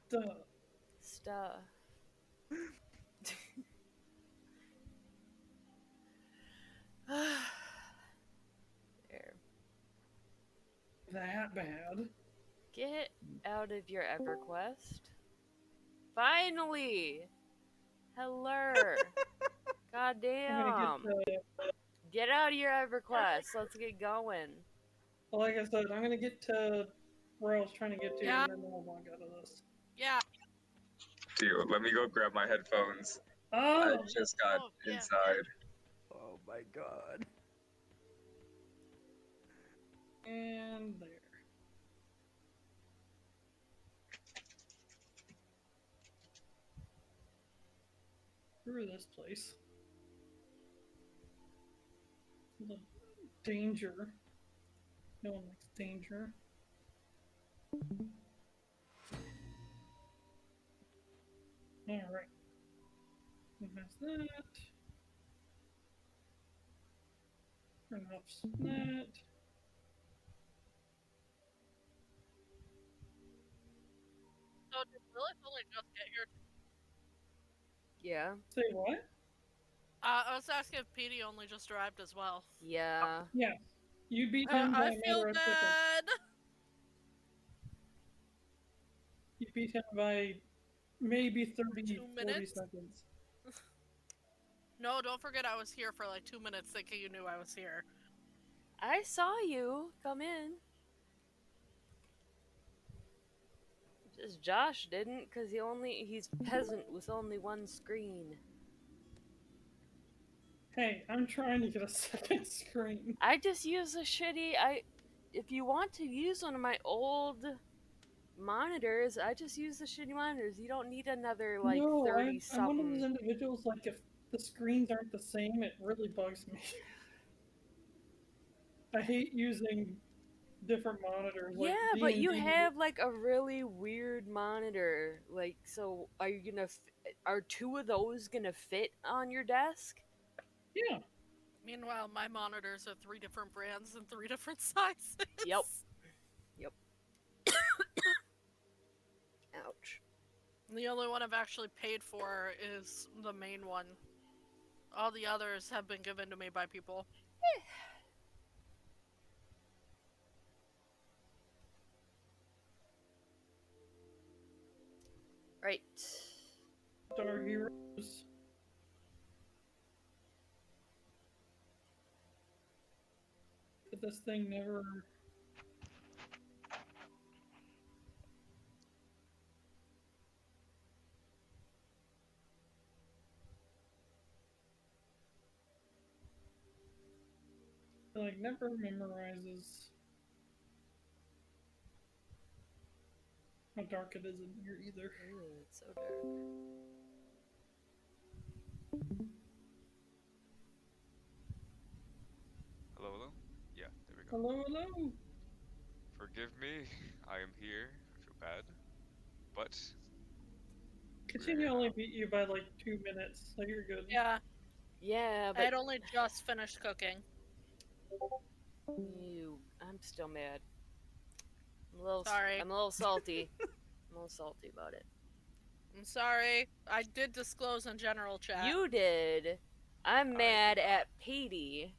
Stuff. There. That bad. Get out of your EverQuest. Finally! Hello! God I'm gonna damn! Get out of your EverQuest. Let's get going. like I said, I'm gonna get to where I was trying to get to, Yeah. and then we'll log out of this. Yeah. Dude, let me go grab my headphones. I Oh! just got yeah. inside. Oh my god. And there. Through this place. The danger. No one likes danger. Alright. That's that. Turn off that. So did Lilith only just get here? Yeah. Say what? I was asking if Pedi only just arrived as well. Yeah. Yeah. You beat him by I a feel matter of seconds. bad. You beat him by maybe 30, 2 40 minutes? seconds. No, don't forget I was here for like 2 minutes thinking you knew I was here. I saw you come in. Just Josh didn't, because he's peasant with only one screen. Hey, I'm trying to get a second screen. I just use a shitty. If you want to use one of my old monitors, I just use the shitty monitors. You don't need another like No, 30 I'm one of those something. individuals, like, if the screens aren't the same, it really bugs me. I hate using different monitors. Like Yeah, but you D&D. have like a really weird monitor. Like, so are you gonna? Are two of those gonna fit on your desk? Yeah. Meanwhile, my monitors are 3 different brands and 3 different sizes. Yep. Yep. Ouch. The only one I've actually paid for is the main one. All the others have been given to me by people. Right. Our heroes. But this thing never. Like, never memorizes how dark it is in here either. Ooh, it's so dark. Hello, hello? Yeah, there we go. Hello, hello. Forgive me, I am here. I feel bad. But Kachina only beat you by like 2 minutes, so you're good. Yeah. Yeah, I had but only just finished cooking. I'm still mad. Sorry. I'm a little salty. I'm a little salty about it. I'm sorry. I did disclose in general chat. You did. I'm mad at Pedi.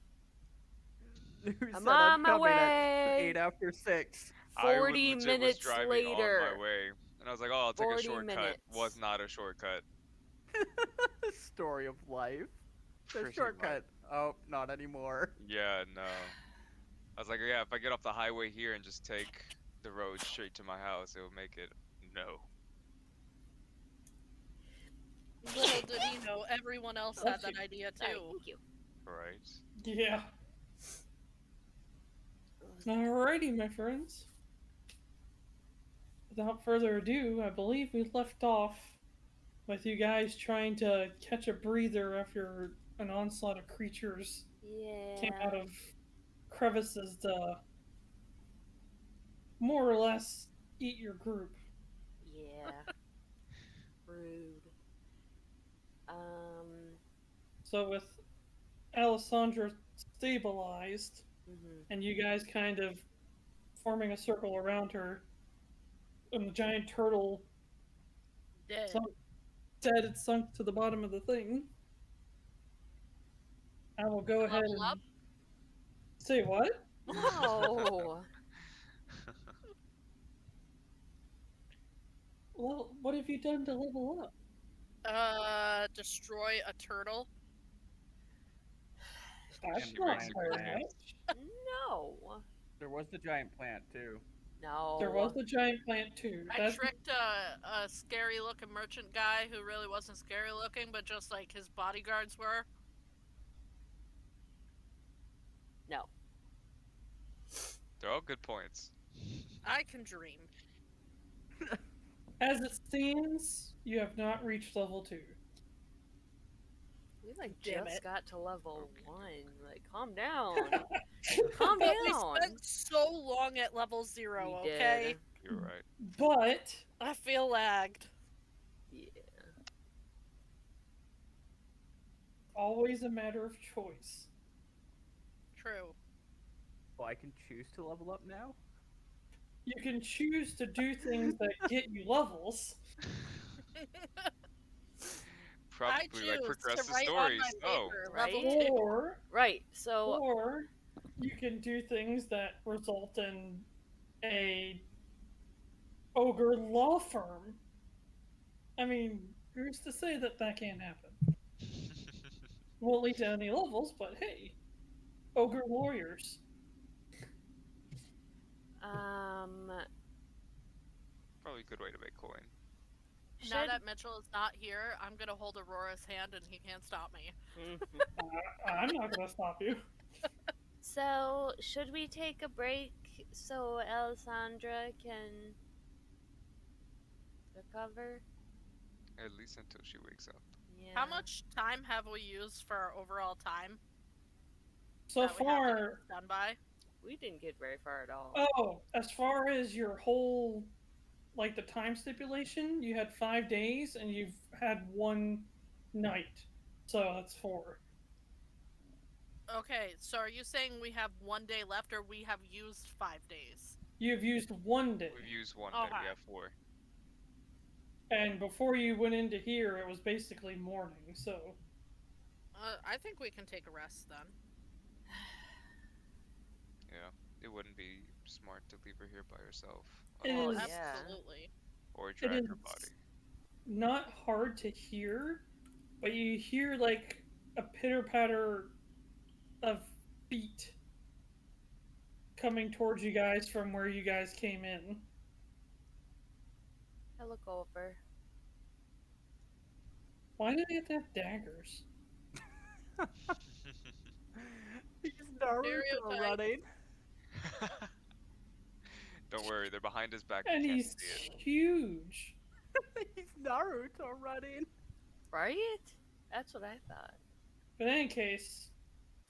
Who I'm said on I'm my coming way. at 8 after 6? 40 I was minutes driving later. on my way, and I was like, "Oh, I'll take a 40 shortcut." minutes. Was not a shortcut. Story of life. The Pretty shortcut. Oh, not anymore. Yeah, no. I was like, "Yeah, if I get off the highway here and just take the road straight to my house, it will make it." No. Little did he know, everyone else had that idea too. Sorry, thank you. Right. Yeah. Alrighty, my friends. Without further ado, I believe we left off with you guys trying to catch a breather after an onslaught of creatures came out of crevices to more or less eat your group. Yeah. Rude. So with Alessandra stabilized, Mhm. and you guys kind of forming a circle around her, and the giant turtle Dead. So said it's sunk to the bottom of the thing. I will go ahead Level and up? say what? No. Well, what have you done to level up? Destroy a turtle. That's And the not giant very plant. much. No. There was the giant plant too. No. There was the giant plant too. I That's tricked a scary looking merchant guy who really wasn't scary looking, but just like his bodyguards were. No. They're all good points. I can dream. as it stands. You have not reached level 2. We like Damn just it. got to level Okay. 1. Like, calm down. Calm But we down. spent so long at level 0, We okay? did. You're right. But I feel lagged. Yeah. always a matter of choice. True. Oh, I can choose to level up now? You can choose to do things that get you levels, Probably like choose progress to the write on stories. my Oh, paper, Right? level 2. Right. So, or you can do things that result in a ogre law firm. I mean, who's to say that that can't happen? Won't lead to any levels, but hey, ogre warriors. probably a good way to make coin. Now should that Mitchell is not here, I'm gonna hold Aurora's hand and he can't stop me. I'm not gonna stop you. So, should we take a break so Alessandra can recover? At least until she wakes up. Yeah. How much time have we used for our overall time So that we have to get far, this done by? We didn't get very far at all. oh, as far as your whole, like the time stipulation, you had 5 days and you've had 1 night. So that's 4. Okay, so are you saying we have 1 day left or we have used 5 days? You've used 1 day. We've used one day. Okay. We have 4. And before you went into here, it was basically morning, so. I think we can take a rest then. Yeah. It wouldn't be smart to leave her here by herself. It Well, is- yeah. Absolutely. Or It drag is her body. not hard to hear, but you hear like a pitter patter of feet coming towards you guys from where you guys came in. I look over. Why do they have to have daggers? He's Naruto Stereotype. running. Don't worry, they're behind his back. And You can't he's see it. huge. He's Naruto running. Right? That's what I thought. But in any case,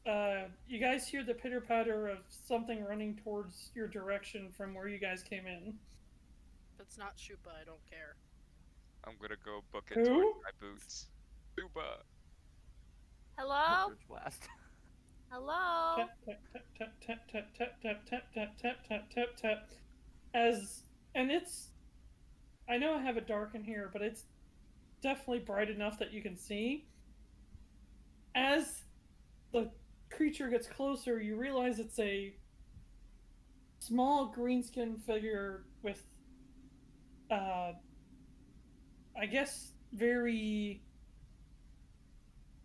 you guys hear the pitter patter of something running towards your direction from where you guys came in. If it's not Shupa, I don't care. I'm gonna go book it Who? towards my boots. Super. Hello? Bridge blast. Hello? Tap, tap, tap, tap, tap, tap, tap, tap, tap, tap, tap, tap, tap. And it's, I know I have it dark in here, but it's definitely bright enough that you can see. As the creature gets closer, you realize it's a small green-skinned figure with, I guess, very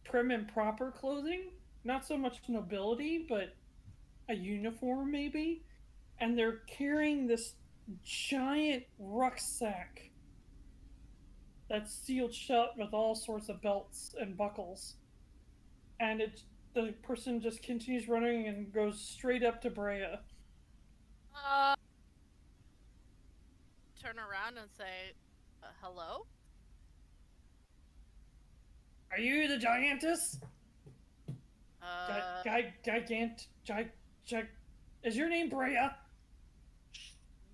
prim and proper clothing. Not so much nobility, but a uniform maybe. And they're carrying this giant rucksack that's sealed shut with all sorts of belts and buckles. And the person just continues running and goes straight up to Breya. Turn around and say, hello? Are you the Giantess? Is your name Breya?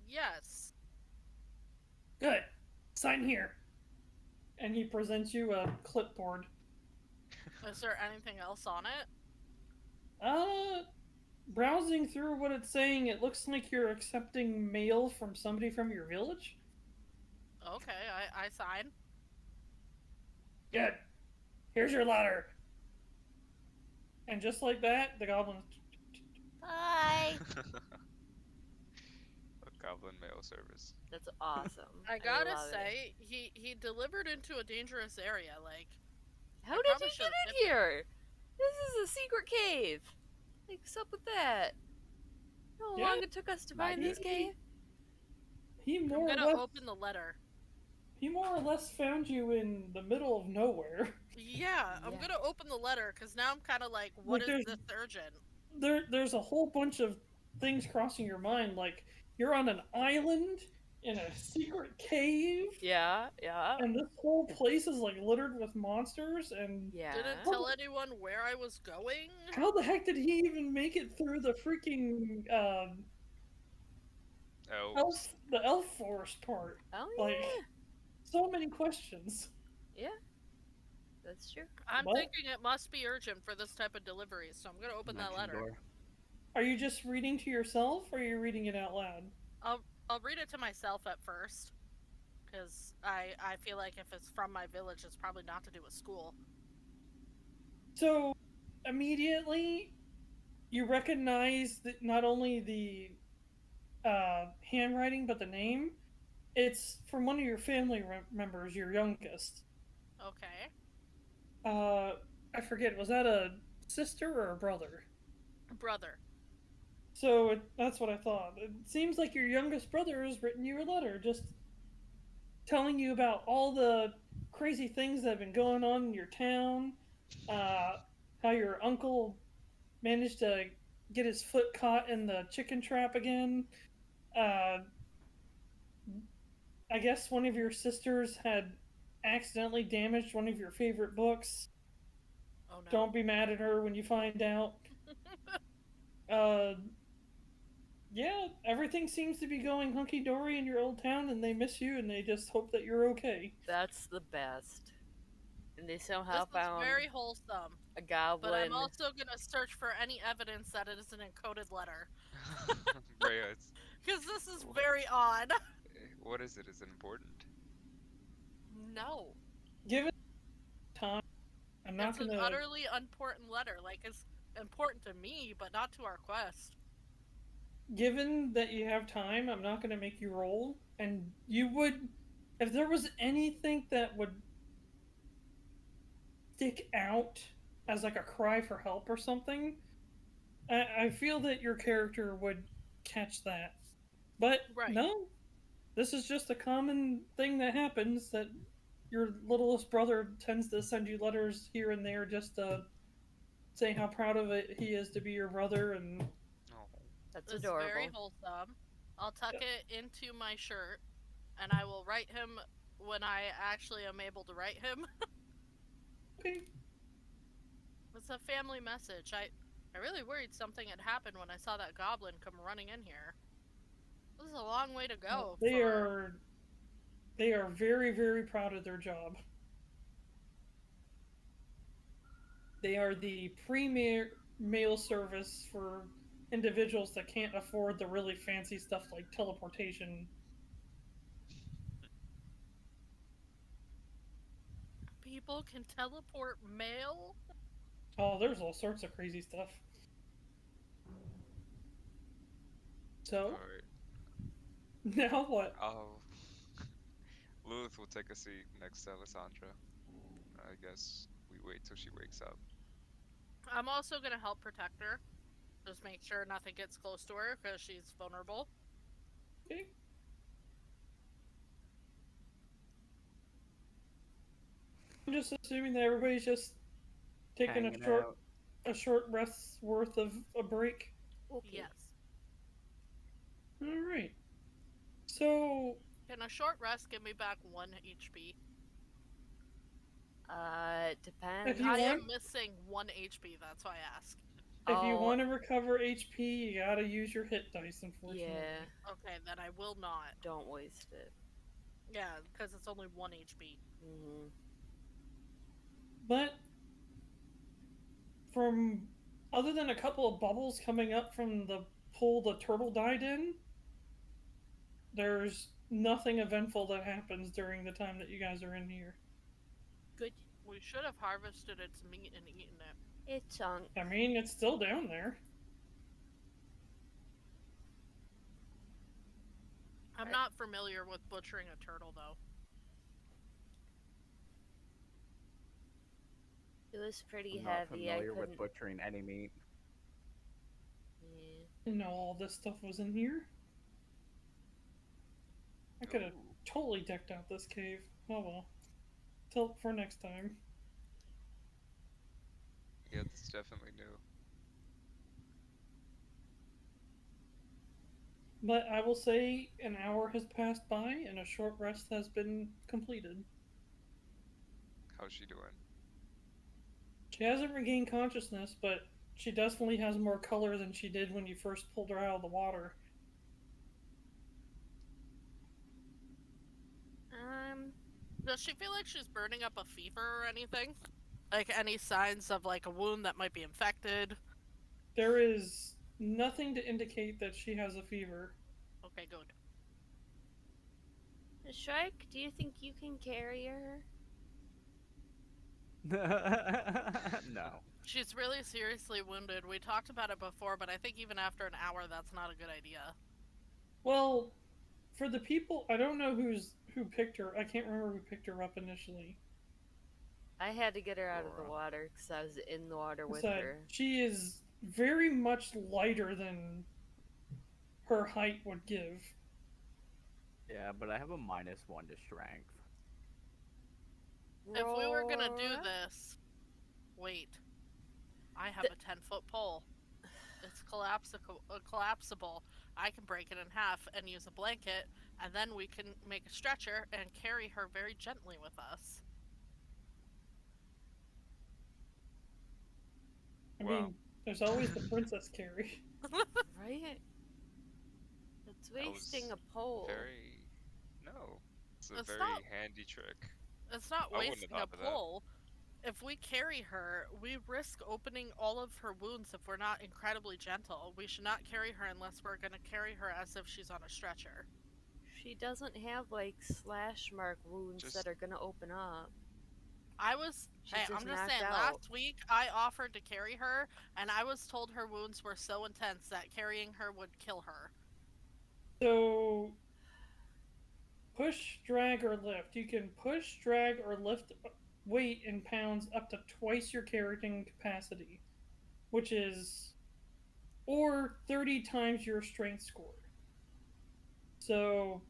Yes. Good. Sign here. And he presents you a clipboard. Is there anything else on it? Browsing through what it's saying, it looks like you're accepting mail from somebody from your village. Okay, I sign. Good. Here's your letter. And just like that, the goblin. Bye. A goblin mail service. That's awesome. I gotta love it. say, he delivered into a dangerous area. Like, How I did probably you should've get in here? This is a secret cave. Like, what's up with that? You know how Yeah. long it took us to find this cave? He I'm more or gonna less. open the letter. He more or less found you in the middle of nowhere. Yeah, I'm Yeah. gonna open the letter because now I'm kind of like, Like, what is there's- this urgent? There's a whole bunch of things crossing your mind. Like you're on an island in a secret cave, Yeah. and this whole place is like littered with monsters. And Yeah. Didn't tell anyone where I was going. how the heck did he even make it through the freaking Elves. the elf forest part? Oh, yeah. Like, so many questions. Yeah. That's true. I'm Well- thinking it must be urgent for this type of delivery, so I'm gonna open that Dimension letter. door. Are you just reading to yourself, or are you reading it out loud? I'll read it to myself at first, because I feel like if it's from my village, it's probably not to do with school. So, immediately, you recognize that not only the handwriting, but the name. It's from one of your family members, your youngest. Okay. I forget, was that a sister or a brother? Brother. So, that's what I thought. It seems like your youngest brother has written you a letter just telling you about all the crazy things that have been going on in your town, how your uncle managed to get his foot caught in the chicken trap again. I guess one of your sisters had accidentally damaged one of your favorite books. Oh no. Don't be mad at her when you find out. Yeah, everything seems to be going hunky-dory in your old town, and they miss you, and they just hope that you're okay. That's the best. And they somehow This is found very wholesome. a goblin. But I'm also gonna search for any evidence that it is an encoded letter. Breya, Because this is very odd. what is it? Is it important? No. Give it time. I'm not It's gonna. an utterly unimportant letter. Like, it's important to me, but not to our quest. Given that you have time, I'm not gonna make you roll. And you would, if there was anything that would stick out as like a cry for help or something, I feel that your character would catch that. But Right. no, this is just a common thing that happens, that your littlest brother tends to send you letters here and there just to say how proud of it he is to be your brother. And Oh. That's It's adorable. very wholesome. I'll tuck it into my shirt, and I will write him when I actually am able to write him. okay, It's a family message. I really worried something had happened when I saw that goblin come running in here. This is a long way to go. they are very, very proud of their job. They are the premier mail service for individuals that can't afford the really fancy stuff like teleportation. People can teleport mail? Oh, there's all sorts of crazy stuff. So, Alright. now what? Lilith will take a seat next to Alessandra. I guess we wait till she wakes up. I'm also gonna help protect her. Just make sure nothing gets close to her, because she's vulnerable. Okay. I'm just assuming that everybody's just taking Hanging out. a short rest's worth of a break. Okay. Yes. All right. So, Can a short rest give me back 1 HP? Depends. If you I am want- missing 1 HP, that's why I ask. if you Oh. want to recover HP, you gotta use your hit dice, unfortunately. Yeah, Okay, then I will not. don't waste it. Yeah, because it's only 1 HP. Hmm. But from other than a couple of bubbles coming up from the pool the turtle died in, there's nothing eventful that happens during the time that you guys are in here. Good. We should have harvested its meat and eaten it. It's chunk. I mean, it's still down there. I'm not familiar with butchering a turtle, though. It was pretty I'm not heavy. I familiar with couldn't. butchering any meat. Yeah. Didn't know all this stuff was in here. I could have totally decked out this cave. Oh well. Till for next time. Yeah, it's definitely new. But I will say an hour has passed by and a short rest has been completed. How's she doing? She hasn't regained consciousness, but she definitely has more color than she did when you first pulled her out of the water. Does she feel like she's burning up a fever or anything? Like any signs of like a wound that might be infected? There is nothing to indicate that she has a fever. Okay, good. Shrike, do you think you can carry her? No. She's really seriously wounded. We talked about it before, but I think even after an hour, that's not a good idea. Well, for the people, I don't know who picked her. I can't remember who picked her up initially. I had to get her out of the Aurora. water because I was in the water with So her. she is very much lighter than her height would give. Yeah, but I have a -1 to strength. If we were gonna do Aurora? this, wait. I have a 10-foot pole. It's collapsible. I can break it in half and use a blanket, and then we can make a stretcher and carry her very gently with us. I Wow. mean, there's always the princess carry. Right? It's That wasting was a pole. No. It's a It's very not- handy trick. It's not I wouldn't wasting have a thought of that. pole. If we carry her, we risk opening all of her wounds if we're not incredibly gentle. We should not carry her unless we're gonna carry her as if she's on a stretcher. She doesn't have like slash mark wounds Just- that are gonna open up. She's Hey, just I'm just knocked saying, out. last week I offered to carry her, and I was told her wounds were so intense that carrying her would kill her. So, push, drag, or lift. You can push, drag, or lift weight in pounds up to twice your carrying capacity, which is, or 30 times your strength score. So,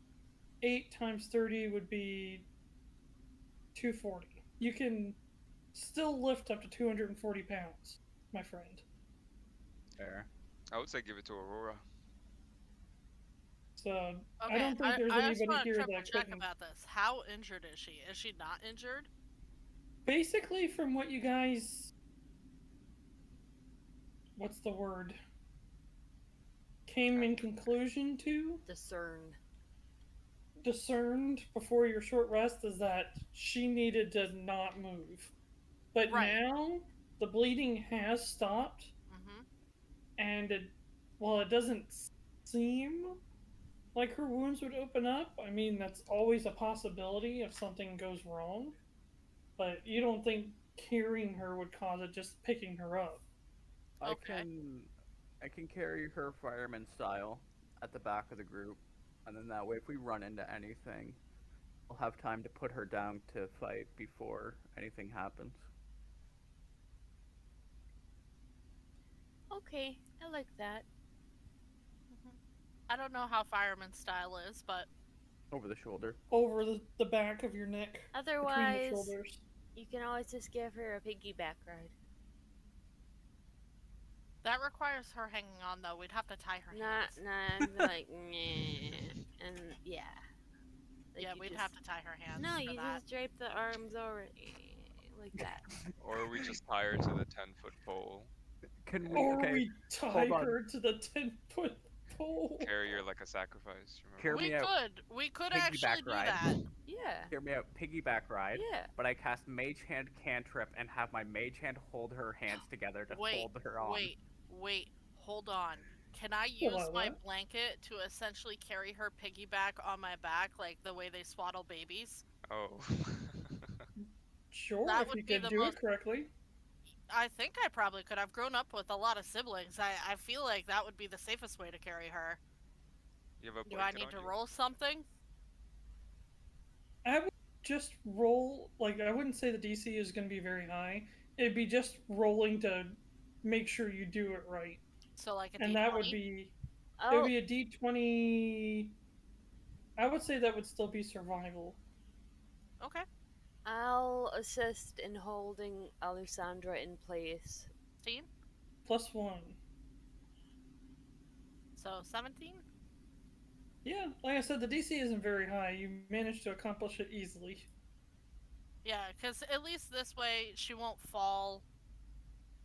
8 times 30 would be 240. You can still lift up to 240 pounds, my friend. Fair. I would say give it to Aurora. So, Okay, I don't think there's I just anybody want to here triple that check couldn't. about this. How injured is she? Is she not injured? Basically, from what you guys. What's the word? Came in conclusion to, discerned before your short rest, is that she needed to not move. But Right. now, the bleeding has stopped, Mm-hmm. and it doesn't seem like her wounds would open up. I mean, that's always a possibility if something goes wrong. But you don't think carrying her would cause it, just picking her up. Okay. I can carry her fireman style at the back of the group, and then that way, if we run into anything, we'll have time to put her down to fight before anything happens. Okay, I like that. I don't know how fireman style is, but Over the shoulder. Over the back of your neck, between the Otherwise, shoulders. you can always just give her a piggyback ride. that requires her hanging on, though. We'd have to tie her Not, hands. like, nah, and yeah. Like, Yeah, you we'd just- have to tie her hands No, for you that. just drape the arms over like that. Or we just tie her to the 10-foot pole. Can we? Or Okay. we tie hold on. her to the 10-foot pole. Carry her like a sacrifice. Hear Remember? me out. We could Piggyback actually do ride. that. Yeah. Hear me out. Piggyback ride. Yeah. But I cast Mage Hand cantrip and have my Mage Hand hold her hands together to hold her on. Wait, hold on. Can I Hold use on, my what? blanket to essentially carry her piggyback on my back like the way they swaddle babies? Oh. Sure, That if would you be could the do most. it correctly. I think I probably could. I've grown up with a lot of siblings. I feel like that would be the safest way to carry her. You have a Do I blanket need on to you? roll something? I would just roll, like, I wouldn't say the DC is going to be very high. It'd be just rolling to make sure you do it right. So like a And D20. that would be, it would Oh, be a D20. I would say that would still be survival. Okay. I'll assist in holding Alessandra in place. 16. +1. So 17. Yeah, like I said, the DC isn't very high. You managed to accomplish it easily. Yeah, because at least this way she won't fall.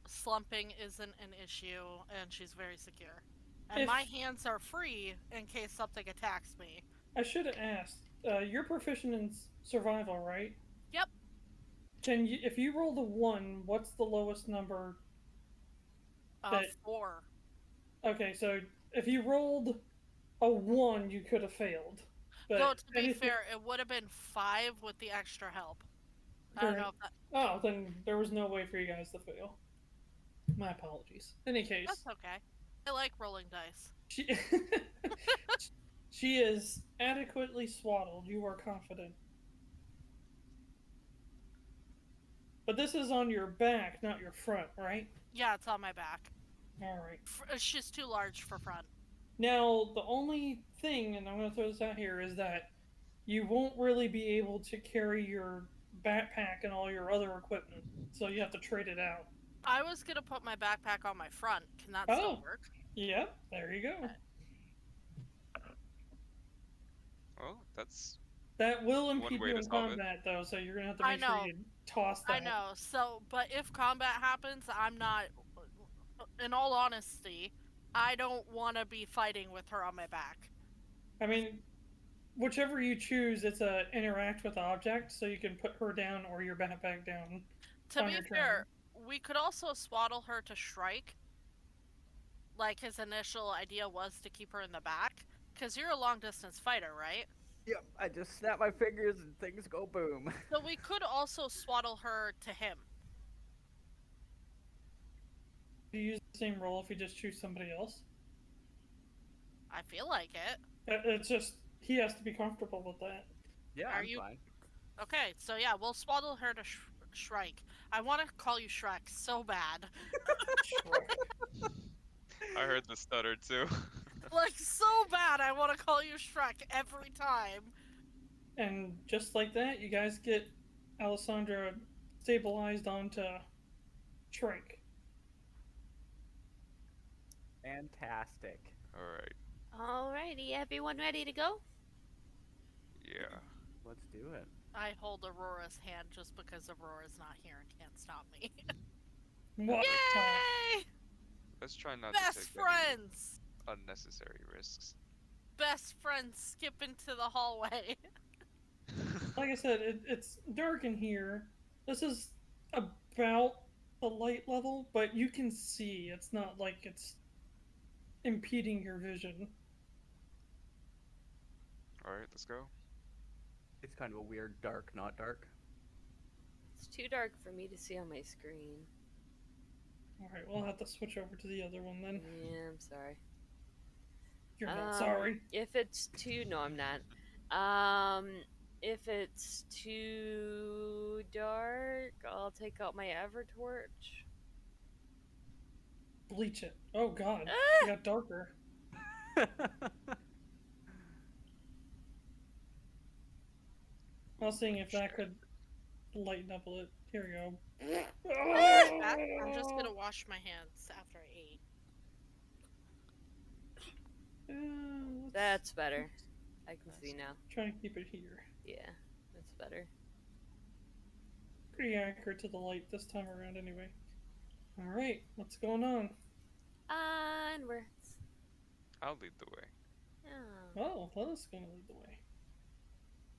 Slumping isn't an issue, and she's very secure. And If my hands are free in case something attacks me. I should have asked, you're proficient in survival, right? Yep. Can you, if you roll the 1, what's the lowest number that? 4. Okay, so if you rolled a 1, you could have failed. But Though, to be anything, fair, it would have been 5 with the extra help. I don't Fair. know if that... Oh, then there was no way for you guys to fail. My apologies. In any case, That's okay. I like rolling dice. she she is adequately swaddled. You are confident. But this is on your back, not your front, right? Yeah, it's on my back. All right. She's too large for front. Now, the only thing, and I'm going to throw this out here, is that you won't really be able to carry your backpack and all your other equipment. So you have to trade it out. I was going to put my backpack on my front. Can that still work? Yep, there you go. Okay. Well, that's That will one impede way you to in solve it. combat, though, so you're going to have to I make sure know. you toss that. I know. So, but if combat happens, I'm not. In all honesty, I don't want to be fighting with her on my back. I mean, whichever you choose, it's a interact with object, so you can put her down or your backpack down. To on be your fair, we could also swaddle her to Shrike. Like, his initial idea was to keep her in the back. Because you're a long-distance fighter, right? Yep, I just snap my fingers and things go boom. So we could also swaddle her to him. Do you use the same roll if you just choose somebody else? I feel like it. It's just, he has to be comfortable with that. Yeah, Are I'm you- fine. Okay, so yeah, we'll swaddle her to Shrike. I want to call you Shrek so bad. I heard the stutter too. Like, so bad I want to call you Shrek every time. And just like that, you guys get Alessandra stabilized onto Shrike. Fantastic. Alright, Alrighty, everyone ready to go? yeah. Let's do it. I hold Aurora's hand just because Aurora's not here and can't stop me. What? Yay! Let's try not Best to take friends! any unnecessary risks. Best friends skip into the hallway. Like I said, it's dark in here. This is about the light level, but you can see. It's not like it's impeding your vision. Alright, let's go. It's kind of a weird dark, not dark. It's too dark for me to see on my screen. Alright, we'll have to switch over to the other one then. Yeah, I'm sorry. You're not sorry. If it's too... No, I'm not. If it's too dark, I'll take out my Evertorch. Bleach it. Oh god, it got darker. I was seeing if that could lighten up a little. Here we go. I'm just gonna wash my hands after I ate. That's better. I can see now. Try and keep it here. Yeah, that's better. Pretty accurate to the light this time around anyway. Alright, what's going on? Onwards. I'll lead the way. Oh, Oh, Lilith's gonna lead the way.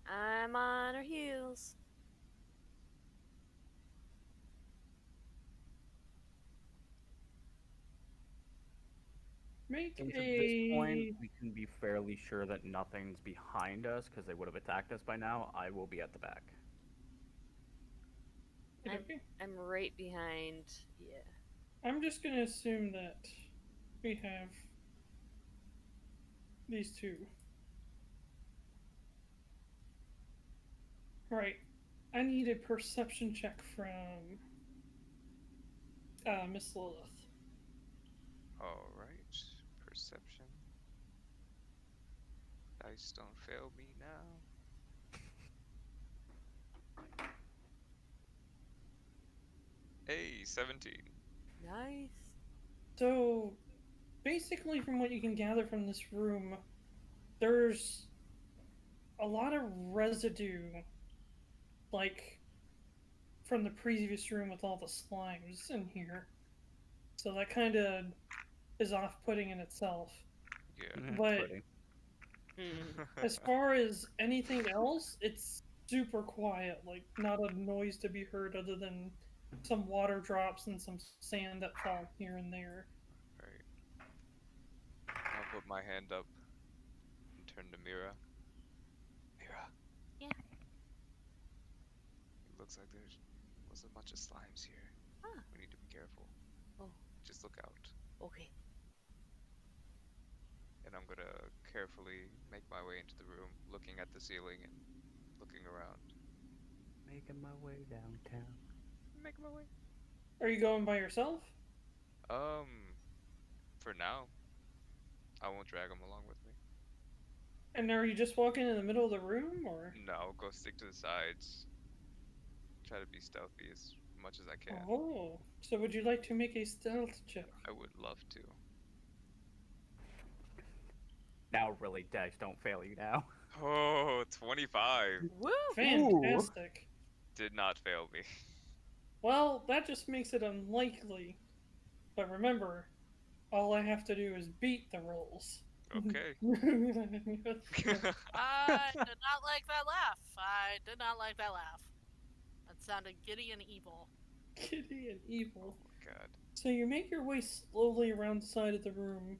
I'm on her heels. Make Since a... at this point we can be fairly sure that nothing's behind us because they would have attacked us by now, I will be at the back. Okay. I'm right behind. Yeah. I'm just gonna assume that we have these two. Right. I need a perception check from Miss Lilith. Alright. Perception. Dice don't fail me now. Hey, 17. Nice. So, basically, from what you can gather from this room, there's a lot of residue, like from the previous room with all the slimes in here. So that kind of is off-putting in itself. Yeah. But Pudding. as far as anything else, it's super quiet. Like, not a noise to be heard other than some water drops and some sand that fall here and there. Right. I'll put my hand up and turn to Mirra. Mirra. Yeah. It looks like there's a bunch of slimes here. Huh. We need to be careful. Oh. Just look out. Okay. And I'm gonna carefully make my way into the room, looking at the ceiling and looking around. Making my way downtown. Making my way. Are you going by yourself? For now. I won't drag him along with me. And are you just walking in the middle of the room, or? No, I'll go stick to the sides. Try to be stealthy as much as I can. Oh, so would you like to make a stealth check? I would love to. Now, really, dice don't fail you now. Oh, 25. Woo! Fantastic. Did not fail me. Well, that just makes it unlikely. But remember, all I have to do is beat the rolls. Okay. I did not like that laugh. I did not like that laugh. That sounded giddy and evil. Giddy and evil. Oh my god. So you make your way slowly around the side of the room.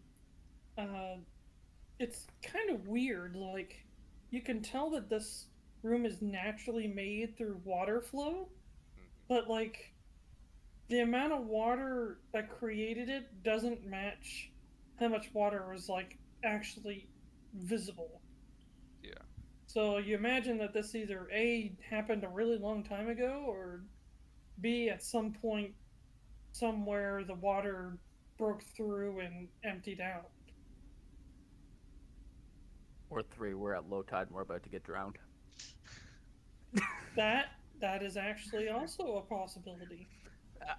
It's kind of weird. Like, you can tell that this room is naturally made through water flow, but like, the amount of water that created it doesn't match how much water was like actually visible. Yeah. So you imagine that this either A, happened a really long time ago, or B, at some point somewhere the water broke through and emptied out. Or 3, we're at low tide and we're about to get drowned. That is actually also a possibility.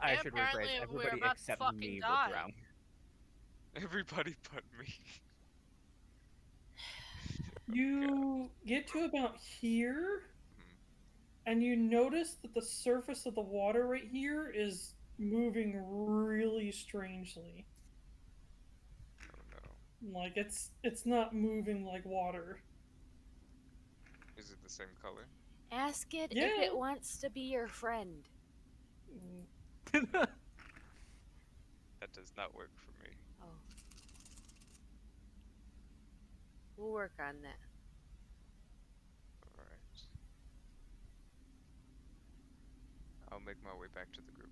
I And should apparently rephrase. we're Everybody about to except fucking me die. will drown. Everybody but me. You get to about here, Mhm. and you notice that the surface of the water right here is moving really strangely. Oh no. Like it's not moving like water. Is it the same color? Ask it Yeah. if it wants to be your friend. That does not work for me. Oh. We'll work on that. Alright. I'll make my way back to the group.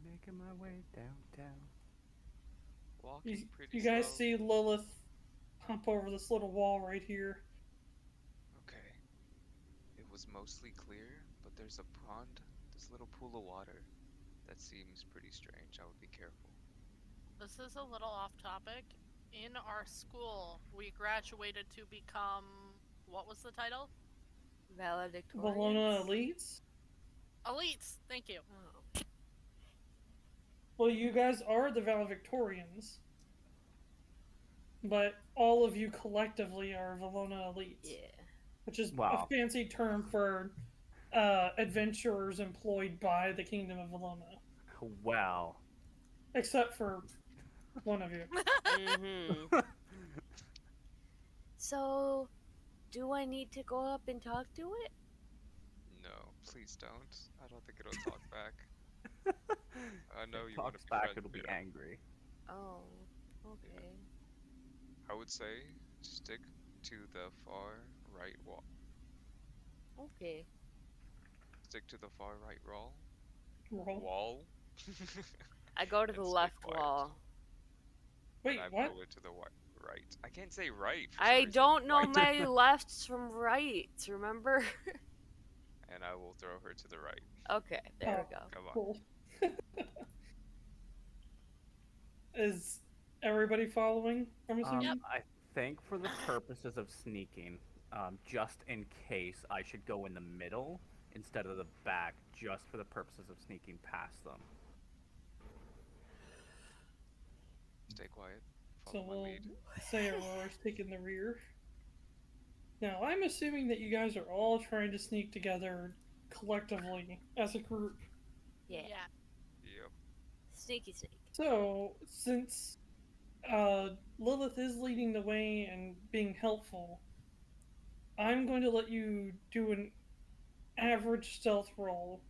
Making my way downtown. Walking pretty You guys slow. see Lilith hop over this little wall right here. Okay. It was mostly clear, but there's a pond, this little pool of water. That seems pretty strange. I would be careful. This is a little off topic. In our school, we graduated to become, what was the title? Valedictorians. Valona Elites. Elites. Thank you. Oh. Well, you guys are the valedictorians, but all of you collectively are Valona Elites. Yeah. Which is Wow. a fancy term for adventurers employed by the Kingdom of Valona. Wow. Except for one of you. Mm-hmm. So, do I need to go up and talk to it? No, please don't. I don't think it'll talk back. I know If it you want to talks be back, friends. it'll be yeah. angry. Oh, okay. I would say stick to the far right wall. Okay. Stick to the far right Roll. wall. I go to And the stay left quiet. wall. And Wait, I what? go into the right. I can't say right for some I reason. don't know Right. my lefts from rights, remember? And I will throw her to the right. Okay, there we go. Come on. Cool. Is everybody following? I'm assuming. I think for the purposes of sneaking, just in case I should go in the middle instead of the back, just for the purposes of sneaking past them. Stay quiet. So Follow my we'll lead. say Aurora's taking the rear. Now, I'm assuming that you guys are all trying to sneak together collectively as a group. Yeah. Yep. Sneaky sneak. So, since Lilith is leading the way and being helpful, I'm going to let you do an average stealth roll,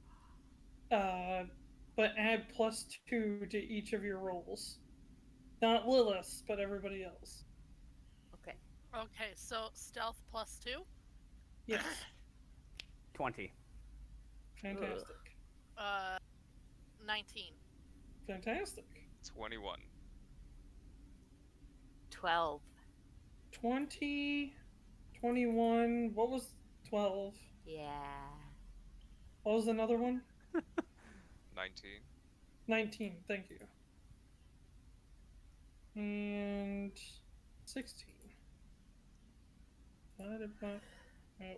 but add +2 to each of your rolls. Not Lilith, but everybody else. Okay. Okay, so stealth +2. Yes. 20. Fantastic. 19. Fantastic. 21. 12. 20, 21, what was 12? Yeah. What was another one? 19. 19, thank you. And 16. Divided by, oh.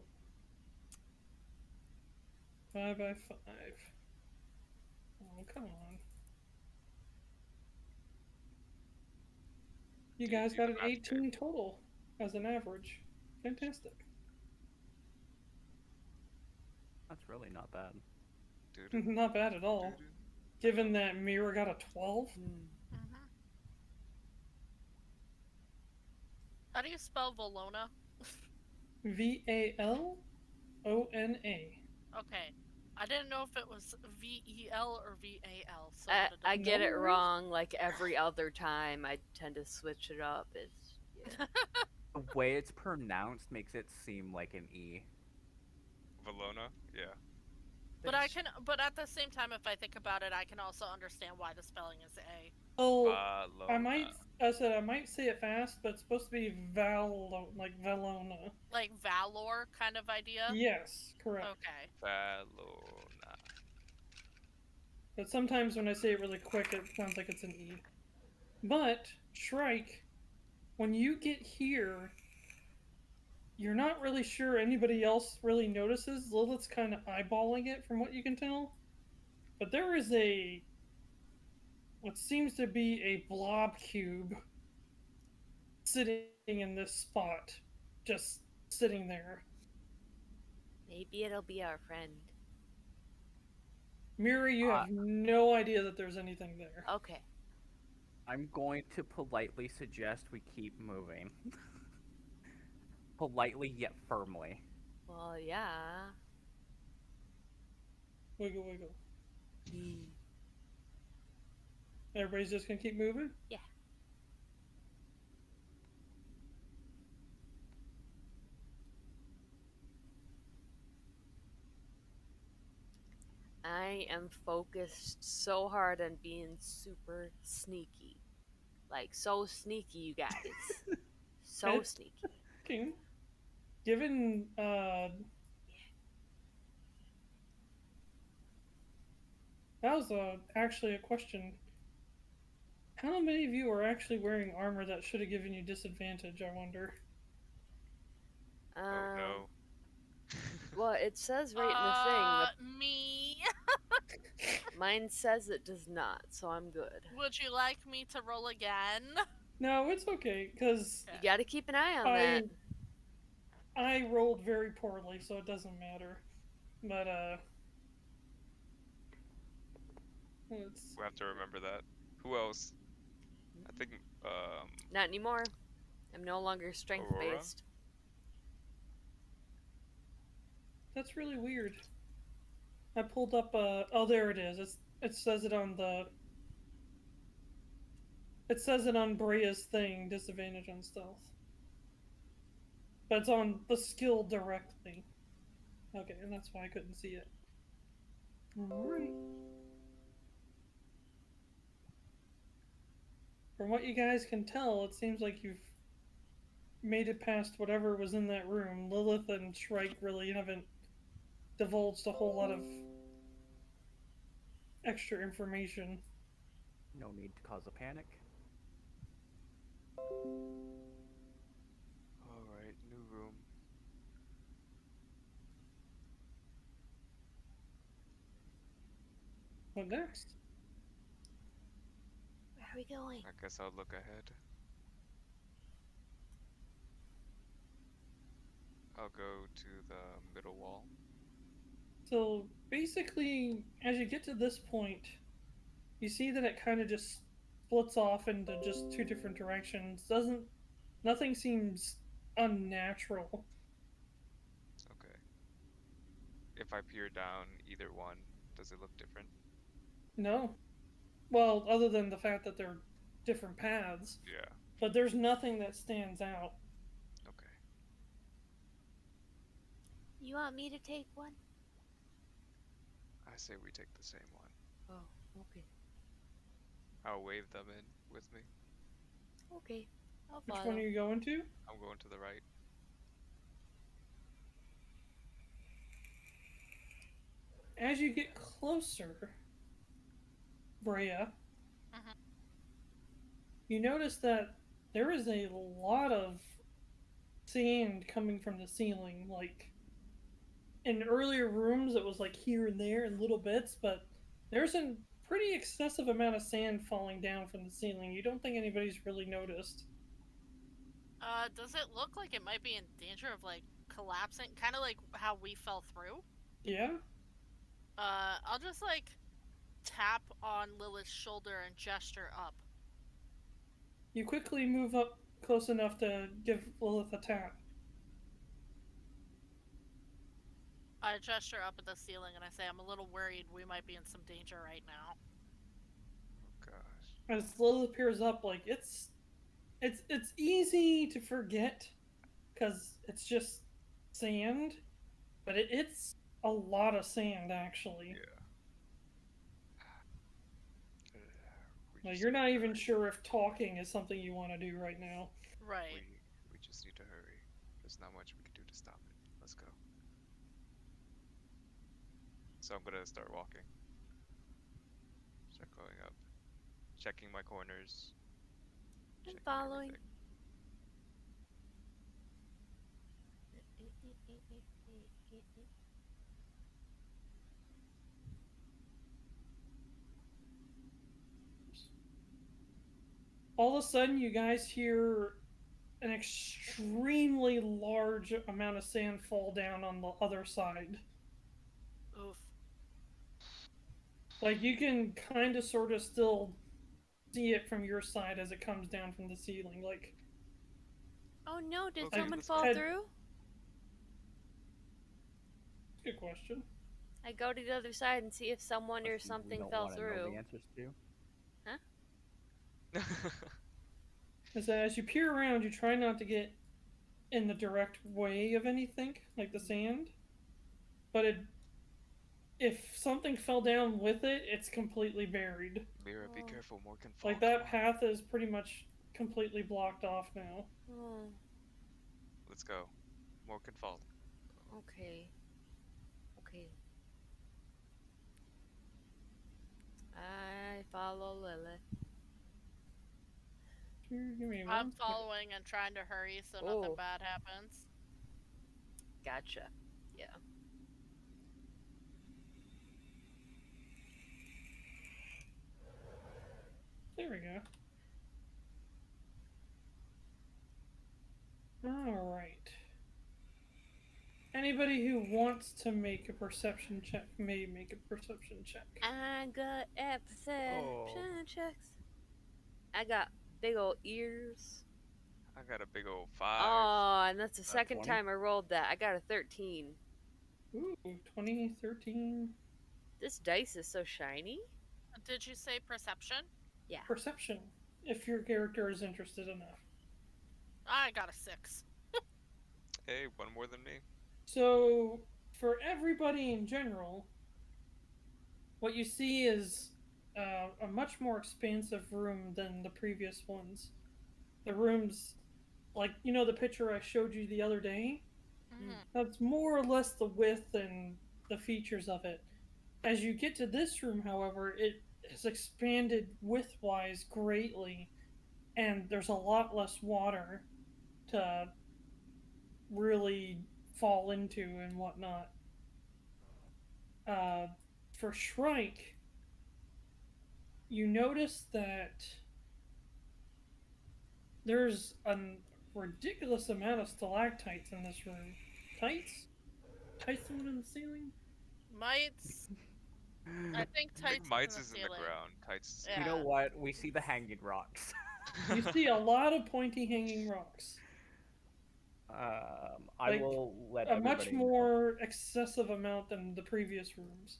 5 by 5. Oh, come on. You Do you guys do got the an math 18 total as an average. Fantastic. That's really not bad. Doo-doo, Not bad at all. doo-doo. Given that Mirra got a 12. Mm-hmm. How do you spell Valona? Valona. Okay. I didn't know if it was VEL or VAL. So I get it No worries. wrong like every other time. I tend to switch it up. It's yeah. The way it's pronounced makes it seem like an E. Valona? Yeah. But but at the same time, if I think about it, I can also understand why the spelling is A. Oh, I Valona. might say it fast, but it's supposed to be like Valona. Like Valor kind of idea? Yes, correct. Okay. Valona. But sometimes when I say it really quick, it sounds like it's an E. But, Shrike, when you get here, you're not really sure anybody else really notices. Lilith's kind of eyeballing it from what you can tell. But there is what seems to be a blob cube sitting in this spot. Just sitting there. Maybe it'll be our friend. Mirra, you have no idea that there's anything there. Okay. I'm going to politely suggest we keep moving. Politely yet firmly. Well, yeah. Wiggle, wiggle. Everybody's just gonna keep moving? Yeah. I am focused so hard on being super sneaky. Like, so sneaky, you guys. So Okay. sneaky. Given, that was actually a question. How many of you are actually wearing armor that should have given you disadvantage, I wonder? Oh no. Well, it says right in the thing. Me. Mine says it does not, so I'm good. Would you like me to roll again? No, it's okay, because You gotta keep an eye on that. I rolled very poorly, so it doesn't matter. But, let's... We'll have to remember that. Who else? I think, Not anymore. I'm no longer strength-based. That's really weird. I pulled up, oh, there it is. It says it on the... It says it on Breya's thing, disadvantage on stealth. But it's on the skill directly. Okay, and that's why I couldn't see it. Alright. From what you guys can tell, it seems like you've made it past whatever was in that room. Lilith and Shrike really haven't divulged a whole lot of extra information. No need to cause a panic. Alright, new room. What next? Where are we going? I guess I'll look ahead. I'll go to the middle wall. So basically, as you get to this point, you see that it kind of just splits off into just two different directions. Nothing seems unnatural. Okay. If I peer down either one, does it look different? No. Well, other than the fact that they're different paths. Yeah. But there's nothing that stands out. Okay. You want me to take one? I say we take the same one. Oh, okay. I'll wave them in with me. Okay, I'll Which follow. one are you going to? I'm going to the right. As you get closer, Breya, you notice that there is a lot of sand coming from the ceiling. Like, in earlier rooms, it was like here and there in little bits, but there's a pretty excessive amount of sand falling down from the ceiling. You don't think anybody's really noticed. Does it look like it might be in danger of, like, collapsing? Kind of like how we fell through? Yeah? I'll just, like, tap on Lilith's shoulder and gesture up. You quickly move up close enough to give Lilith a tap. I gesture up at the ceiling and I say, I'm a little worried we might be in some danger right now. Oh gosh. As Lilith peers up, like, it's easy to forget because it's just sand, but it's a lot of sand actually. Yeah. Like, you're not even sure if talking is something you want to do right now. Right. We just need to hurry. There's not much we can do to stop it. Let's go. So I'm gonna start walking. Start going up. Checking my corners. I'm checking following. everything. All of a sudden, you guys hear an extremely large amount of sand fall down on the other side. Oof. Like, you can kind of sort of still see it from your side as it comes down from the ceiling. Like, Oh no, did Okay, someone let's fall go. through? good question. I go to the other side and see if someone or Questions we something don't fell wanna know through. the answers to. Is that as you peer around, you try not to get in the direct way of anything, like the sand. But if something fell down with it, it's completely buried. Mirra, be Oh. careful. More can fall. Like, that path is pretty much completely blocked off now. Oh, Let's go. More can fall. okay. Okay. I follow Lilith. Give me I'm one. following and trying to hurry so Oh. nothing bad happens. Gotcha. Yeah. There we go. Alright. Anybody who wants to make a perception check may make a perception check. I got perception checks. I got big old ears. I got a big old 5. Oh, and that's the second 20? time I rolled that. I got a 13. Ooh, 20, 13. This dice is so shiny. Did you say perception? Yeah. Perception, if your character is interested enough. I got a 6. Hey, one more than me. So, for everybody in general, what you see is a much more expansive room than the previous ones. The rooms, like, you know, the picture I showed you the other day? Mhm. That's more or less the width and the features of it. As you get to this room, however, it has expanded width-wise greatly, and there's a lot less water to really fall into and whatnot. Uh, for Shrike, you notice that there's a ridiculous amount of stalactites in this room. Tights? Tights the one in the ceiling? Mites. I think I think tights is in mites the is in the ceiling. ground. Tights is in You the know Yeah. what? We see the hanging rocks. You see a lot of pointy hanging rocks. I Like, will let a much everybody know. more excessive amount than the previous rooms.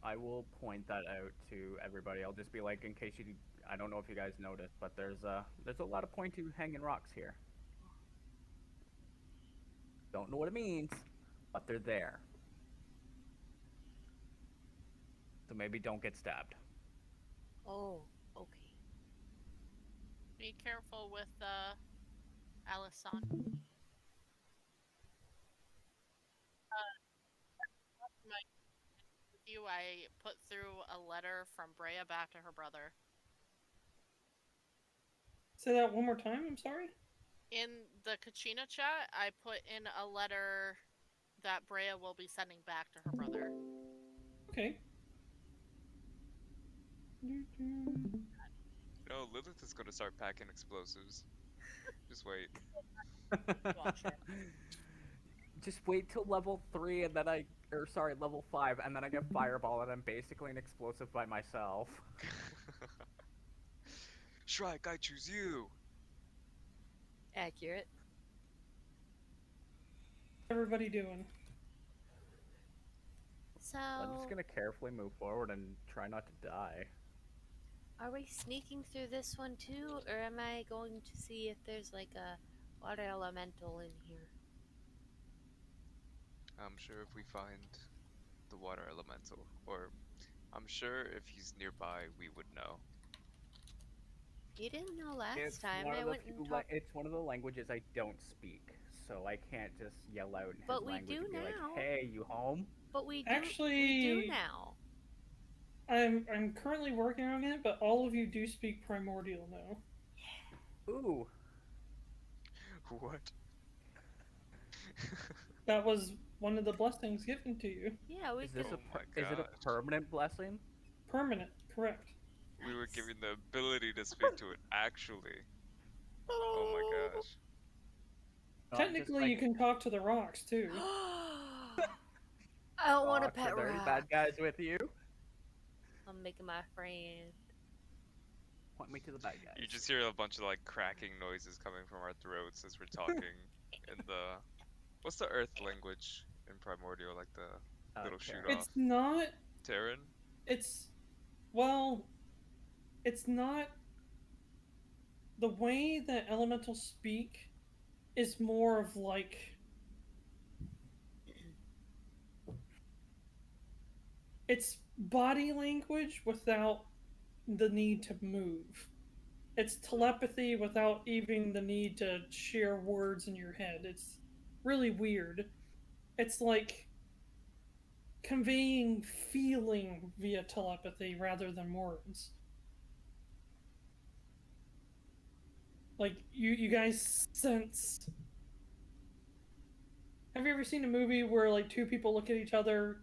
I will point that out to everybody. I'll just be like, in case you, I don't know if you guys noticed, but there's a lot of pointy hanging rocks here. Don't know what it means, but they're there. So maybe don't get stabbed. Oh, okay. Be careful with Alison. With you, I put through a letter from Breya back to her brother. Say that one more time, I'm sorry? In the Kachina chat, I put in a letter that Breya will be sending back to her brother. Okay. No, Lilith is gonna start packing explosives. Just wait. Watch her. Just wait till level 3 and then level 5, and then I get fireball and I'm basically an explosive by myself. Shrike, I choose you. Accurate. What's everybody doing? So, I'm just gonna carefully move forward and try not to die. are we sneaking through this one too, or am I going to see if there's like a water elemental in here? I'm sure if we find the water elemental, or I'm sure if he's nearby, we would know. You didn't know last It's time. one I of the went and talked. it's one of the languages I don't speak, so I can't just yell out in But his we language do and be like, now. "Hey, you home?" But we do. We do Actually, now. I'm currently working on it, but all of you do speak primordial now. Ooh. What? That was one of the blessings given to you. Yeah, we Is this could. Oh my is it a gosh. permanent blessing? Permanent, correct. We were Nice. given the ability to speak to it actually. Oh my gosh. Not just Technically, like you can talk to the rocks too. I don't want a rocks. pet Are there any rock. bad guys with you? I'm making my friend. Point me to the bad guys. You just hear a bunch of like cracking noises coming from our throats as we're talking in the what's the earth language in primordial, like the little shoot Terran. off? It's not. Terran? It's. Well, it's not. The way that elementals speak is more of like. It's body language without the need to move. It's telepathy without even the need to share words in your head. It's really weird. It's like conveying feeling via telepathy rather than words. Like you guys sense. Have you ever seen a movie where like two people look at each other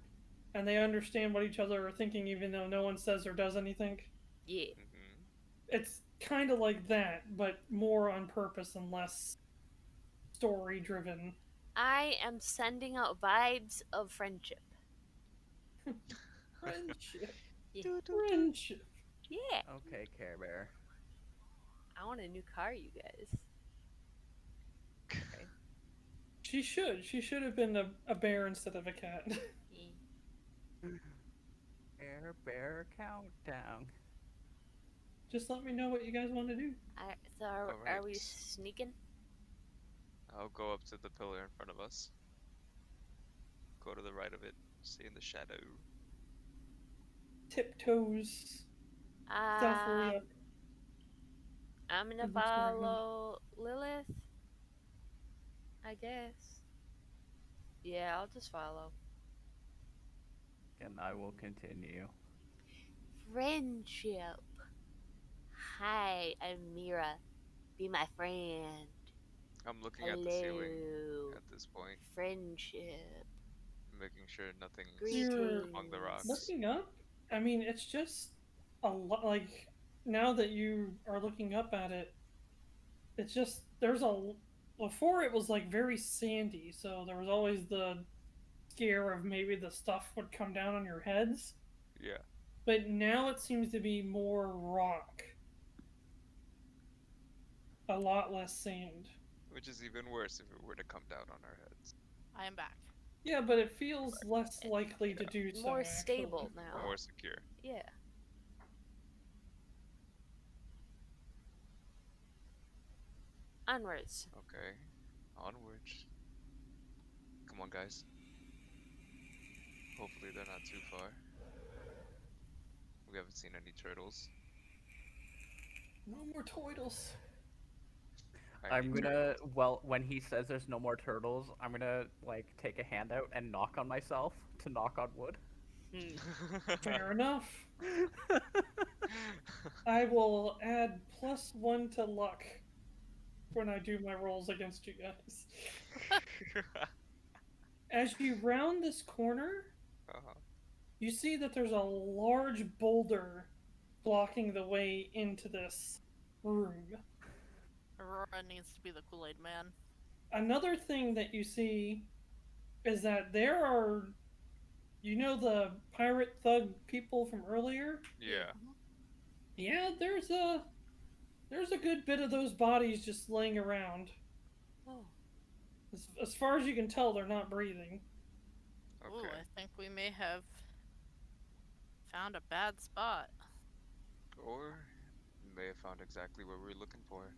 and they understand what each other are thinking even though no one says or does anything? Yeah. Mm-hmm. It's kind of like that, but more on purpose and less story driven. I am sending out vibes of friendship. Friendship. Yeah. Friendship. Yeah. Okay, Care Bear. I want a new car, you guys. Okay. She should. She should have been a bear instead of a cat. Yeah. Care Bear countdown. Just let me know what you guys want to do. Are we Alright. sneaking? I'll go up to the pillar in front of us. go to the right of it. Stay in the shadow. Tiptoes stealthily up. I'm gonna It looks around. follow Lilith, I guess. Yeah, I'll just follow. And I will continue. Friendship. Hi, I'm Mirra. Be my friend. I'm looking at the ceiling Hello. at this point, Friendship. making sure nothing's You're among the rocks. looking up. I mean, it's just a lot. Like now that you are looking up at it, it's just there's a. Before it was like very sandy, so there was always the scare of maybe the stuff would come down on your heads. Yeah. But now it seems to be more rock. A lot less sand. Which is even worse if it were to come down on our heads. I am back. Yeah, but it feels less likely to do so. More actually. stable now. More secure. Yeah. Onwards. Okay. Onwards. Come on, guys. Hopefully they're not too far. We haven't seen any turtles. No more turtles. I'm gonna, well, when he says there's no more turtles, I'm gonna, like, take a hand out and knock on myself to knock on wood. Fair enough. I will add +1 to luck when I do my rolls against you guys. As you round this corner, you see that there's a large boulder blocking the way into this room. Aurora needs to be the Kool-Aid man. Another thing that you see is that there are, you know, the pirate thug people from earlier? Yeah. Yeah, there's a good bit of those bodies just laying around. Oh. As far as you can tell, they're not breathing. Okay. Ooh, I think we may have found a bad spot. Or we may have found exactly what we were looking for.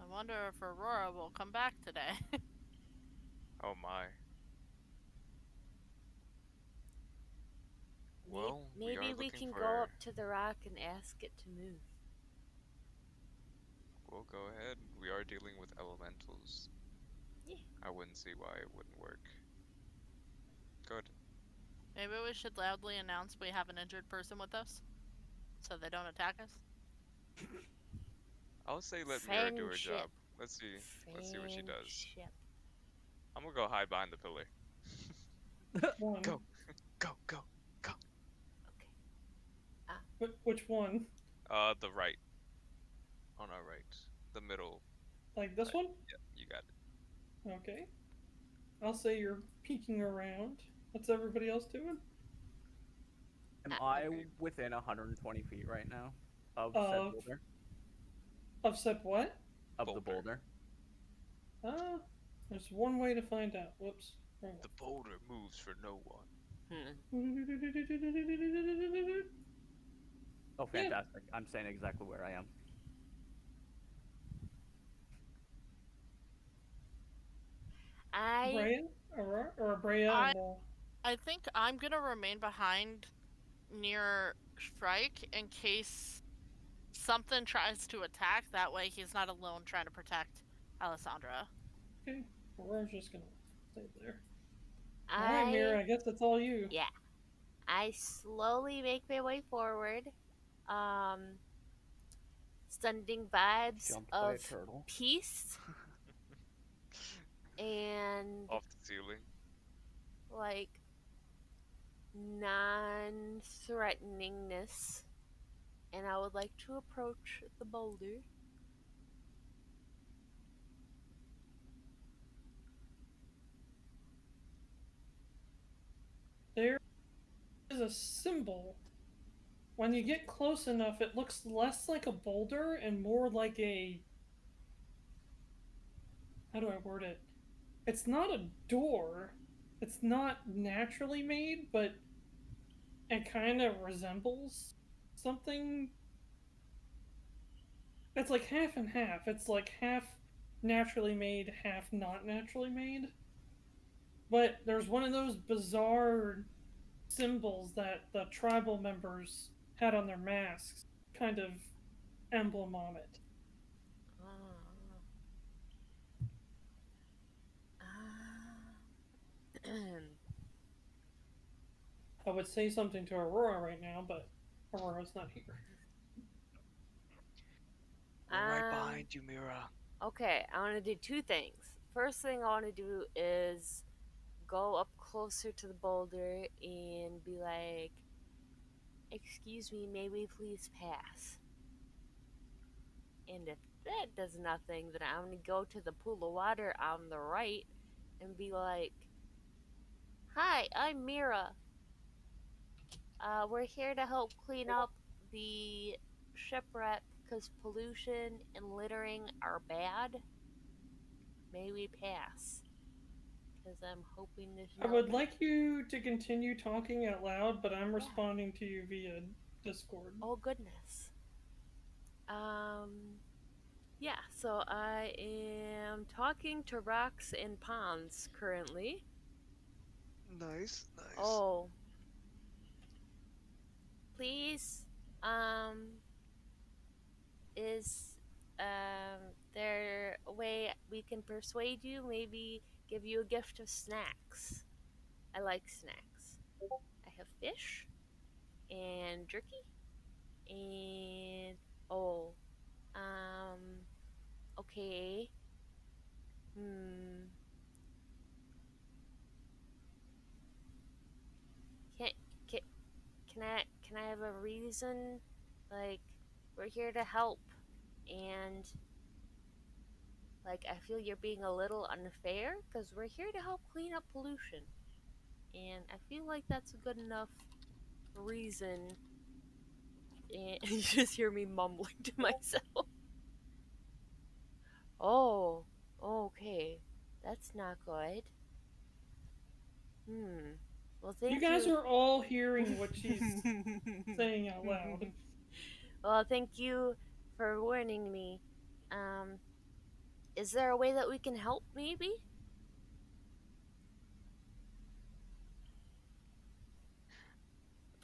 I wonder if Aurora will come back today. Oh my. Well, maybe we can go up to the rock and ask it to move. We'll go ahead. We are dealing with elementals. Yeah. I wouldn't see why it wouldn't work. Good. Maybe we should loudly announce we have an injured person with us, so they don't attack us. I'll say let Mirra do her job. Let's see what she does. I'm gonna go hide behind the pillar. Go, go, go, go. Okay. Which one? The right. On our right. The middle. Like this one? Yep, you got it. Okay. I'll say you're peeking around. What's everybody else doing? Am I within 120 feet right now of said boulder? Of said what? Of the boulder. There's one way to find out. Whoops. The boulder moves for no one. Oh, fantastic. Yeah. I'm saying exactly where I am. Breya? Or Breya? I think I'm gonna remain behind near Shrike in case something tries to attack. That way he's not alone trying to protect Alessandra. Okay. Aurora's just gonna stay there. Alright, Mirra, I guess it's all you. Yeah. I slowly make my way forward. Sending vibes of peace. And off the ceiling. Like non-threateningness. And I would like to approach the boulder. There is a symbol. When you get close enough, it looks less like a boulder and more like a... How do I word it? It's not a door. It's not naturally made, but it kind of resembles something. It's like half and half. It's like half naturally made, half not naturally made. but there's one of those bizarre symbols that the tribal members had on their masks, kind of emblem on it. I would say something to Aurora right now, but Aurora's not here. We're right behind you, Mirra. Okay, I want to do two things. First thing I want to do is go up closer to the boulder and be like, "Excuse me, may we please pass?" And if that does nothing, then I'm going to go to the pool of water on the right and be like, "Hi, I'm Mirra. We're here to help clean up the shipwreck because pollution and littering are bad. May we pass?" Because I'm hoping there's I no... would like you to continue talking out loud, but I'm responding to you via Discord. Oh, goodness. Yeah, so I am talking to rocks and ponds currently. Nice. Oh. Please, is there a way we can persuade you? Maybe give you a gift of snacks. I like snacks. I have fish and jerky and okay. Can can can I have a reason? Like, we're here to help, and like, I feel you're being a little unfair because we're here to help clean up pollution, and I feel like that's a good enough reason. And you just hear me mumbling to myself. Oh, okay, that's not good. Well, thank you. You guys are all hearing what she's saying out loud. Well, thank you for warning me. Is there a way that we can help, maybe?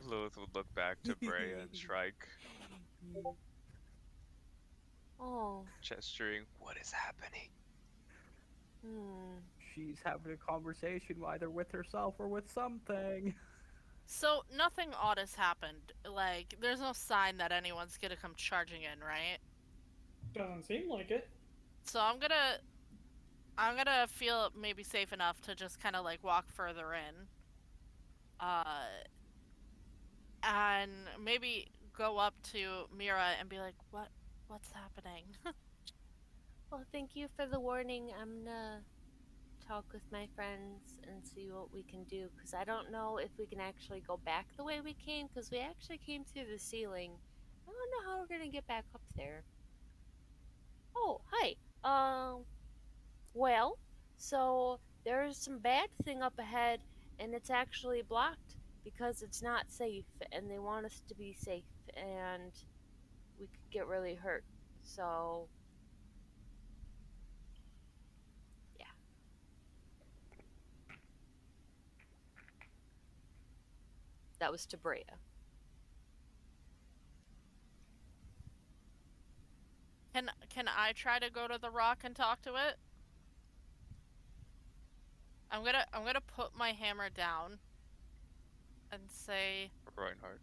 Lilith would look back to Breya and Shrike, Oh. gesturing, "What is happening?" She's having a conversation either with herself or with something. So nothing odd has happened. Like, there's no sign that anyone's gonna come charging in, right? Doesn't seem like it. So I'm gonna feel maybe safe enough to just kind of like walk further in, and maybe go up to Mirra and be like, what's happening?" Well, thank you for the warning. I'm gonna talk with my friends and see what we can do, because I don't know if we can actually go back the way we came, because we actually came through the ceiling. I don't know how we're gonna get back up there. Oh, hi. Well, so there's some bad thing up ahead, and it's actually blocked because it's not safe, and they want us to be safe, and we could get really hurt. So, yeah. That was to Breya. Can I try to go to the rock and talk to it? I'm gonna put my hammer down and say, Reinhardt.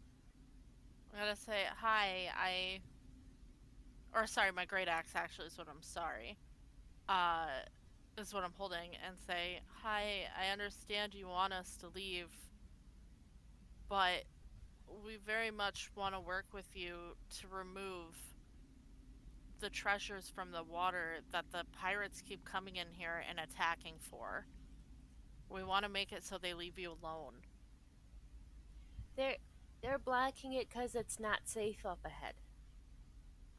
I'm gonna say, hi, or sorry, my great axe actually is what I'm sorry. Is what I'm holding, and say, hi, I understand you want us to leave, but we very much want to work with you to remove the treasures from the water that the pirates keep coming in here and attacking for. We want to make it so they leave you alone. They're blocking it because it's not safe up ahead.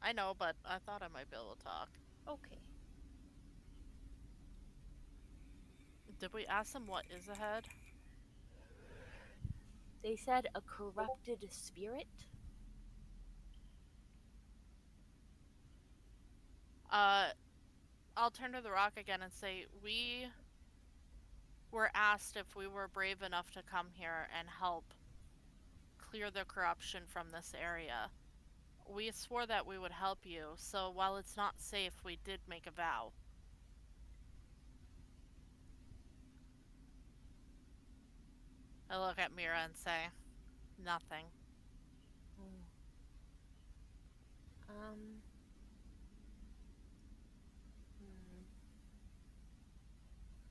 I know, but I thought I might be able to talk. Okay. Did we ask them what is ahead? They said a corrupted spirit. I'll turn to the rock again and say, we were asked if we were brave enough to come here and help clear the corruption from this area. We swore that we would help you, so while it's not safe, we did make a vow. I look at Mirra and say, nothing.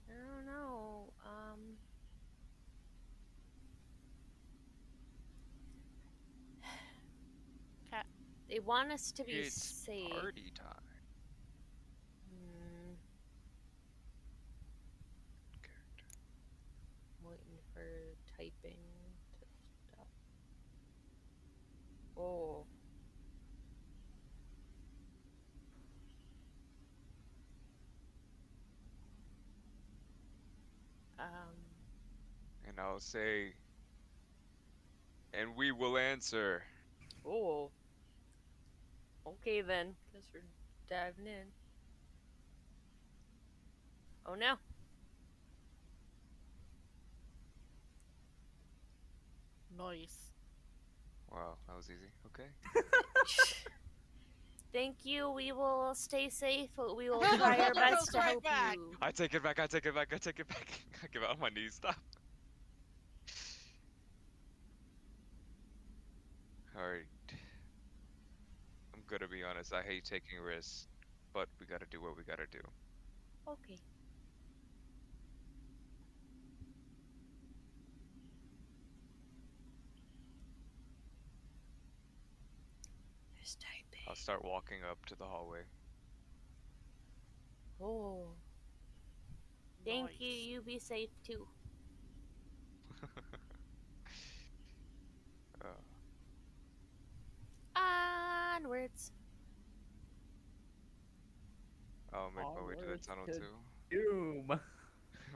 I don't know. Okay. They want us to be It's safe. party time. Character. Waiting for typing to stop. Oh. And I'll say, and we will answer. Oh. Okay then. Guess we're diving in. Oh no. Nice. Wow, that was easy. Okay. Thank you. We will stay safe, but we will try our best to Right help back. you. I take it back. I take it back. I take it back. I get on my knees. Stop. Alright. I'm gonna be honest. I hate taking risks, but we gotta do what we gotta do. Okay. There's typing. I'll start walking up to the hallway. Oh. Thank Nice. you. You be safe too. Onwards. I'll make my way to the Onwards tunnel to too. Doom.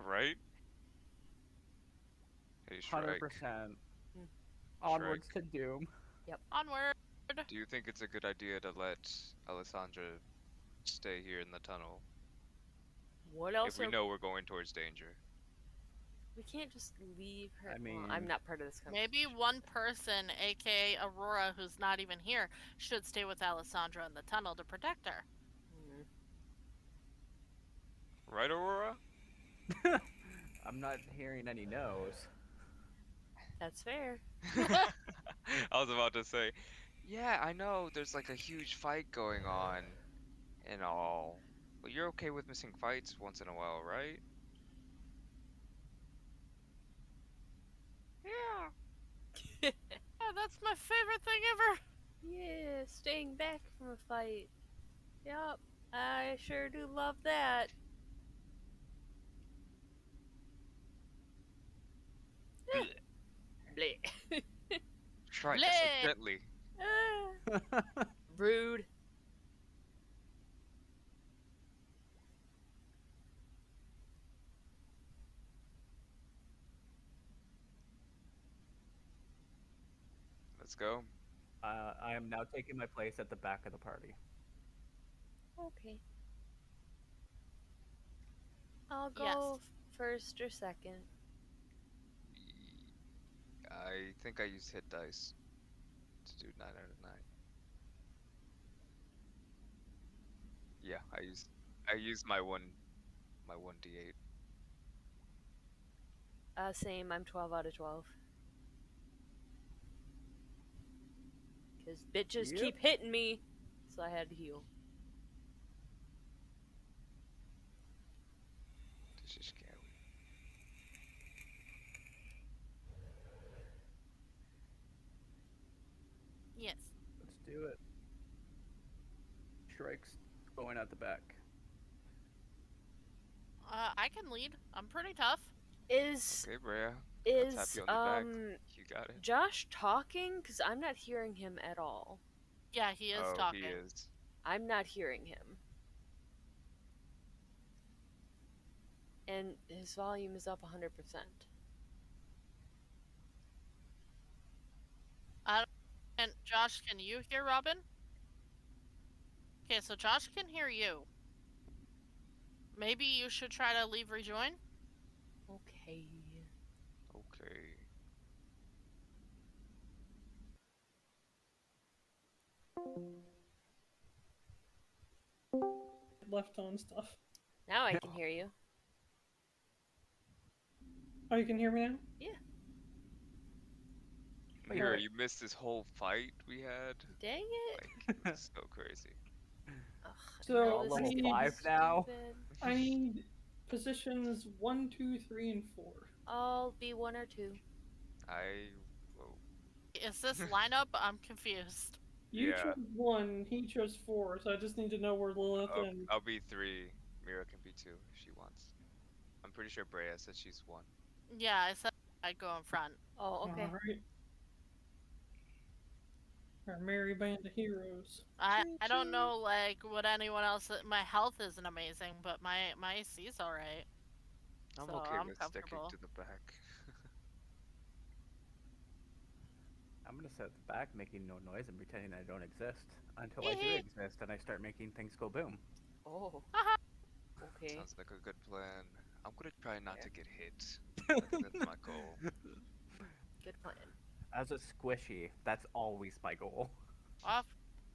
Right? Hey, Shrike. 100%. Onwards to Doom. Onward. Do you think it's a good idea to let Alessandra stay here in the tunnel What else? if we know we're going towards danger? We can't just leave her. I Well, I'm mean- not part of this conversation. Maybe one person, aka Aurora, who's not even here, should stay with Alessandra in the tunnel to protect her. Right, Aurora? I'm not hearing any no's. That's fair. I was about to say, yeah, I know there's like a huge fight going on and all, but you're okay with missing fights once in a while, right? Yeah. Yeah, that's my favorite thing ever. Yeah, staying back from a fight. Yup, I sure do love that. Bleh. Shrike, I said Bleh. gently. Rude. Let's go. I am now taking my place at the back of the party. Okay. I'll Yes. go first or second. I think I used hit dice to do 9 out of 9. Yeah, I used my 1d8. Same. I'm 12 out of 12. Because bitches Yep. keep hitting me, so I had to heal. This is scary. Yes. Let's do it. Shrike's going out the back. I can lead. I'm pretty tough. Is Okay, Breya. I'll tap is you on the back. You got it. Josh talking? Because I'm not hearing him at all. Yeah, he is talking. He is. I'm not hearing him. And his volume is up 100%. And Josh, can you hear Robyn? Okay, so Josh can hear you. Maybe you should try to leave rejoin? Okay. Okay. Left on stuff. Now I can hear you. Oh, you can hear me now? Yeah. Mirra, Alright. you missed this whole fight we had. Dang it. Like, it was so crazy. Ugh, So, that all was level I need- 5 now. stupid. I need positions 1, 2, 3, and 4. I'll be 1 or 2. Whoa. Is this lineup? I'm confused. You Yeah. chose 1, he chose 4, so I just need to know where Lilith and... I'll be 3. Mirra can be 2 if she wants. I'm pretty sure Breya said she's 1. Yeah, I said I'd go in front. Oh, okay. Alright. Our merry band of heroes. I don't know like what anyone else. My health isn't amazing, but my AC's all right. I'm So okay I'm with sticking comfortable. to the back. I'm gonna sit at the back making no noise and pretending I don't exist until I do exist and I start making things go boom. Oh. Okay. Sounds like a good plan. I'm gonna try not to get hit. That's my goal. Good plan. As a squishy, that's always my goal. Off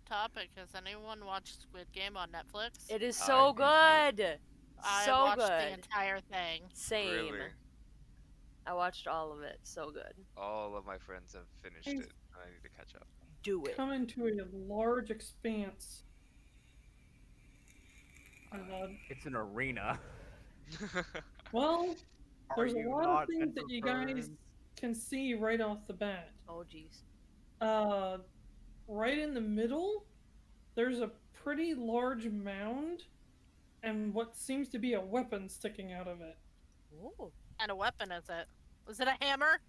topic, has anyone watched Squid Game on Netflix? It is so good. I So watched the good. entire thing. Same. Really? I watched all of it. So good. All of my friends have finished it. I need to catch up. Do it. Come into a large expanse. It's an arena. Well, Are there's a you lot not of things that you guys entertained? can see right off the bat. Oh, jeez. Right in the middle, there's a pretty large mound and what seems to be a weapon sticking out of it. Ooh. What kind of weapon is it? Is it a hammer?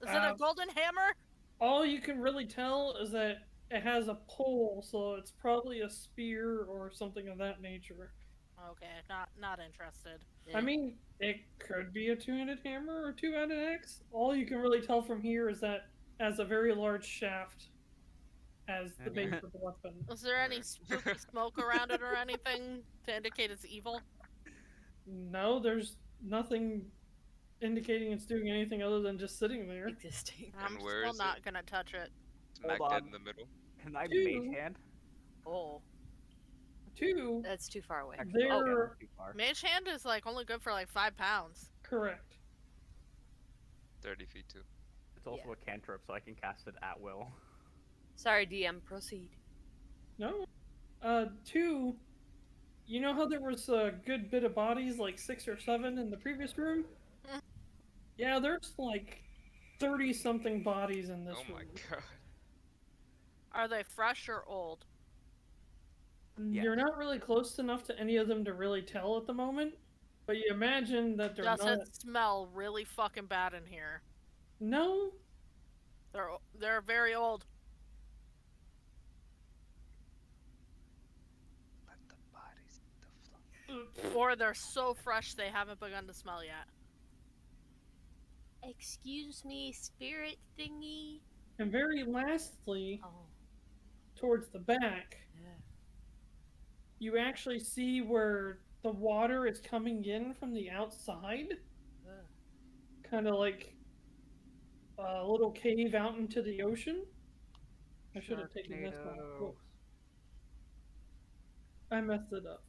Is it a golden hammer? All you can really tell is that it has a pole, so it's probably a spear or something of that nature. Okay, not interested. I mean, it could be a two-handed hammer or two-handed axe. All you can really tell from here is that it has a very large shaft as the base of the weapon. Is there any spooky smoke around it or anything to indicate it's evil? No, there's nothing indicating it's doing anything other than just sitting there. Existing. I'm where still is not it? gonna touch it. Smack Hold dead on. in the middle. Can I Two. mage hand? Oh, 2, that's too far away. Actually, They're- yeah, that's too far. Mage hand is like only good for like 5 pounds. correct. 30 feet too. It's also a cantrip, so I can cast it at will. Sorry, DM. Proceed. No. 2, you know how there was a good bit of bodies, like 6 or 7 in the previous room? Yeah, there's like 30-something bodies in this Oh room. my god. Are they fresh or old? You're not really close enough to any of them to really tell at the moment, but you imagine that they're Does not. it smell really fucking bad in here? No, They're very old. Let the bodies hit the floor. Or they're so fresh they haven't begun to smell yet. Excuse me, spirit thingy. and very lastly, Oh. towards the back, you actually see where the water is coming in from the outside, kind of like a little cave out into the ocean. I should have taken this one. Sharknado. Whoops. I messed it up.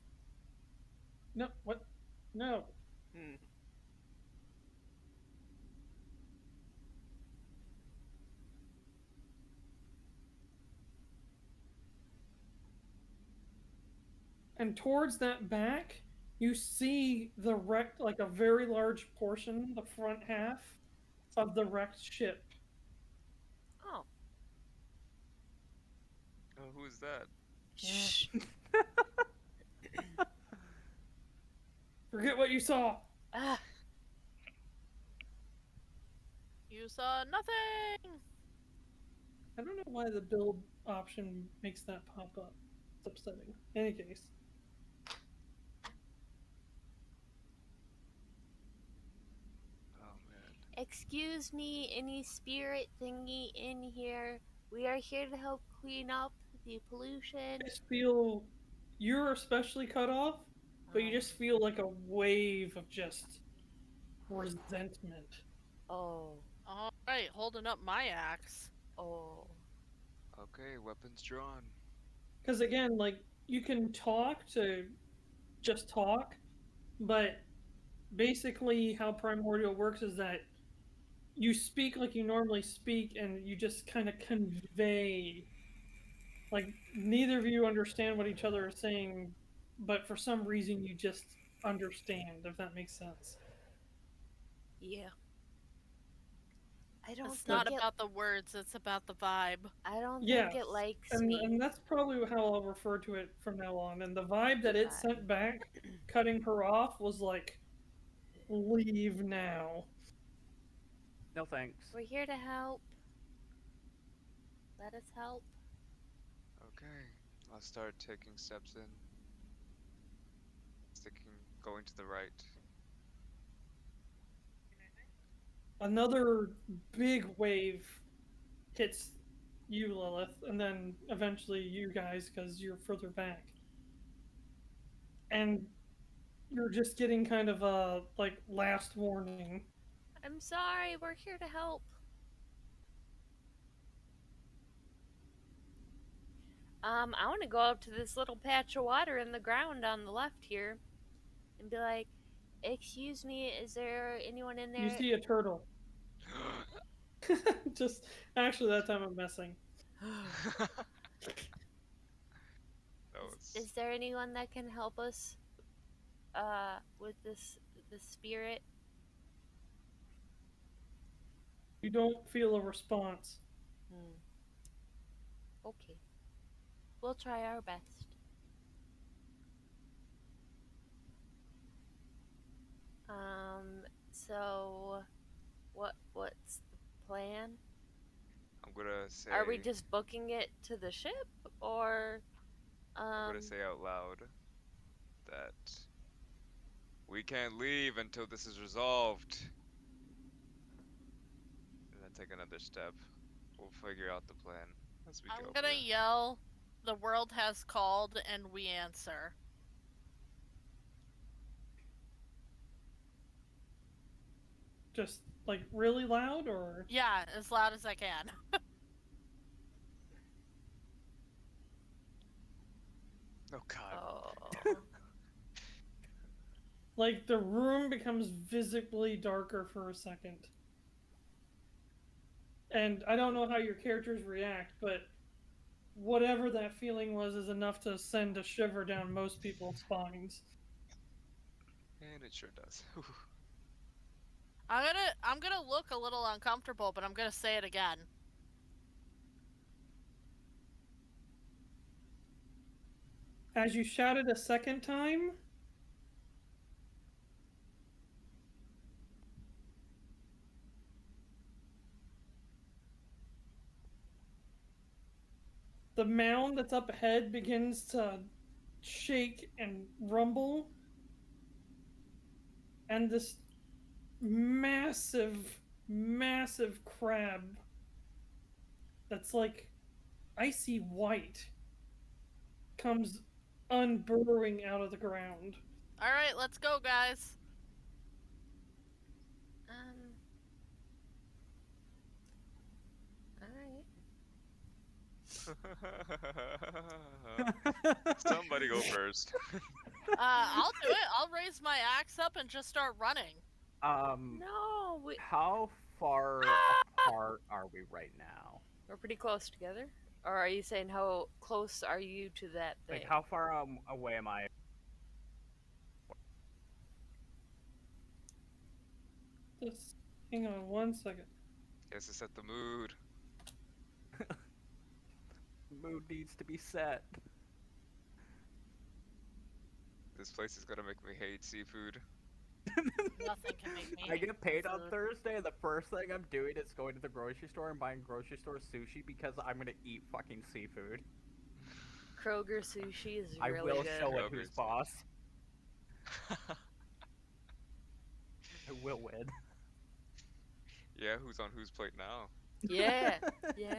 No, what? No. And towards that back, you see the wrecked, like a very large portion, the front half of the wrecked ship. Oh. Oh, who's that? Shh. Forget what you saw. Ah. You saw nothing! I don't know why the build option makes that pop up. It's upsetting. In any case. Oh man. Excuse me, any spirit thingy in here? We are here to help clean up the pollution. You just feel you're especially cut off, but you just feel like a wave of just resentment. Oh. All right, holding up my axe. Oh. Okay, weapons drawn. Because again, like, you can talk to just talk, but basically how Primordial works is that you speak like you normally speak and you just kind of convey. Like, neither of you understand what each other is saying, but for some reason you just understand, if that makes sense. Yeah. I don't It's think not it. about the words, it's about the vibe. I don't Yes, think it likes and me. that's probably how I'll refer to it from now on. And the vibe that it Vibe. sent back, cutting her off, was like, leave now. No thanks. We're here to help. Let us help. Okay, I'll start taking steps in. Going to the right. Another big wave hits you, Lilith, and then eventually you guys, because you're further back. And you're just getting kind of a, like, last warning. I'm sorry, we're here to help. I want to go up to this little patch of water in the ground on the left here and be like, excuse me, is there anyone in there? You see a turtle. Just, actually, that time I'm messing. Is there anyone that can help us with this spirit? You don't feel a response. Okay. We'll try our best. So what's the plan? I'm gonna say. Are we just booking it to the ship, or I'm gonna say out loud that we can't leave until this is resolved. And then take another step. We'll figure out the plan as we go. I'm gonna yell, the world has called, and we answer. Just, like, really loud, or? Yeah, as loud as I can. Oh god. Oh. Like, the room becomes visibly darker for a second. And I don't know how your characters react, but whatever that feeling was is enough to send a shiver down most people's spines. And it sure does. I'm gonna look a little uncomfortable, but I'm gonna say it again. As you shout it a second time, the mound that's up ahead begins to shake and rumble, and this massive crab that's like icy white comes unburrowing out of the ground. Alright, let's go, guys. Alright. Somebody go first. I'll do it. I'll raise my axe up and just start running. No, How far apart are we right now? we're pretty close together. Or are you saying how close are you to that thing? Like, how far away am I? Just hang on one second. Guess to set the mood. Mood needs to be set. This place is gonna make me hate seafood. Nothing can make me. I get paid on food. Thursday, and the first thing I'm doing is going to the grocery store and buying grocery store sushi because I'm gonna eat fucking seafood. Kroger sushi is I really will good. show it Kroger's. who's boss. I will win. Yeah, who's on whose plate now? Yeah, yeah.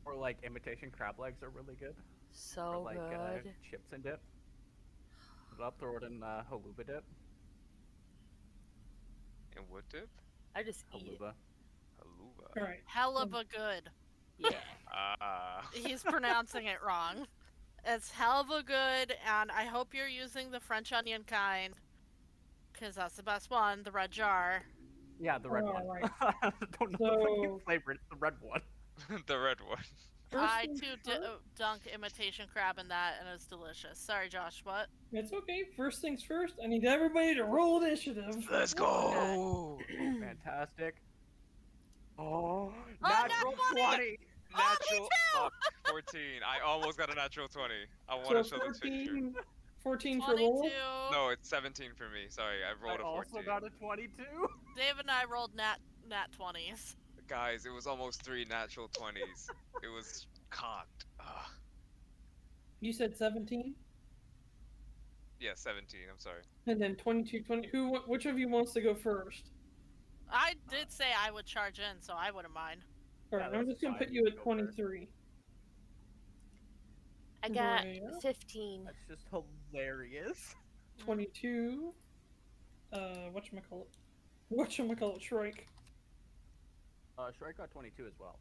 Or like imitation crab legs are really good. So or like good. chips and dip. Put it up, throw it in haluba dip. And what dip? I just eat it. Haluva. Haluva. All right. Hell of a good. Yeah. He's pronouncing it wrong. It's hell of a good, and I hope you're using the French onion kind, because that's the best one, the red jar. Yeah, the red one. Alright. I don't know the fucking So- flavor. It's the red one. The red one. First I things too first- dunk imitation crab in that, and it's delicious. Sorry, Josh, what? It's okay. First things first, I need everybody to roll initiative. Let's go! Fantastic. Oh, Oh, natural nat 20! Natural fuck, 14. I almost got a natural 20. I want to So show this picture. 14 for 22. roll. No, it's 17 for me. Sorry, I rolled I a 14. also got a 22. Dave and I rolled nat 20s. Guys, it was almost 3 natural 20s. It was cocked. Ugh. You said 17, Yeah, 17. I'm sorry. and then 22, 20. Which of you wants to go first? I did say I would charge in, so I wouldn't mind. All Yeah, right, I'm that's just gonna fine. put you at Go first. 23. I got Breya. 15. That's just hilarious. 22. Whatchamacallit, Shrike. Shrike got 22 as well.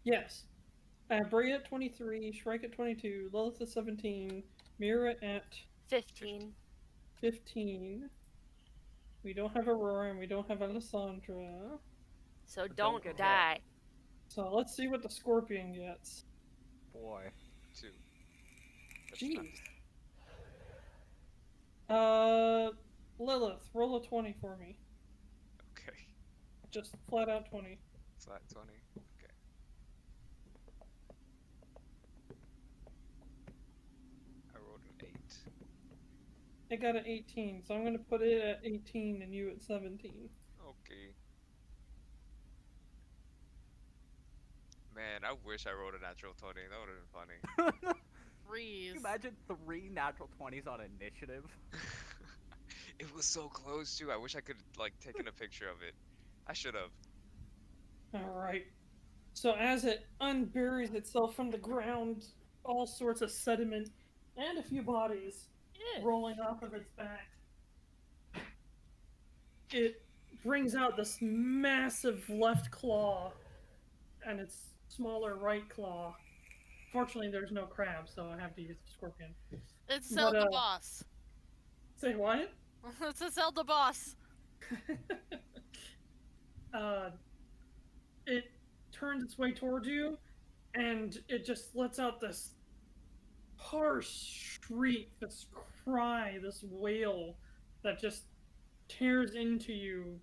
Yes. Breya at 23, Shrike at 22, Lilith at 17, Mirra at 15. 15. We don't have Aurora and we don't have Alessandra. So But don't don't get hit. die. So let's see what the scorpion gets. Boy. 2. That's Jeez. nice. Lilith, roll a 20 for me. Okay. Just flat out 20. Flat 20. Okay. I rolled an 8. It got an 18, so I'm gonna put it at 18 and you at 17. Okay. Man, I wish I rolled a natural 20. That would have been funny. Can Freeze. you imagine 3 natural 20s on initiative? It was so close too. I wish I could like taken a picture of it. I should have. Alright. So as it unburies itself from the ground, all sorts of sediment and a few bodies Yeah. rolling off of its back, it brings out this massive left claw and its smaller right claw. Fortunately, there's no crab, so I have to use the scorpion. It's But, Zelda boss. Say what? It's a Zelda boss. It turns its way towards you, and it just lets out this harsh shriek, this cry, this wail that just tears into you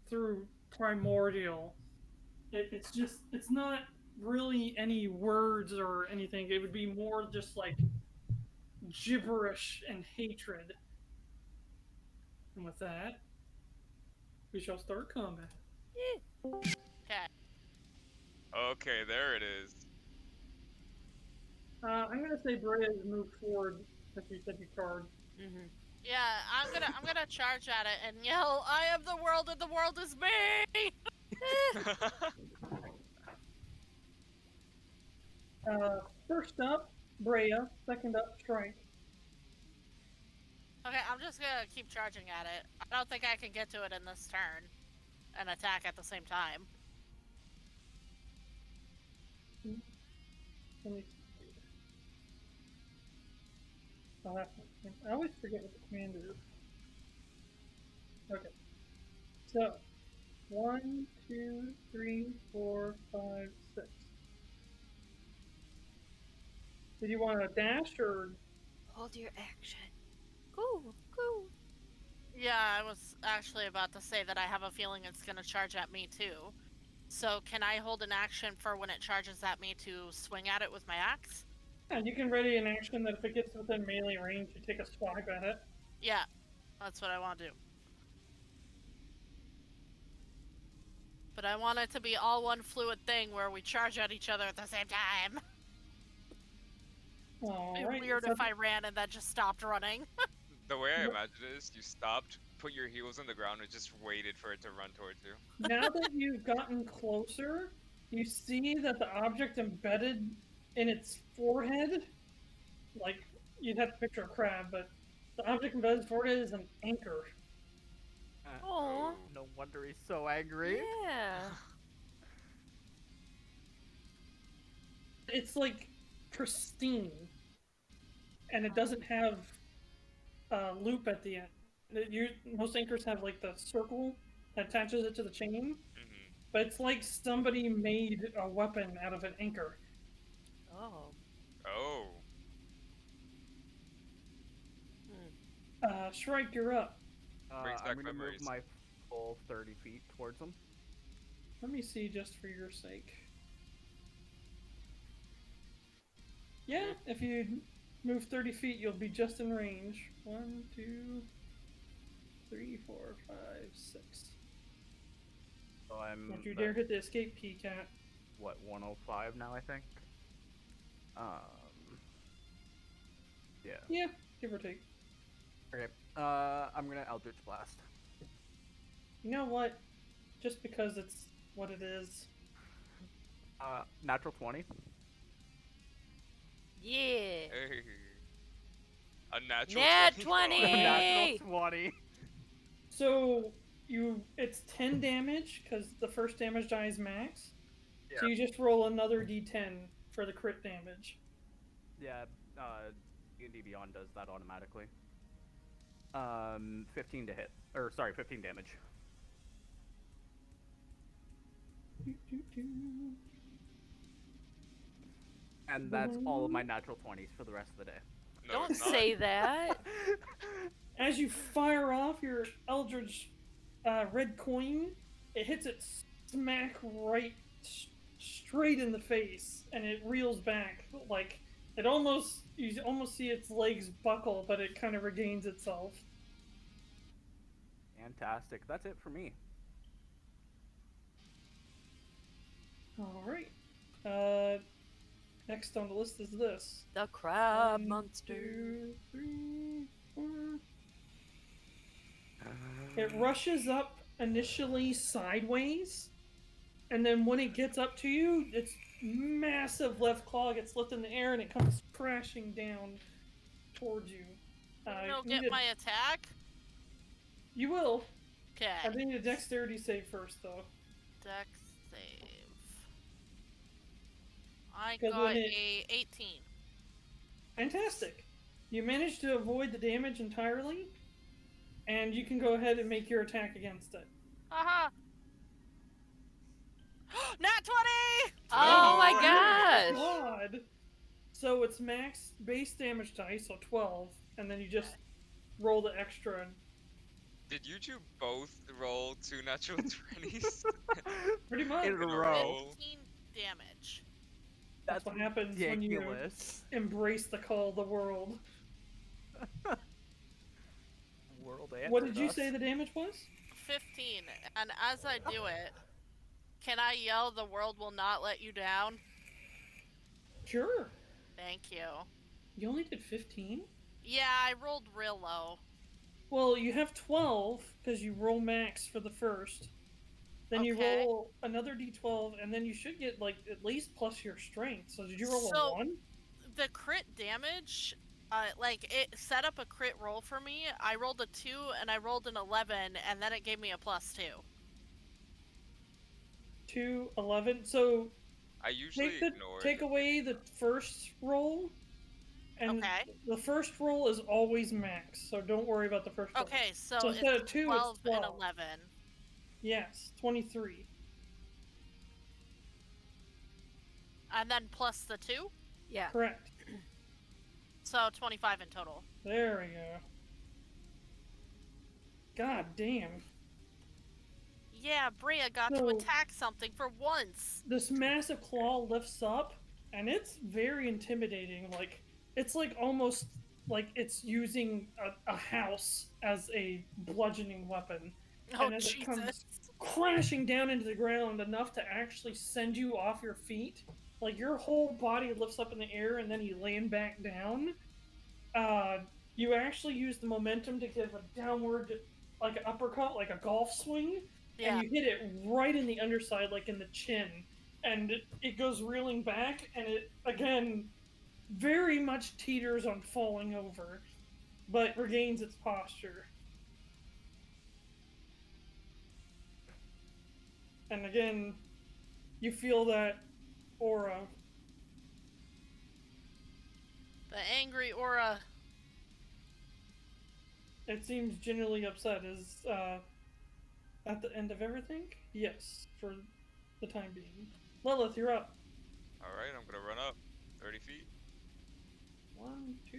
through primordial. It's not really any words or anything. It would be more just like gibberish and hatred. And with that, we shall start combat. Okay. Okay, there it is. I'm gonna say Breya moved forward if you said you charged. Mm-hmm. Yeah, I'm gonna charge at it and yell, "I am the world, and the world is me!" First up, Breya. Second up, Shrike. Okay, I'm just gonna keep charging at it. I don't think I can get to it in this turn and attack at the same time. Let me see. Oh, that's not, I always forget what the command is. Okay. So, 1, 2, 3, 4, 5, 6. Did you want to dash or? Hold your action. Cool, cool. Yeah, I was actually about to say that I have a feeling it's gonna charge at me too. So can I hold an action for when it charges at me to swing at it with my axe? Yeah, you can ready an action that if it gets within melee range, you take a swipe at it. Yeah, that's what I want to do. But I want it to be all one fluid thing where we charge at each other at the same time. It'd be weird if I ran and then just stopped running. The way I imagine it is, you stopped, put your heels on the ground, and just waited for it to run towards you. Now that you've gotten closer, you see that the object embedded in its forehead, like, you'd have to picture a crab, but the object embedded in its forehead is an anchor. Oh. No wonder he's so angry. Yeah. It's like pristine, and it doesn't have a loop at the end. Most anchors have like the circle that attaches it to the chain, but it's like somebody made a weapon out of an anchor. Oh. Oh. Shrike, you're up. Brings I'm back gonna memories. move my full 30 feet towards him. Let me see, just for your sake. Yeah, if you move 30 feet, you'll be just in range. 1, 2, 3, 4, 5, 6. So I'm. Don't you dare hit the escape key, cat. What, 105 now, I think? Yeah. Yeah, give or take. Okay. I'm gonna Eldritch Blast. You know what? Just because it's what it is. Natural 20. Yeah. Hey. A natural Nat 20. 20! Natural 20. So it's 10 damage because the first damage die is max. Yeah. So you just roll another d10 for the crit damage. Yeah, D&D Beyond does that automatically. 15 to hit. Or, sorry, 15 damage. And that's all of my natural 20s for the rest of the day. No, Don't it's not. say that. As you fire off your Eldritch red coin, it hits it smack right straight in the face, and it reels back. Like, you almost see its legs buckle, but it kind of regains itself. Fantastic. That's it for me. Alright. Next on the list is this. The crab 1, monster. 2, 3, 4. It rushes up initially sideways, and then when it gets up to you, its massive left claw gets lifted in the air and it comes crashing down towards you. You'll get my attack? You will. Okay. I need a dexterity save first, though. Dex save. I 'Cause got when it- a 18. Fantastic. You managed to avoid the damage entirely, and you can go ahead and make your attack against it. Haha! Nat 20! Oh my Oh, gosh! God. So it's max base damage dice, so 12, and then you just roll the extra. Did you two both roll 2 natural 20s? Pretty much. In a row. 15 damage. That's what happens when you ridiculous. embrace the call of the world. World What answered did you us. say the damage was? 15. And as I do it, can I yell, "The world will not let you down"? Sure. Thank you. You only did 15? Yeah, I rolled real low. Well, you have 12 because you roll max for the first. Then you Okay. roll another d12, and then you should get like at least plus your strength. So did you roll So- a 1? The crit damage, it set up a crit roll for me. I rolled a 2 and I rolled an 11, and then it gave me a +2. 2, 11. So I usually ignore take the away the first roll, and Okay. the first roll is always max. So don't worry about the first roll. Okay, so So instead of it's 2, 12 it's 12. and 11. Yes, 23. And then plus the 2, Yeah. Correct. so 25 in total. There we go. God damn. Yeah, Breya got to So- attack something for once. This massive claw lifts up, and it's very intimidating. Like, it's like almost like it's using a house as a bludgeoning weapon. Oh, and as it comes Jesus. crashing down into the ground enough to actually send you off your feet, like your whole body lifts up in the air and then you land back down. You actually use the momentum to give a downward, like an uppercut, like a golf swing. Yeah. And you hit it right in the underside, like in the chin. And it goes reeling back, and it, again, very much teeters on falling over, but regains its posture. And again, you feel that aura. The angry aura. It seems genuinely upset. Is at the end of everything? Yes, for the time being. Lilith, you're up. Alright, I'm gonna run up 30 feet. 1, 2,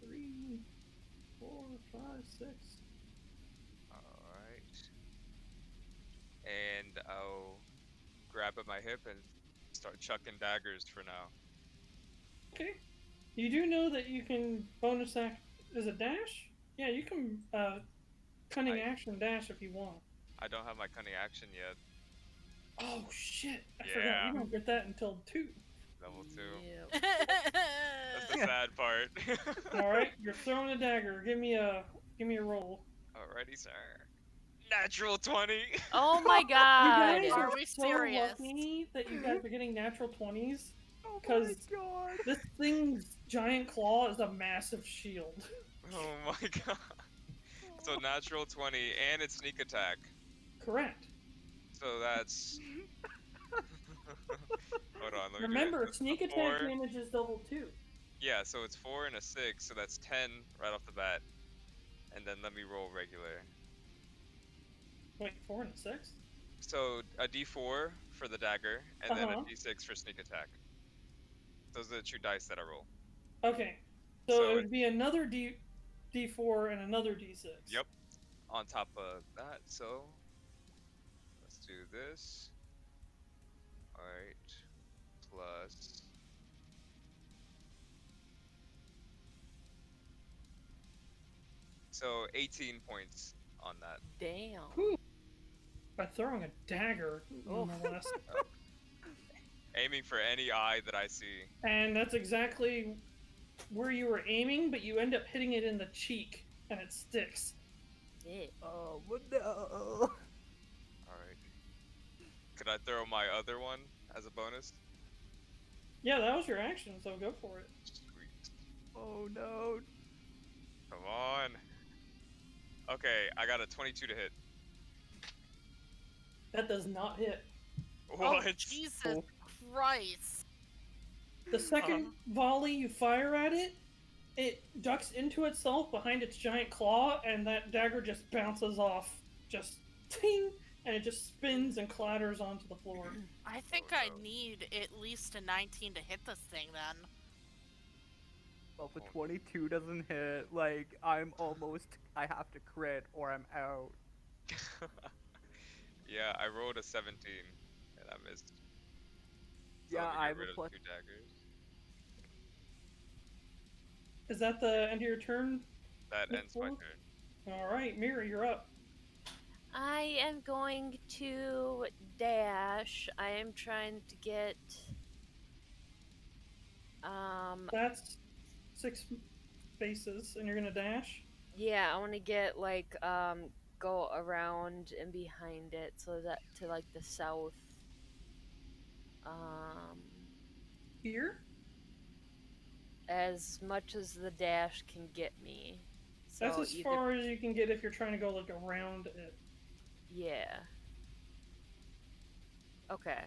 3, 4, 5, 6. Alright. And I'll grab at my hip and start chucking daggers for now. Okay. You do know that you can bonus act. Is it dash? Yeah, you can cunning action dash if you want. I don't have my cunning action yet. Oh shit! I forgot. Yeah. You don't get that until 2. Level 2. Yeah. That's the sad part. All right, you're throwing a dagger. Give me a roll. Alrighty, sir. Natural 20. Oh my You god. guys Are are we so serious? lucky that you guys are getting natural 20s. Oh my 'Cause god! this thing's giant claw is a massive shield. Oh my god. So natural 20 and it's sneak attack. Correct. So that's. Hold on, let me do Remember, it. sneak That's a attack 4. damage is double 2. Yeah, so it's 4 and a 6, so that's 10 right off the bat. And then let me roll regular. Wait, 4 and a 6? So a d4 for the dagger, and then a Uh-huh. d6 for sneak attack. Those are the 2 dice that I roll. Okay. So So it would be another D4 and another D6. Yep. On top of that, so let's do this. Alright. Plus. So 18 points on that. Damn. Whew. By throwing a dagger, Oh. nonetheless. Aiming for any eye that I see. And that's exactly where you were aiming, but you end up hitting it in the cheek, and it sticks. Yeah. Oh no! Alright. Could I throw my other one as a bonus? Yeah, that was your action, so go for it. Sweet. Oh no! Come on. Okay, I got a 22 to hit. That does not hit. What? Oh, Jesus Christ. The second volley you fire at it, it ducks into itself behind its giant claw, and that dagger just bounces off. Just ting! And it just spins and clatters onto the floor. I think Oh, I no. need at least a 19 to hit this thing then. Well, if a 22 doesn't hit, like, I have to crit or I'm out. Yeah, I rolled a 17 and I missed. So Yeah, let me I get have rid a of plus. 2 daggers. Is that the end of your turn? That Hit ends my 4? turn. Alright, Mirra, you're up. I am going to dash. I am trying to get That's 6 spaces, and you're gonna dash? yeah, I want to get like go around and behind it so that to like the south. Here? As much as the dash can get me. So That's as either, far as you can get if you're trying to go like around it. yeah. Okay.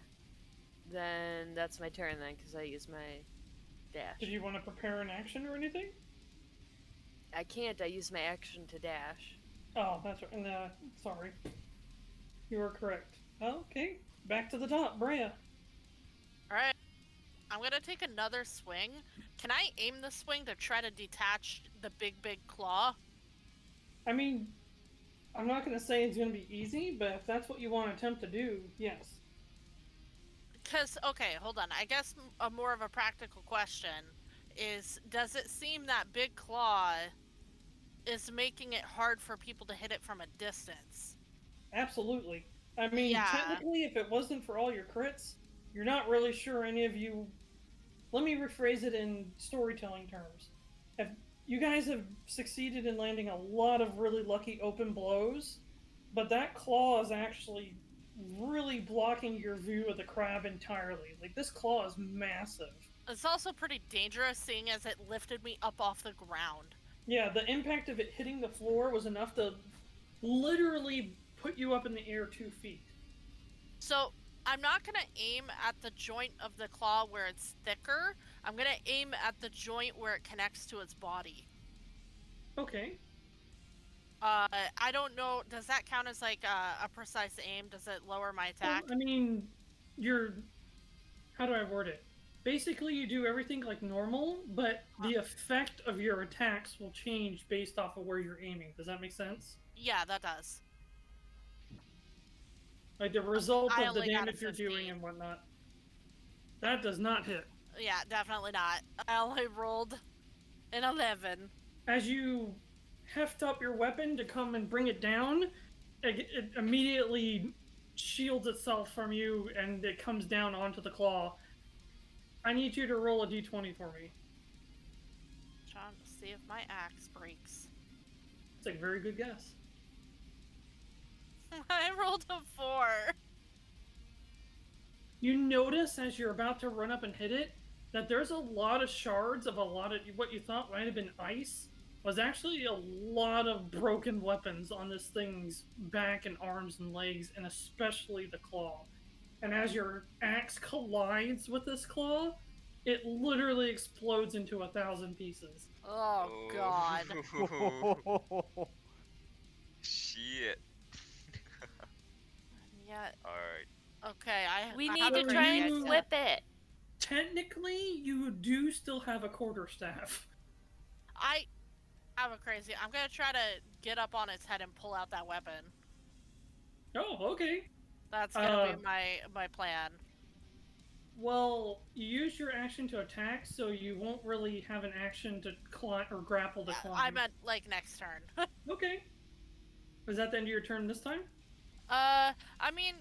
Then that's my turn then, because I use my dash. Did you want to prepare an action or anything? I can't. I use my action to dash. Oh, that's right. No, sorry. You were correct. Okay, back to the top, Breya. Alright. I'm gonna take another swing. Can I aim the swing to try to detach the big claw? I mean, I'm not going to say it's going to be easy, but if that's what you want to attempt to do, yes. Because, okay, hold on. I guess a more of a practical question is, does it seem that big claw is making it hard for people to hit it from a distance? Absolutely. I mean, Yeah. technically, if it wasn't for all your crits, you're not really sure any of you... Let me rephrase it in storytelling terms. If you guys have succeeded in landing a lot of really lucky open blows, but that claw is actually really blocking your view of the crab entirely. Like, this claw is massive. It's also pretty dangerous, seeing as it lifted me up off the ground. Yeah, the impact of it hitting the floor was enough to literally put you up in the air 2 feet. So I'm not gonna aim at the joint of the claw where it's thicker. I'm gonna aim at the joint where it connects to its body. Okay. I don't know. Does that count as like a precise aim? Does it lower my attack? Well, I mean, how do I word it? Basically, you do everything like normal, but the effect of your attacks will change based off of where you're aiming. Does that make sense? Yeah, that does. Like the result I of the only got a damage you're doing 15. and whatnot. That does not hit. Yeah, definitely not. I only rolled an 11. As you heft up your weapon to come and bring it down, it immediately shields itself from you and it comes down onto the claw. I need you to roll a d20 for me. Trying to see if my axe breaks. It's a very good guess. I rolled a 4. You notice as you're about to run up and hit it that there's a lot of shards of a lot of what you thought might have been ice was actually a lot of broken weapons on this thing's back and arms and legs, and especially the claw. And as your axe collides with this claw, it literally explodes into 1,000 pieces. Oh, God. Shit. Yeah. Alright. Okay, We I need have to a try great and idea. flip it. Technically, you do still have a quarterstaff. I have a crazy. I'm gonna try to get up on its head and pull out that weapon. Oh, okay. That's gonna be my plan. Well, you use your action to attack, so you won't really have an action to climb or grapple to climb. I meant like next turn. Okay. Was that the end of your turn this time? I mean,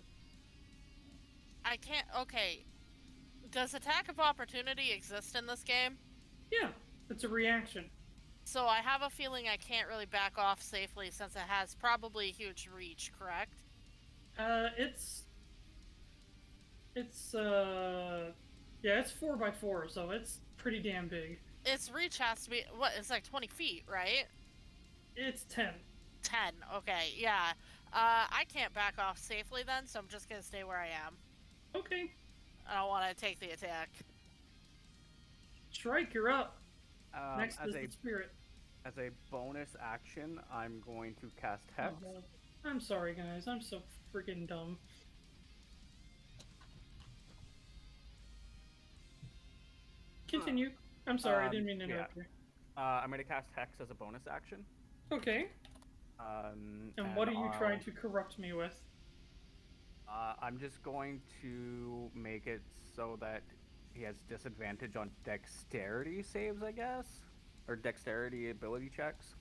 I can't. Okay, does attack of opportunity exist in this game? Yeah, it's a reaction. So I have a feeling I can't really back off safely since it has probably a huge reach. Correct? It's 4x4, so it's pretty damn big. Its reach has to be what? It's like 20 feet, right? It's 10. 10. Okay, yeah. I can't back off safely then, so I'm just gonna stay where I am. Okay. I don't want to take the attack. Shrike, you're up. Next as is a the spirit. as a bonus action, I'm going to cast Hex. Oh, I'm sorry, guys. I'm so freaking dumb. Continue. I'm sorry, I didn't mean to interrupt you. I'm going to cast Hex as a bonus action. Okay. And what are you trying to corrupt me with? I'm just going to make it so that he has disadvantage on dexterity saves, I guess? Or dexterity ability checks.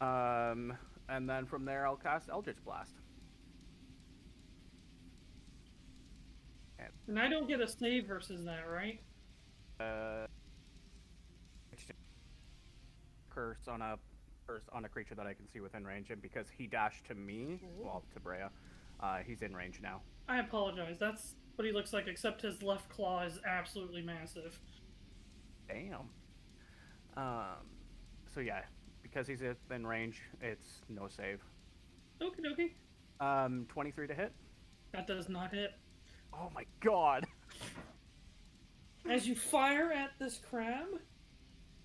And then from there, I'll cast Eldritch Blast. And I don't get a save versus that, right? Curse on a creature that I can see within range, and because he dashed to me, well, to Breya, he's in range now. I apologize. That's what he looks like, except his left claw is absolutely massive. Damn. So yeah, because he's in range, it's no save. Okie dokie. 23 to hit. That does not hit. Oh my god. As you fire at this crab,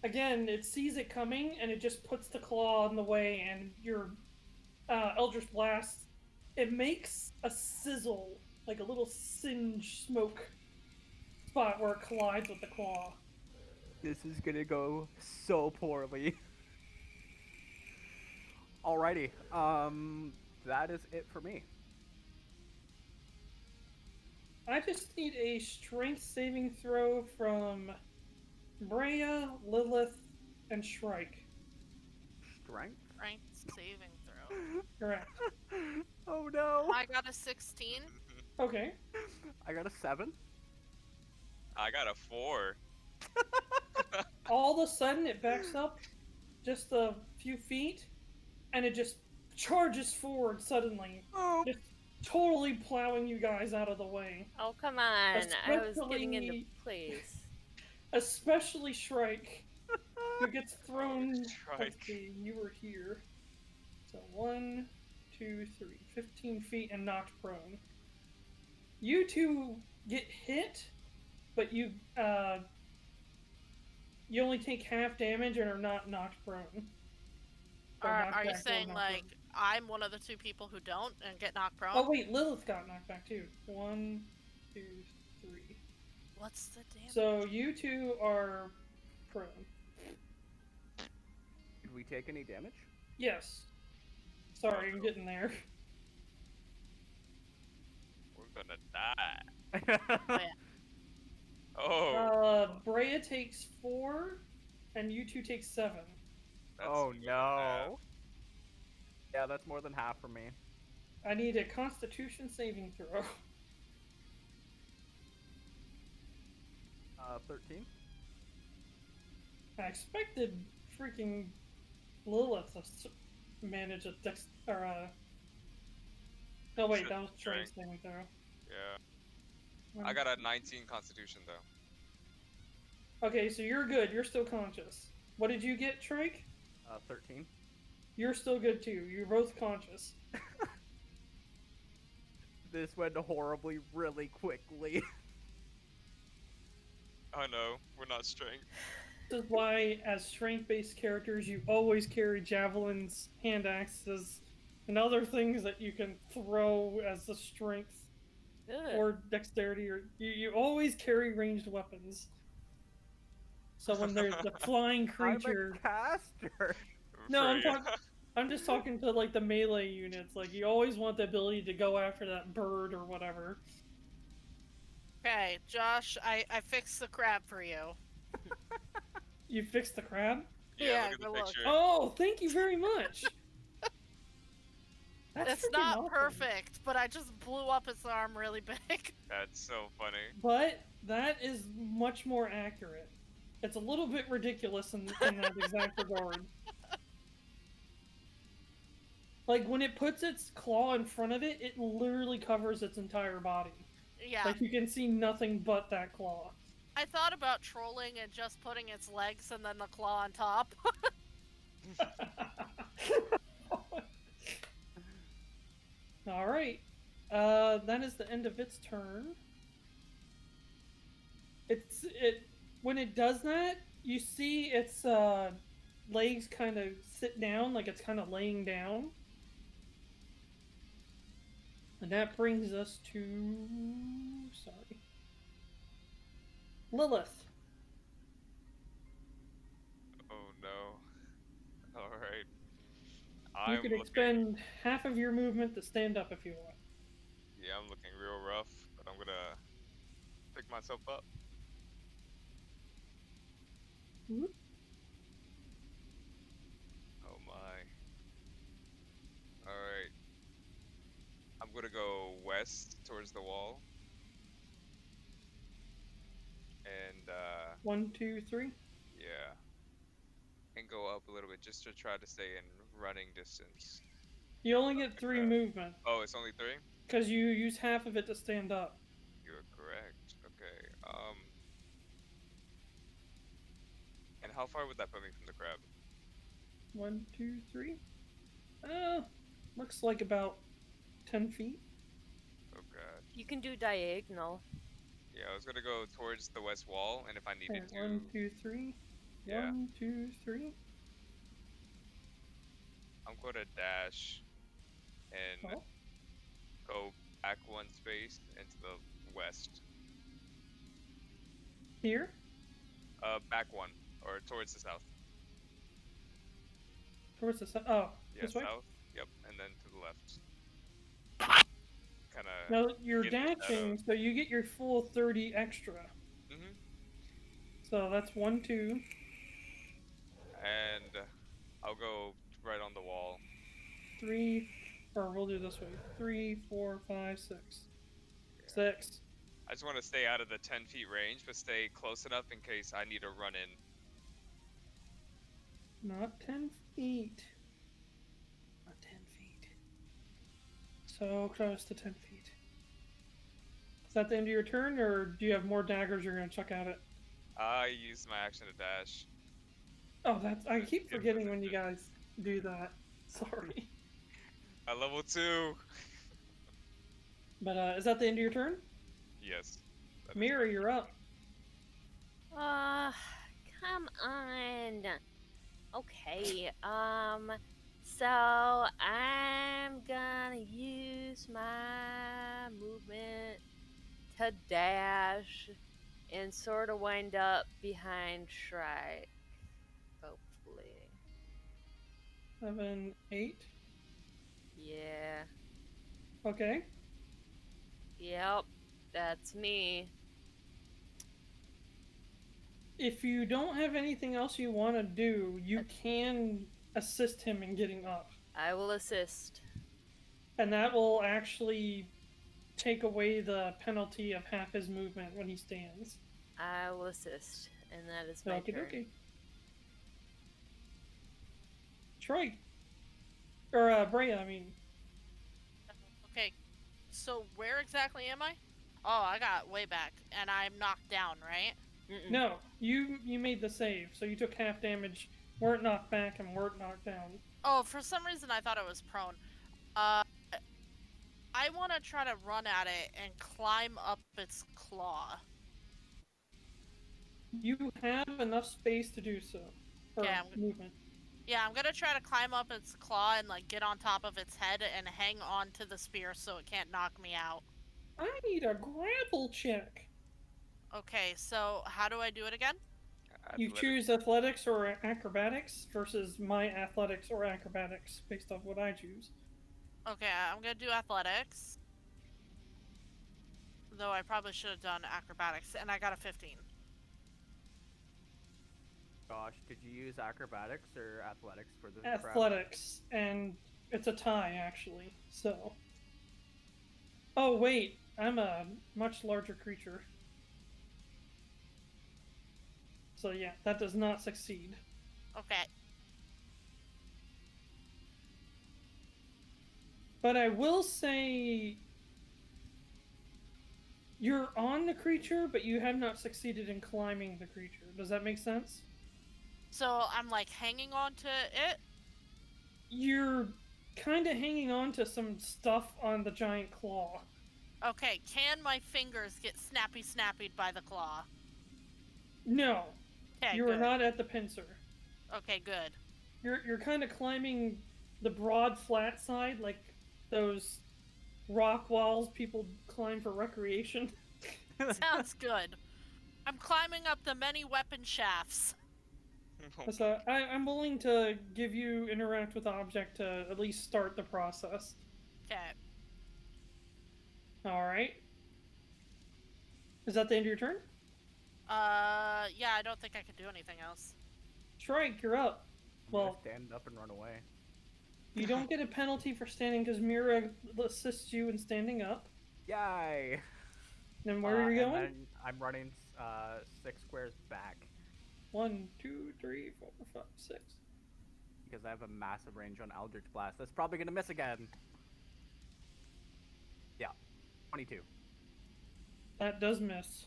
again, it sees it coming and it just puts the claw in the way, and your Eldritch Blast, it makes a sizzle, like a little singe smoke spot where it collides with the claw. This is gonna go so poorly. Alrighty, that is it for me. I just need a strength saving throw from Breya, Lilith, and Shrike. Strength? Strength saving throw. Correct. Oh no. I got a 16. Okay. I got a 7. I got a 4. All of a sudden, it backs up just a few feet, and it just charges forward suddenly. Oh. Just totally plowing you guys out of the way. Oh, come on. I was getting into Especially- place. Especially Shrike, who gets thrown. Shrike. Let's see, you were here. So 1, 2, 3. 15 feet and knocked prone. You two get hit, but you only take half damage and are not knocked prone. Are you saying like I'm one of the two people who don't and get knocked prone? Oh wait, Lilith got knocked back too. 1, 2, 3. What's the damage? So you two are prone. Did we take any damage? Yes. Sorry, I'm getting there. We're gonna die. Oh, yeah. Oh. Breya takes 4, and you two take 7. That's Oh more than no. Yeah, that's more than half for me. I need a Constitution saving throw. 13. I expected freaking Lilith to manage a dex or a. No wait, that was strength saving throw. Yeah. I got a 19 Constitution though. Okay, so you're good. You're still conscious. What did you get, Shrike? 13. You're still good too. You're both conscious. This went horribly, really quickly. Oh no, we're not strength. This is why, as strength-based characters, you always carry javelins, hand axes, and other things that you can throw as a strength or dexterity. Or you always carry ranged weapons. So when there's the flying creature, I'm a caster. no, I'm just talking to like the melee units. Like you always want the ability to go after that bird or whatever. Okay, Josh, I fixed the crab for you. You fixed the crab? Yeah, look at the go look. picture. Oh, thank you very much. It's freaking not awesome. perfect, but I just blew up its arm really big. That's so funny. But that is much more accurate. It's a little bit ridiculous in that exact regard. Like when it puts its claw in front of it, it literally covers its entire body. Yeah. Like you can see nothing but that claw. I thought about trolling and just putting its legs and then the claw on top. Alright. That is the end of its turn. When it does that, you see its legs kind of sit down, like it's kind of laying down. And that brings us to... Sorry. Lilith. Oh no. Alright. You could expend half of your movement to stand up if you want. Yeah, I'm looking real rough, but I'm gonna pick myself up. Mm-hmm. Oh my. Alright. I'm gonna go west towards the wall. And 1, 2, 3. yeah. And go up a little bit just to try to stay in running distance. You only get 3 movement. Oh, it's only 3? Because you use half of it to stand up. You're correct. Okay. And how far would that put me from the crab? 1, 2, 3. Looks like about 10 feet. Oh god. You can do diagonal. Yeah, I was gonna go towards the west wall, and if I needed to... 1, 2, 3. Yeah. 1, 2, 3. I'm gonna dash and go back 1 space into the west. Here? Back 1, or towards the south. Towards the south? Oh, Yeah, this way? south. Yep, and then to the left. Kinda... No, you're get the dashing, so you get your full 30 extra. Mm-hmm. So that's 1, 2. And I'll go right on the wall. 3, or we'll do this way. 3, 4, 5, 6. Yeah. 6. I just want to stay out of the 10 feet range, but stay close enough in case I need to run in. Not 10 feet. Not 10 feet. So close to 10 feet. Is that the end of your turn, or do you have more daggers you're going to chuck at it? I used my action to dash. Oh, I keep forgetting when you guys do that. Sorry. At level 2. But is that the end of your turn? Yes. that is Mirra, my you're turn. up. Come on. Okay, so I'm gonna use my movement to dash and sort of wind up behind Shrike. Hopefully. 7, 8. Yeah. Okay. Yep. That's me. If you don't have anything else you want to do, you can assist him in getting up. I will assist. And that will actually take away the penalty of half his movement when he stands. I will assist. And that is my Okie turn. dokie. Shrike. Or, Breya, I mean. Okay, so where exactly am I? Oh, I got way back, and I'm knocked down, right? Mm-mm. No, you made the save, so you took half damage, weren't knocked back, and weren't knocked down. Oh, for some reason I thought it was prone. I want to try to run at it and climb up its claw. You have enough space to do so. Or Okay, movement. Yeah, I'm gonna try to climb up its claw and like get on top of its head and hang on to the spear so it can't knock me out. I need a grapple check. Okay, so how do I do it again? You Athletics. choose athletics or acrobatics versus my athletics or acrobatics based off what I choose. Okay, I'm gonna do athletics. Though I probably should have done acrobatics, and I got a 15. Gosh, did you use acrobatics or athletics for the Athletics, and it's a tie actually. So. Oh wait, I'm a much larger creature. So yeah, that does not succeed. Okay. But I will say you're on the creature, but you have not succeeded in climbing the creature. Does that make sense? So I'm like hanging on to it? You're kind of hanging on to some stuff on the giant claw. Okay, can my fingers get snappy-snappied by the claw? No. Okay, You are good. not at the pincer. Okay, good. You're kind of climbing the broad flat side, like those rock walls people climb for recreation. Sounds good. I'm climbing up the many weapon shafts. So I'm willing to give you interact with object to at least start the process. Okay. Alright. Is that the end of your turn? Yeah, I don't think I could do anything else. Shrike, you're up. Well, stand up and run away. you don't get a penalty for standing because Mirra assists you in standing up. Yay! Then where are you going? Then I'm running 6 squares back. 1, 2, 3, 4, 5, 6. Because I have a massive range on Eldritch Blast. That's probably gonna miss again. Yeah, 22. That does miss.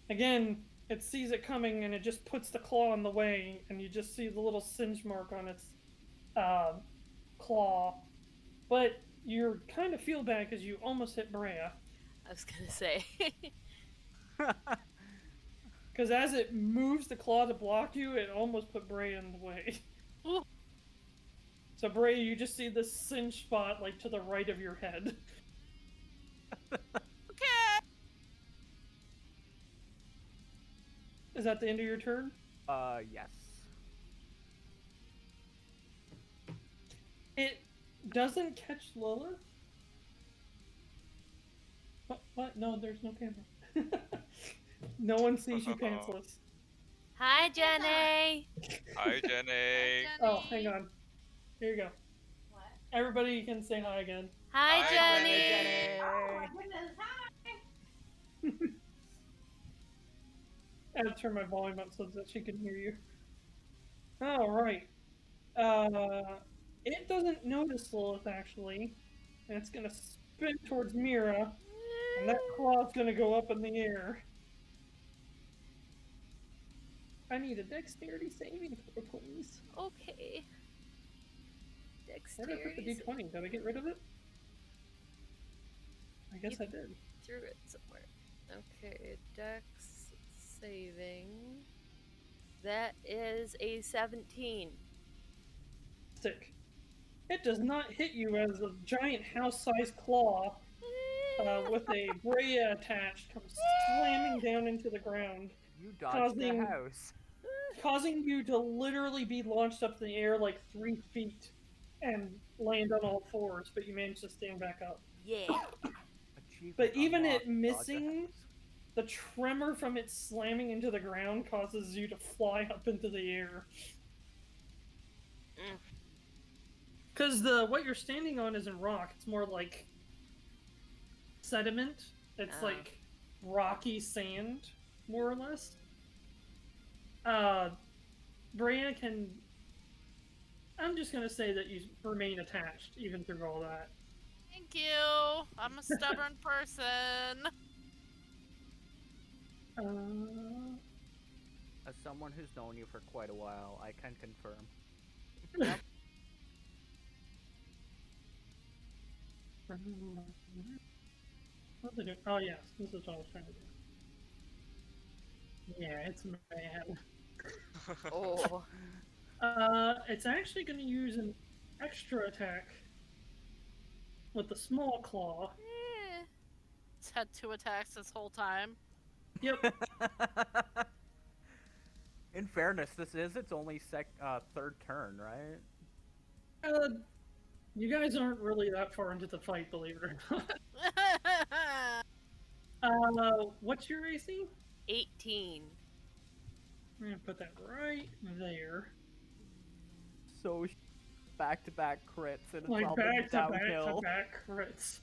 Again, it sees it coming and it just puts the claw in the way, and you just see the little singe mark on its claw. But you kind of feel bad because you almost hit Breya. I was gonna say. Because as it moves the claw to block you, it almost put Breya in the way. Ooh. So Breya, you just see this singe spot like to the right of your head. Okay. Is that the end of your turn? Yes. It doesn't catch Lilith. What? No, there's no camera. No one sees you pantsless. Hi, Jenny. Hi, Jenny. Oh, hang on. Here you go. What? Everybody can say hi again. Hi, Hi, Jenny. Oh my goodness, hi! I had to turn my volume up so that she can hear you. Alright. It doesn't notice Lilith, actually. And it's gonna spin towards Mirra. And that claw's gonna go up in the air. I need a dexterity saving throw, please. Okay. Dex Where did I put the D20? Did I get rid of it? I guess I did. Threw it somewhere. Okay, Dex saving. That is a 17. Stick. It does not hit you as a giant house-sized claw with a Breya attached comes slamming down into the ground. You dodged the house. Causing you to literally be launched up in the air like 3 feet and land on all fours, but you managed to stand back up. Yeah. But even it missing, the tremor from it slamming into the ground causes you to fly up into the air. Because what you're standing on isn't rock, it's more like sediment. It's like rocky sand, more or less. Breya can... I'm just going to say that you remain attached, even through all that. Thank you. I'm a stubborn person. As someone who's known you for quite a while, I can confirm. What's it doing? Oh, yes, this is what I was trying to do. Yeah, it's mad. Oh. It's actually going to use an extra attack with the small claw. It's had 2 attacks this whole time. Yep. In fairness, this is its only third turn, right? You guys aren't really that far into the fight, believe it or not. What's your AC? 18. I'm gonna put that right there. So, back-to-back crits, and it's like all been downhill. back crits.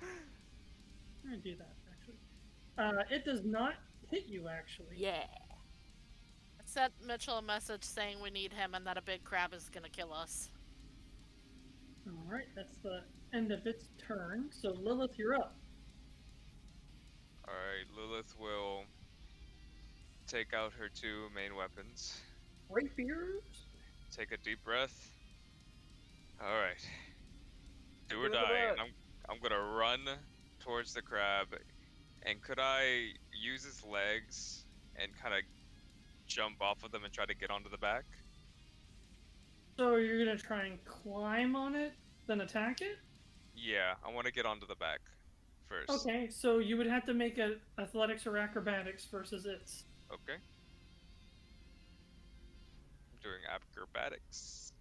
I'm gonna do that, actually. It does not hit you, actually. Yeah. I sent Mitchell a message saying we need him and that a big crab is gonna kill us. Alright, that's the end of its turn. So, Lilith, you're up. Alright, Lilith will take out her 2 main weapons. Rapiers. Take a deep breath. Alright. Do or die. And I'm gonna run towards the crab. And could I use its legs and kind of jump off of them and try to get onto the back? So you're gonna try and climb on it, then attack it? Yeah, I want to get onto the back first. Okay, so you would have to make an athletics or acrobatics versus its. Okay. I'm doing acrobatics.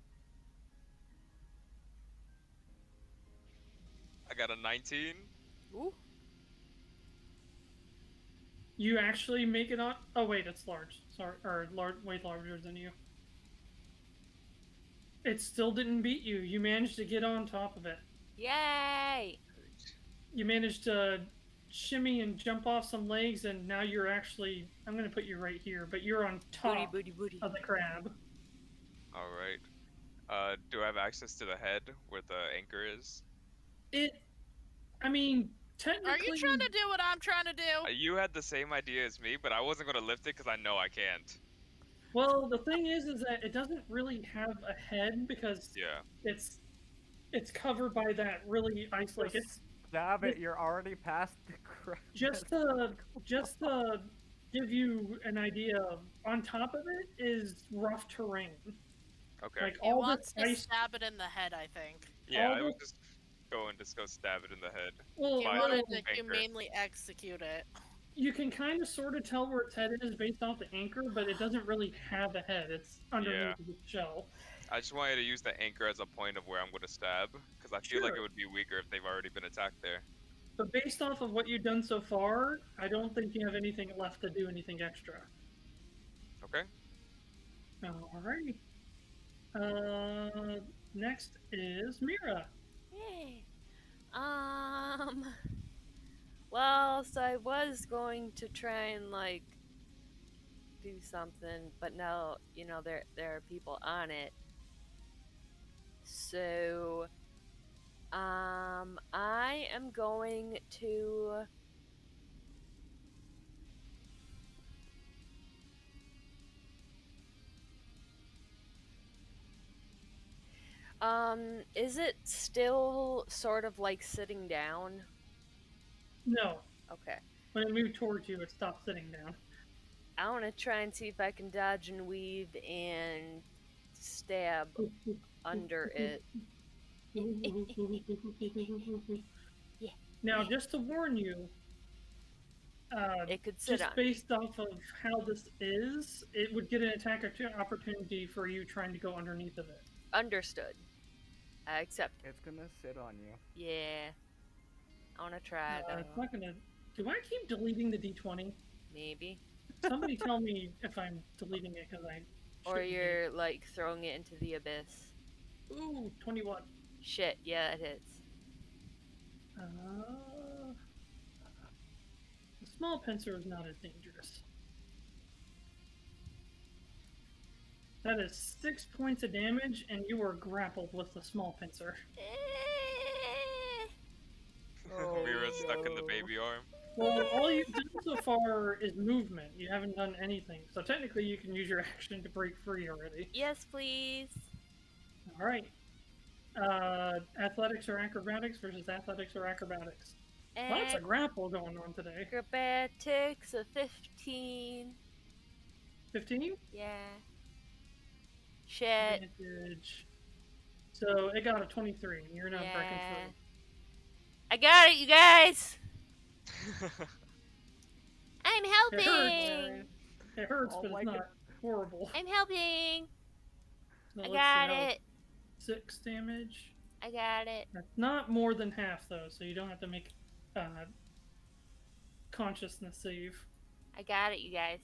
I got a 19. Ooh. You actually make it on. Oh wait, it's large. Sorry, or way larger than you. It still didn't beat you. You managed to get on top of it. Yay! You managed to shimmy and jump off some legs, and now you're actually. I'm gonna put you right here, but you're on top booty. of the crab. All right. Do I have access to the head where the anchor is? I mean, technically. Are you trying to do what I'm trying to do? You had the same idea as me, but I wasn't gonna lift it because I know I can't. Well, the thing is that it doesn't really have a head because it's covered by that really isolated. Stab it! You're already past the crab. Just to give you an idea, on top of it is rough terrain. Okay. Like He all wants the to ice. stab it in the head, I think. Yeah, I would just go stab it in the head. Well, He wanted to humanely execute it. you can kind of sort of tell where its head is based off the anchor, but it doesn't really have a head. It's underneath the shell. I just wanted to use the anchor as a point of where I'm going to stab, because I feel like it would be weaker if they've already been attacked there. But based off of what you've done so far, I don't think you have anything left to do anything extra. Okay. Alrighty. Next is Mirra. Yay. Well, so I was going to try and like do something, but now there are people on it. So, I am going to. Is it still sort of like sitting down? No. Okay. When it moved towards you, it stopped sitting down. I want to try and see if I can dodge and weave and stab under it. Yeah. Now, just to warn you, It could sit just on based off of how this is, it would get an attack opportunity for you trying to go underneath of it. Understood. I accept. It's gonna sit on you. Yeah. I want to try though. It's not gonna. Do I keep deleting the d20? Maybe. Somebody tell me if I'm deleting it because I. Or shouldn't be. you're like throwing it into the abyss. Ooh, 21. Shit, yeah, it hits. The small pincer is not as dangerous. That is 6 points of damage, and you are grappled with the small pincer. Mirra's stuck in the baby arm. Well, all you've done so far is movement. You haven't done anything. So technically you can use your action to break free already. Yes, please. Alright. Athletics or acrobatics versus athletics or acrobatics. Lots of grapple going on today. Acrobatics, a 15. 15? Yeah. Shit. Advantage. So it got a 23, and you're not breaking free. I got it, you guys! I'm It helping! hurts, Oh but my it's God. not horrible. I'm helping! So I let's got see how- it! 6 damage. I got it. That's not more than half, though, so you don't have to make consciousness save. I got it, you guys.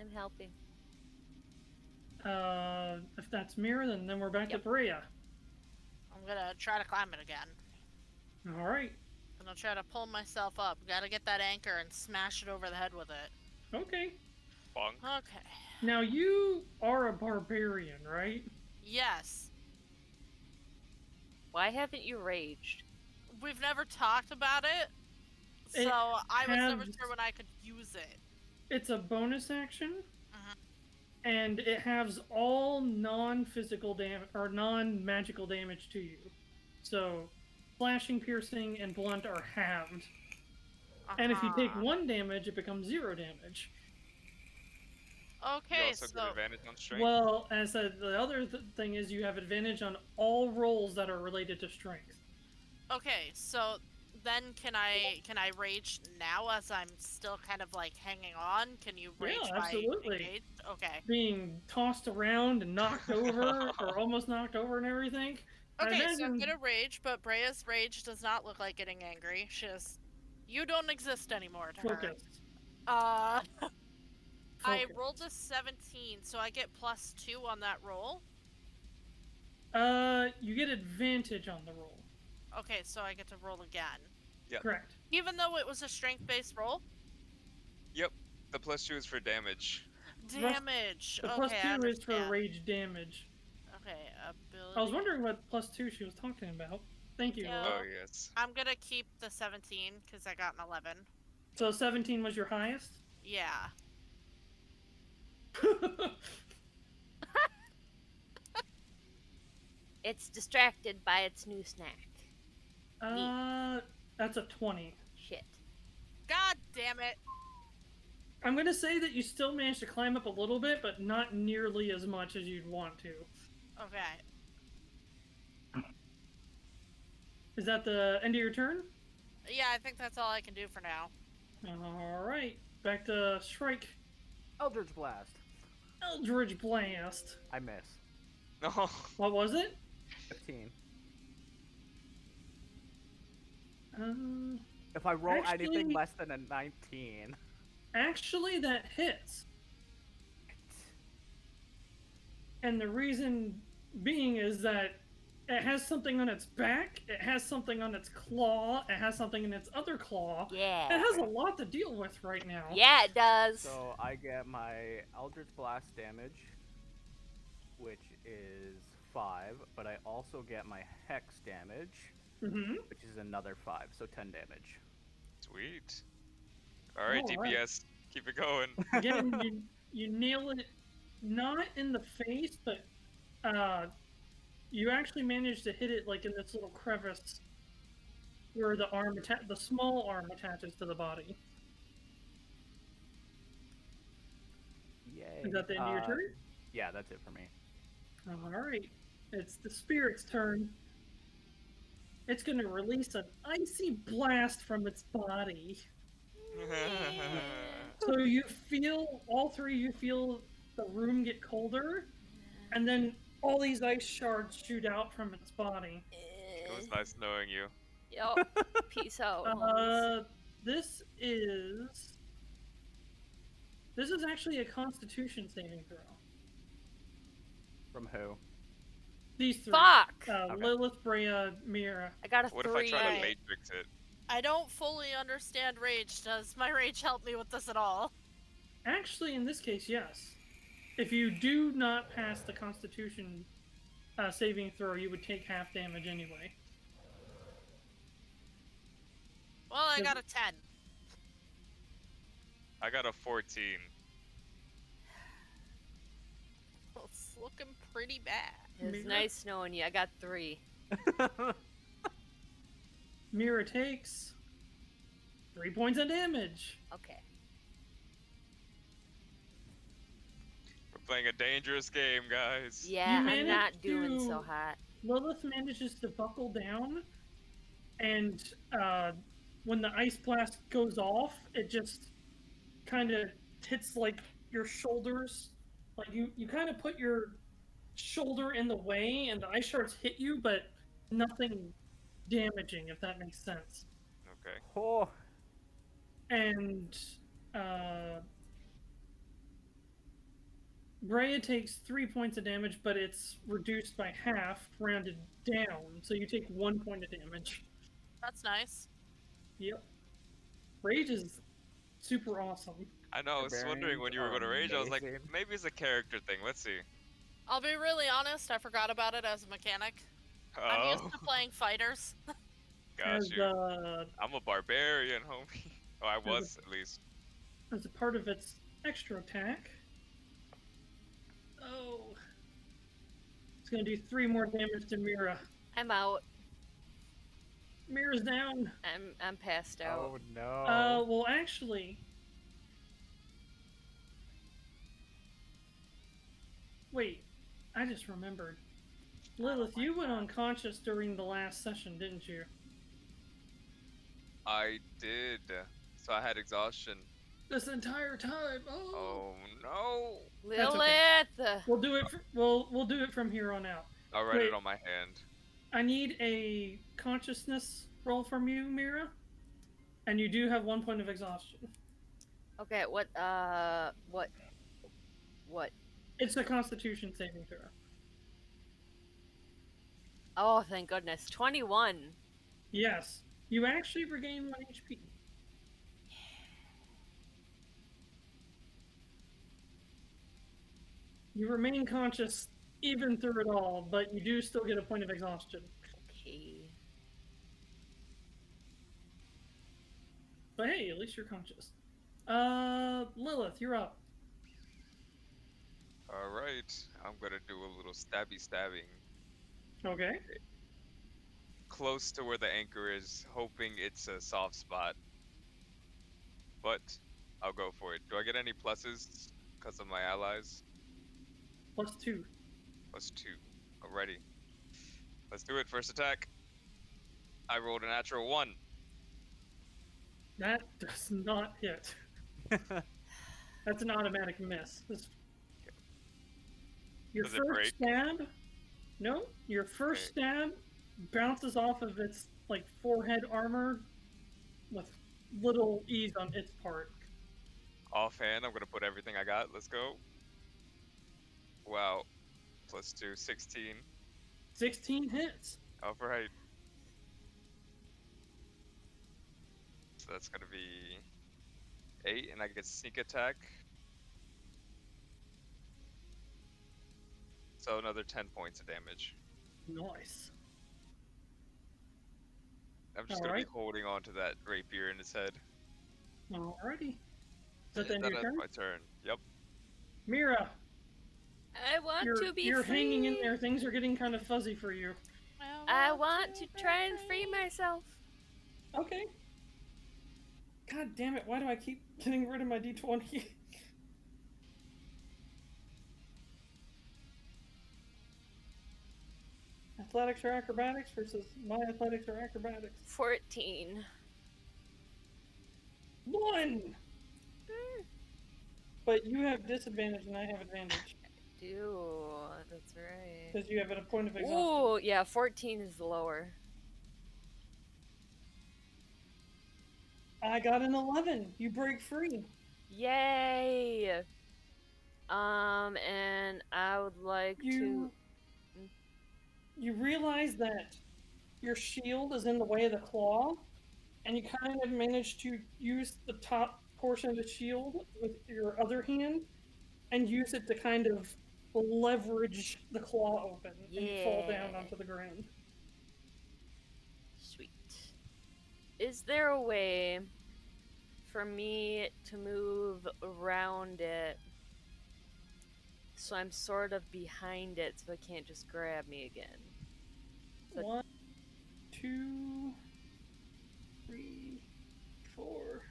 I'm helping. If that's Mirra, then we're back to Breya. I'm gonna try to climb it again. Alright. I'm gonna try to pull myself up. Gotta get that anchor and smash it over the head with it. Okay. Bonk. Okay. Now, you are a barbarian, right? Yes. Why haven't you raged? We've never talked about it, so It I was never has- sure when I could use it. It's a bonus action, Mhm. and it has all non-physical damage or non-magical damage to you. So, slashing, piercing, and blunt are halved. And if you take 1 damage, it becomes 0 damage. You Okay, also get so advantage on strength. Well, as the other thing is, you have advantage on all rolls that are related to strength. okay, so then can I rage now as I'm still kind of like hanging on? Can you rage Yeah, by absolutely. engaged? Okay. Being tossed around and knocked over, or almost knocked over and everything. I Okay, so I'm imagine- gonna rage, but Breya's rage does not look like getting angry. She just, you don't exist anymore to Focus. her. I Focus. rolled a 17, so I get +2 on that roll. You get advantage on the roll. Okay, so I get to roll again. Yeah. Correct. Even though it was a strength-based roll? Yep. The +2 is for damage. Damage! The okay, plus I 2 is for understand. rage damage. Okay, ability. I was wondering what plus 2 she was talking about. Thank you. Yeah. Laura. Oh, yes. I'm gonna keep the 17, because I got an 11. So 17 was your highest? Yeah. It's distracted by its new snack. That's a 20. Shit. God damn it! I'm gonna say that you still managed to climb up a little bit, but not nearly as much as you'd want to. Okay. Is that the end of your turn? Yeah, I think that's all I can do for now. Alright. Back to Shrike. Eldritch Blast. Eldritch Blast. I miss. No. What was it? 15. If I roll anything actually- less than a 19. Actually, that hits. And the reason being is that it has something on its back, it has something on its claw, it has something in its other claw. Yeah. It has a lot to deal with right now. Yeah, it does. So I get my Eldritch Blast damage, which is 5, but I also get my Hex damage, Mm-hmm. which is another 5, so 10 damage. Sweet. Alright, All right. DPS. Keep it going. Again, you nail it not in the face, but you actually managed to hit it like in this little crevice where the small arm attaches to the body. Yay. Is that the end of your turn? Yeah, that's it for me. Alright. It's the spirit's turn. It's going to release an icy blast from its body. So you feel, all three, you feel the room get colder, and then all these ice shards shoot out from its body. It was nice knowing you. Yup. Peace out. homies. This is actually a Constitution saving throw. From who? These three. Fuck! Okay. Lilith, Breya, Mirra. I got a What 3. if I try to Right. matrix it? I don't fully understand rage. Does my rage help me with this at all? Actually, in this case, yes. If you do not pass the Constitution saving throw, you would take half damage anyway. Well, I got a 10. I got a 14. It's looking pretty bad. It was Mirra? nice knowing you. I got 3. Mirra takes 3 points of damage. Okay. We're playing a dangerous game, guys. Yeah, I'm managed not doing so to- hot. Lilith manages to buckle down, and when the ice blast goes off, it just kind of hits like your shoulders. Like you kind of put your shoulder in the way, and the ice shards hit you, but nothing damaging, if that makes sense. Okay. Oh. And Breya takes 3 points of damage, but it's reduced by half, rounded down, so you take 1 point of damage. That's nice. Yep. Rage is super awesome. I know, I was wondering when you were going to rage, I was like, Amazing. maybe it's a character thing. Let's see. I'll be really honest, I forgot about it as a mechanic. I'm used Oh, to playing fighters. got As, you. I'm a barbarian, homie. Oh, I was, at least. as a part of its extra attack. Oh. It's gonna do 3 more damage to Mirra. I'm out. Mirra's down. I'm passed out. Oh no. Well, actually. Wait, I just remembered. Lilith, you went unconscious during the last session, didn't you? I did. So I had exhaustion. This entire time. Oh. Oh, no. That's Lilith! We'll do it. We'll do it from here on out. I'll write Wait. it on my hand. I need a consciousness roll from you, Mirra, and you do have 1 point of exhaustion. Okay, what? It's a Constitution saving throw. Oh, thank goodness. 21. Yes, you actually regain 1 HP. You remain conscious even through it all, but you do still get a point of exhaustion. Okay. But hey, at least you're conscious. Lilith, you're up. Alright. I'm gonna do a little stabbing. Okay. Close to where the anchor is, hoping it's a soft spot. But I'll go for it. Do I get any pluses because of my allies? +2. +2. Alrighty. Let's do it. First attack. I rolled a natural 1. That does not hit. That's an automatic miss. Your Does it first break? stab? No. Your first stab bounces off of its forehead armor with little ease on its part. Offhand, I'm gonna put everything I got. Let's go. Wow. +2, 16. 16 hits. Alright. So that's gonna be 8, and I get sneak attack. So another 10 points of damage. Nice. I'm just gonna Alright. be holding on to that rapier in its head. Alrighty. Is that the end of Then your that's turn? my turn. Yep. Mirra. I want to be You're free. hanging in there. Things are getting kind of fuzzy for you. I want to try and free myself. Okay. God damn it! Why do I keep getting rid of my d20? Athletics or acrobatics versus my athletics or acrobatics. 14. 1. But you have disadvantage and I have advantage. Do that's right. Because you have a point of exhaustion. Ooh, yeah, 14 is lower. I got an 11. You break free. Yay! And I would like to. You realize that your shield is in the way of the claw, and you kind of manage to use the top portion of the shield with your other hand and use it to kind of leverage the claw open, and you fall down onto the ground. Sweet. Is there a way for me to move around it so I'm sort of behind it so it can't just grab me again? So 1, 2, 3, 4.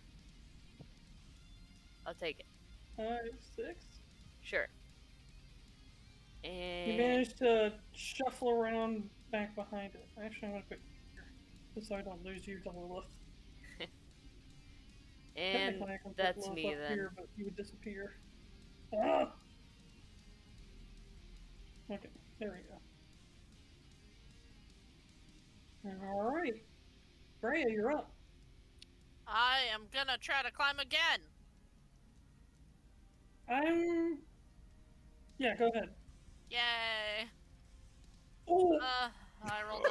I'll take it. 5, 6. Sure. And You managed to shuffle around back behind it. Actually, I'm going to put here, just so I don't lose you to Lilith. And I can put that's Lilith me up then. here, but you would disappear. Ah! Okay, there we go. Alright. Breya, you're up. I am gonna try to climb again. Yeah, go ahead. Yay. Oh! I rolled a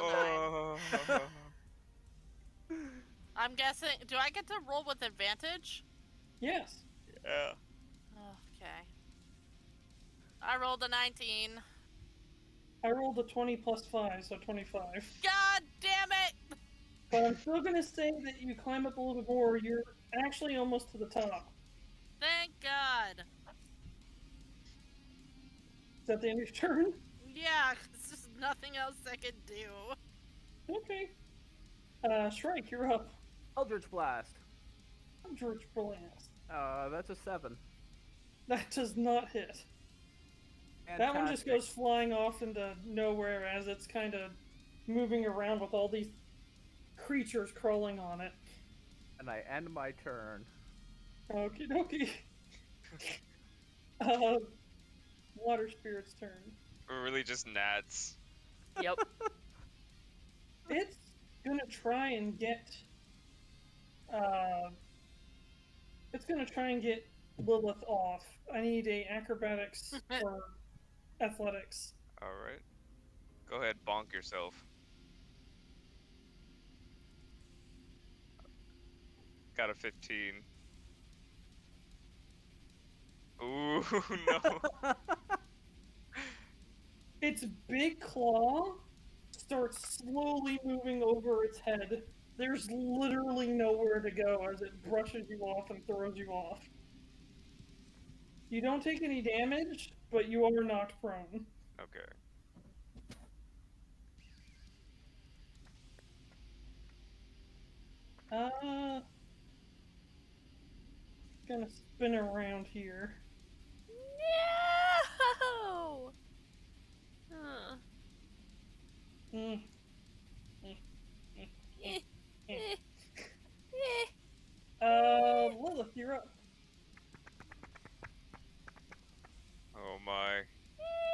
9. I'm guessing, do I get to roll with advantage? Yes. Yeah. Okay. I rolled a 19. I rolled a 20 plus 5, so 25. God damn it! But I'm still gonna say that you climb up a little bit more, you're actually almost to the top. Thank God. Is that the end of your turn? Yeah, 'cause there's nothing else I can do. Okay. Shrike, you're up. Eldritch Blast. George Blast. That's a 7. That does not hit. Fantastic. That one just goes flying off into nowhere as it's kind of moving around with all these creatures crawling on it. And I end my turn. Okie dokie. Water Spirit's turn. We're really just gnats. Yep. It's gonna try and get Lilith off. I need a acrobatics or athletics. Alright. Go ahead, bonk yourself. Got a 15. Ooh, no. Its big claw starts slowly moving over its head. There's literally nowhere to go as it brushes you off and throws you off. You don't take any damage, but you are knocked prone. Okay. Gonna spin around here. No! Huh. Lilith, you're up. Oh my.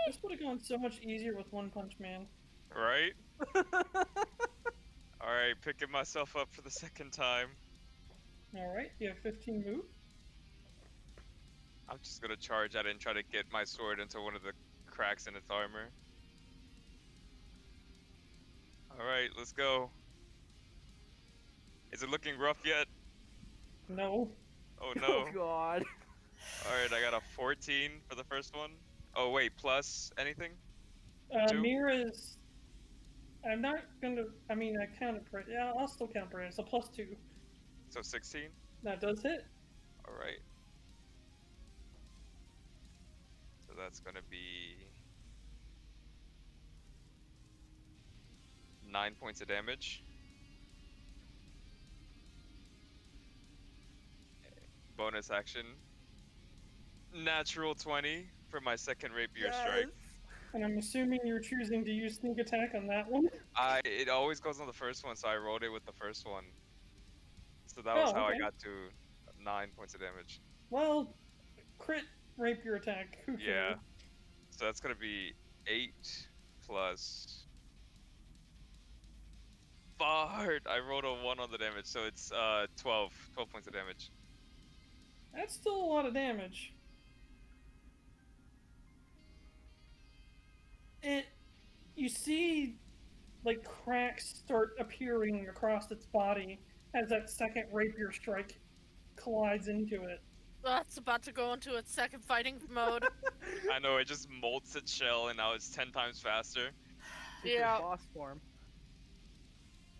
This would have gone so much easier with One Punch Man. Right? Alright, picking myself up for the second time. Alright, you have 15 move. I'm just gonna charge at it and try to get my sword into one of the cracks in its armor. Alright, let's go. Is it looking rough yet? No. Oh no. Oh god. Alright, I got a 14 for the first one. Oh wait, plus anything? 2? Mirra's... I'm not gonna... I mean, I counted for it. Yeah, I'll still count for it. It's a +2. So 16? That does hit. Alright. So that's gonna be 9 points of damage. Bonus action. Natural 20 for my second rapier strike. And I'm assuming you're choosing to use sneak attack on that one? It always goes on the first one, so I rolled it with the first one. So that was how I got to 9 points of damage. Well, crit rapier attack. Who cares? Yeah. So that's gonna be 8 plus. Fart! I rolled a 1 on the damage, so it's 12 points of damage. That's still a lot of damage. You see, like, cracks start appearing across its body as that second rapier strike collides into it. That's about to go into its second fighting mode. I know, it just molts its shell and now it's 10 times faster. Yeah. Boss form.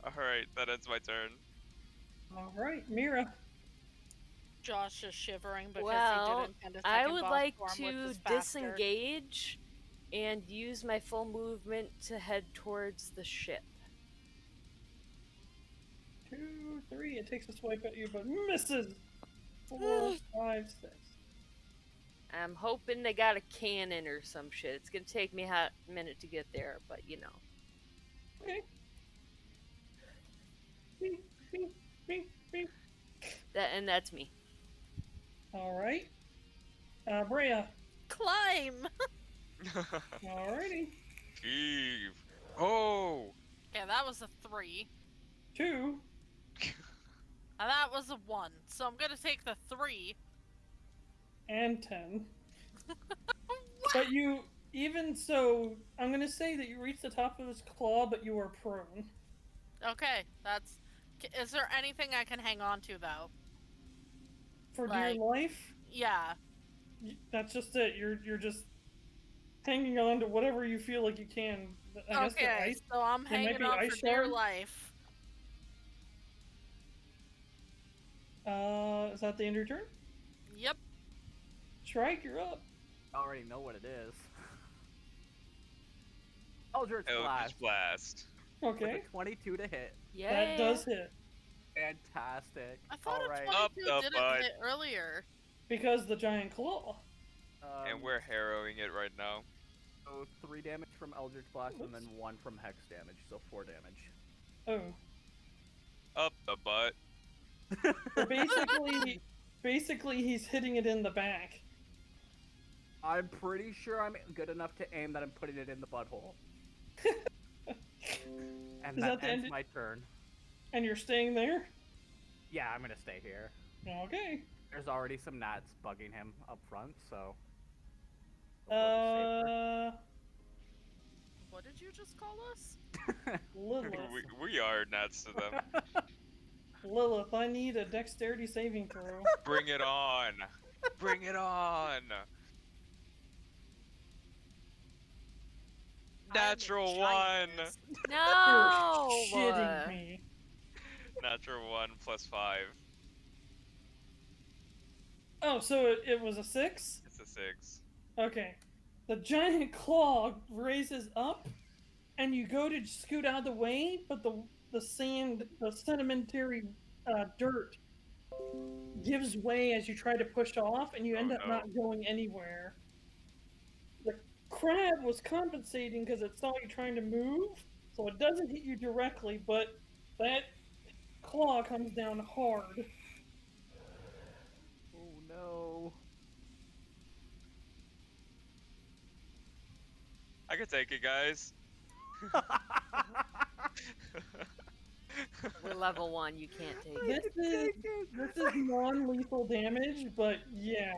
Alright, that ends my turn. Alright, Mirra. Josh is shivering because Well, he didn't end a second I would boss like form with to this bastard. disengage and use my full movement to head towards the ship. 2, 3, it takes a swipe at you, but misses! 4, 5, 6. I'm hoping they got a cannon or some shit. It's gonna take me a hot minute to get there, but you know. Okay. Bing, bing, bing, bing. That's me. Alright. Breya. Climb! Alrighty. Heave. Oh! Yeah, that was a 3. 2. And that was a 1. So I'm gonna take the 3. And 10. But you, even so, I'm gonna say that you reach the top of his claw, but you are prone. Okay, that's... Is there anything I can hang on to, though? For dear life, Yeah. that's just it. You're just hanging on to whatever you feel like you can. I guess Okay, ice, so I'm there might hanging be on ice for dear shard. life. Is that the end of your turn? Yep. Shrike, you're up. I already know what it is. Eldritch Eldritch Blast. Okay. With a 22 to hit. Yeah. That does hit. Fantastic. I thought Alright. a 22 Up the didn't butt. hit earlier. Because the giant claw. And we're harrowing it right now. So 3 damage from Eldritch Blast and then 1 from Hex damage, so 4 damage. Oh. Up the butt. So basically he's hitting it in the back. I'm pretty sure I'm good enough to aim that I'm putting it in the butthole. And Is that that the ends end? my turn. And you're staying there? Yeah, I'm gonna stay here. Okay. There's already some gnats bugging him up front, so... What did you just call us? Lilith. we are nuts to them. Lilith, I need a dexterity saving throw. Bring it on! Bring it on! Natural 1! No! You're shitting me. Natural 1 plus 5. Oh, so it was a 6? It's a 6. Okay. The giant claw raises up, and you go to scoot out of the way, but the sand, the sedimentary dirt gives way as you try to push off, and you end up not going anywhere. The crab was compensating because it saw you trying to move, so it doesn't hit you directly, but that claw comes down hard. Oh no. I can take it, guys. We're level 1, you can't take it. This is non-lethal damage, but yeah.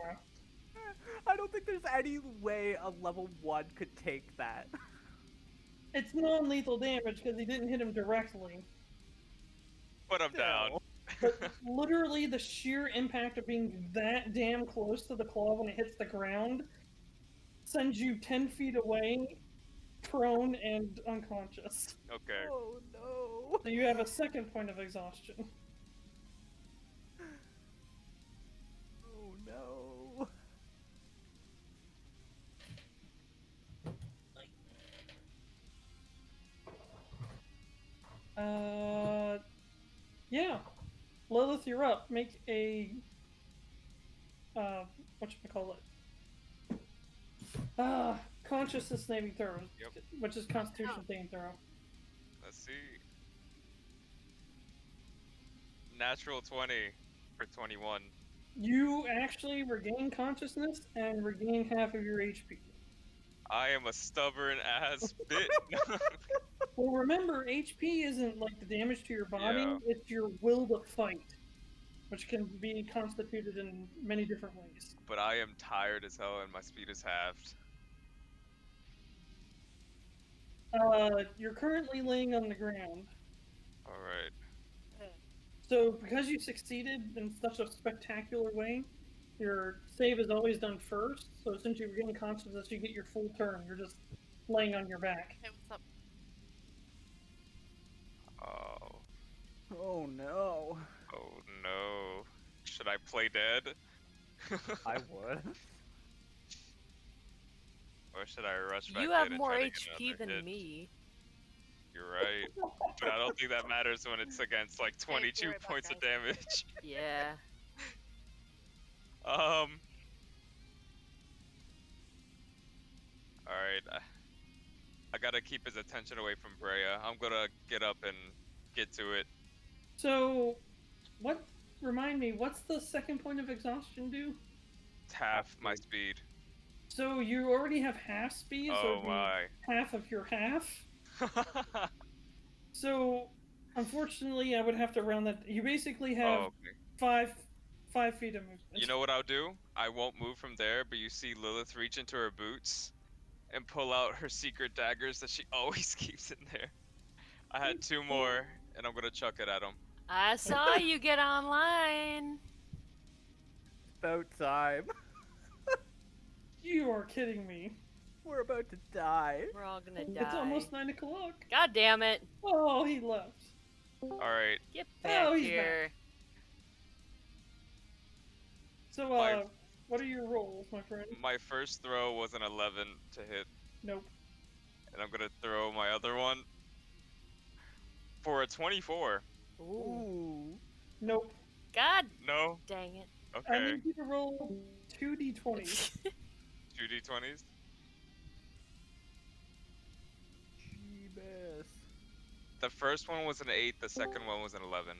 I don't think there's any way a level 1 could take that. It's non-lethal damage because he didn't hit him directly. But I'm down. But literally the sheer impact of being that damn close to the claw when it hits the ground sends you 10 feet away, prone, and unconscious. Okay. Oh no. So you have a second point of exhaustion. Oh no. Yeah. Lilith, you're up. Make a whatchamacallit? Consciousness saving throw, which is Constitution saving throw. Let's see. Natural 20 for 21. You actually regain consciousness and regain half of your HP. I am a stubborn ass bitch. Well, remember, HP isn't like the damage to your body, Yeah. it's your will to fight, which can be constituted in many different ways. But I am tired as hell and my speed is halved. You're currently laying on the ground. Alright. So, because you succeeded in such a spectacular way, your save is always done first. So, since you regain consciousness, you get your full turn. You're just laying on your back. Hey, what's up? Oh. Oh no. Oh no. Should I play dead? I would. Or should I rush back You in have and more try to get HP another than hit? me. You're right. But I don't think that matters when it's against like 22 right back, points of guys. damage. Yeah. Alright. I gotta keep his attention away from Breya. I'm gonna get up and get to it. So, remind me, what's the second point of exhaustion do? It's half my speed. So, you already have half speed, so Oh it'd be my. half of your half. So, unfortunately, I would have to round that. You basically have Oh, okay. 5 feet of movement. You know what I'll do? I won't move from there, but you see Lilith reach into her boots and pull out her secret daggers that she always keeps in there. I had 2 more, and I'm gonna chuck it at him. I saw you get online. About time. You are kidding me. We're about to die. We're all gonna die. It's almost 9 o'clock. God damn it. Oh, he left. Alright. Get back he's here. So, My- what are your rolls, my friend? My first throw was an 11 to hit, Nope. and I'm gonna throw my other one for a 24. Ooh. Ooh. Nope. God No? dang it. I Okay. need you to roll 2d20s. 2 d20s? Jeebus. The first one was an 8, the second one was an 11.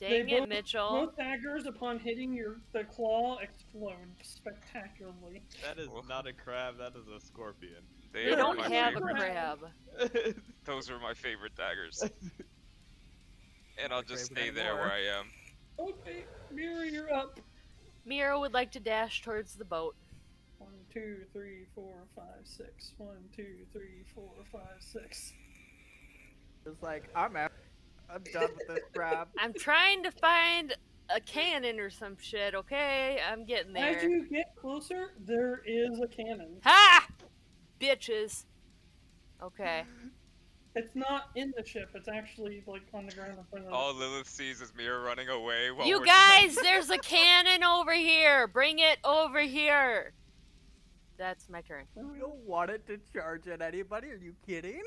Dang it, Mitchell. Both daggers, upon hitting the claw, explode spectacularly. That is not a crab, that is a scorpion. They are don't my have a favorite. crab. Those are my favorite daggers. And I'll just favorite stay there anymore. where I am. Okay, Mirra, you're up. Mirra would like to dash towards the boat. 1, 2, 3, 4, 5, 6. 1, 2, 3, 4, 5, 6. It's like, I'm out. I'm done with this crab. I'm trying to find a cannon or some shit, okay? I'm getting there. As you get closer, there is a cannon. Ha! Bitches. Okay. It's not in the ship. It's actually like on the ground in front of All Lilith sees is Mirra running away while You we're guys, there's a cannon over here. Bring it over here. That's my turn. We don't want it to charge at anybody. Are you kidding?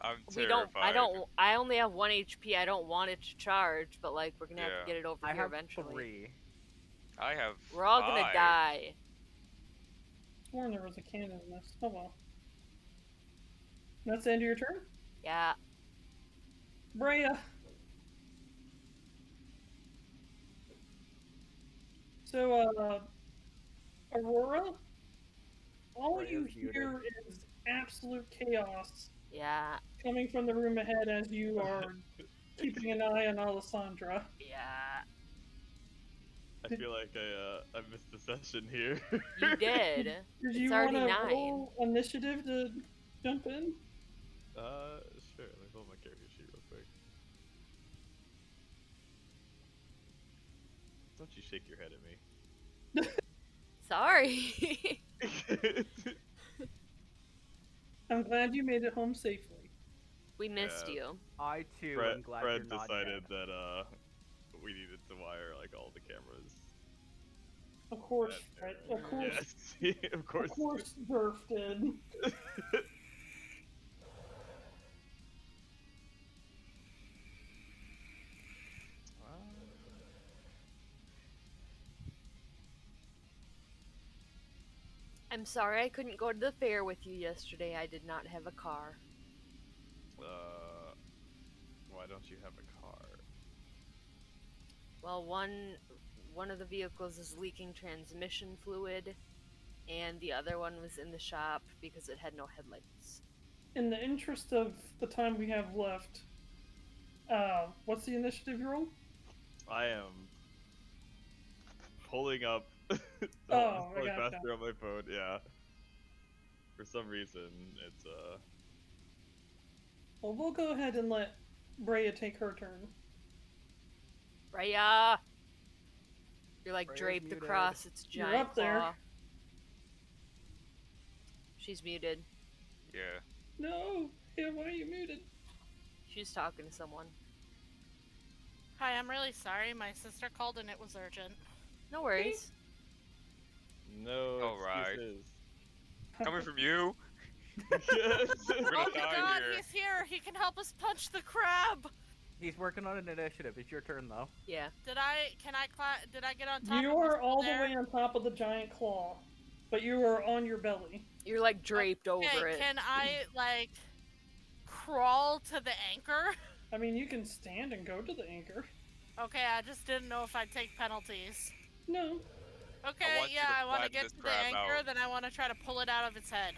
I'm We terrified. don't. I only have 1 HP. I don't want it to charge, but like we're gonna have to Yeah. get it over I here have eventually. 3. I have We're all gonna 5. die. sworn there was a cannon in this. Oh well. That's the end of your turn? Yeah. Breya. So, Aurora, all Breya's you muted. hear is absolute chaos Yeah. coming from the room ahead as you are keeping an eye on Alessandra. Yeah. I feel like I missed a session here. You did. Did It's you already want to 9. roll initiative to jump in? Sure, let me pull my character sheet real quick. Don't you shake your head at me. Sorry. I'm glad you made it home safely. We missed Yeah. you. I too Fred, am glad Fred you're not decided dead. that we needed to wire like all the cameras. Of course, And, Fred. Of course. Yes, of course. Of course, Durf did. I'm sorry I couldn't go to the fair with you yesterday. I did not have a car. Why don't you have a car? Well, one of the vehicles is leaking transmission fluid, and the other one was in the shop because it had no headlights. In the interest of the time we have left, what's the initiative you're on? I am pulling up. Oh, I pulling gotcha. faster on my phone. Yeah. For some reason, it's Well, we'll go ahead and let Breya take her turn. Breya! You're like Breya's draped muted. across its You're giant up there. claw. She's muted. Yeah. No! Yeah, why are you muted? She's talking to someone. Hi, I'm really sorry. My sister called and it was urgent. No worries. no Alright. excuses. Coming from you? Yes. We're gonna Oh my die god, here. he's here! He can help us punch the crab! He's working on an initiative. It's your turn, though. Yeah. Did I get on top? You and we're are still all there? the way on top of the giant claw, but you are on your belly. You're like draped over Okay, it. can I, like, crawl to the anchor? I mean, you can stand and go to the anchor. Okay, I just didn't know if I'd take penalties. No, Okay, want you yeah, to I want to flatten get this to the crab anchor, out. then I want to try to pull it out of its head.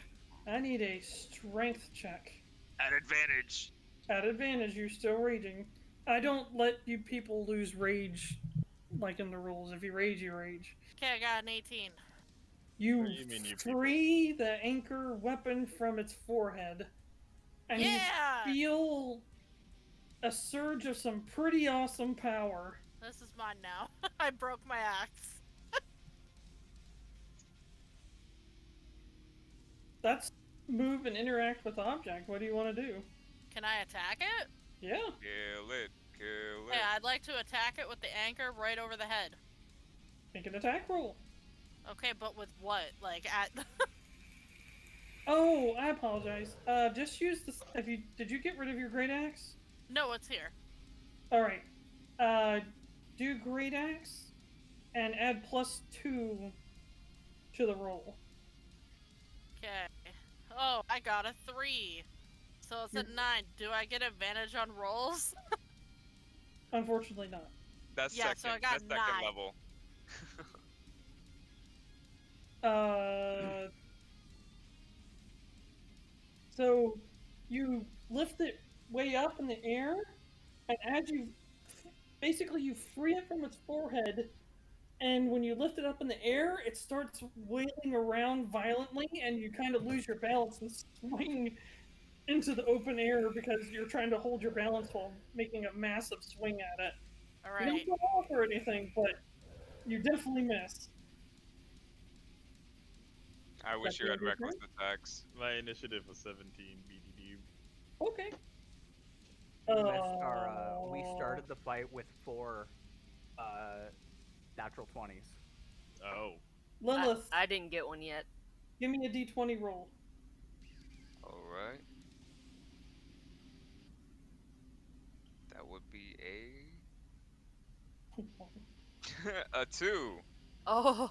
I need a strength check. At advantage. At advantage, you're still raging. I don't let you people lose rage, like in the rules. If you rage, you rage. Okay, I got an 18. You What do you mean, you people? free the anchor weapon from its forehead, and Yeah! you feel a surge of some pretty awesome power. This is mine now. I broke my axe. That's move and interact with object. What do you want to do? Can I attack it? Yeah. Kill it. Kill it. Yeah, I'd like to attack it with the anchor right over the head. Make an attack roll. Okay, but with what? Like, at... Oh, I apologize. Just use this. Did you get rid of your great axe? No, it's here. All right. Do great axe, and add +2 to the roll. Okay. Oh, I got a 3. So it's at 9. Do I get advantage on rolls? Unfortunately, not. That's Yeah, second. so I got That's second 9. level. So you lift it way up in the air, and as you free it from its forehead, and when you lift it up in the air, it starts wailing around violently, and you kind of lose your balance and swing into the open air because you're trying to hold your balance while making a massive swing at it. You Alright. don't go off or anything, but you definitely miss. I wish you had reckless attacks. My initiative was 17. BDD. Okay. We started the fight with 4 natural 20s. Oh. Lilith, I didn't get one yet. give me a d20 roll. Alright. That would be a 2. Oh.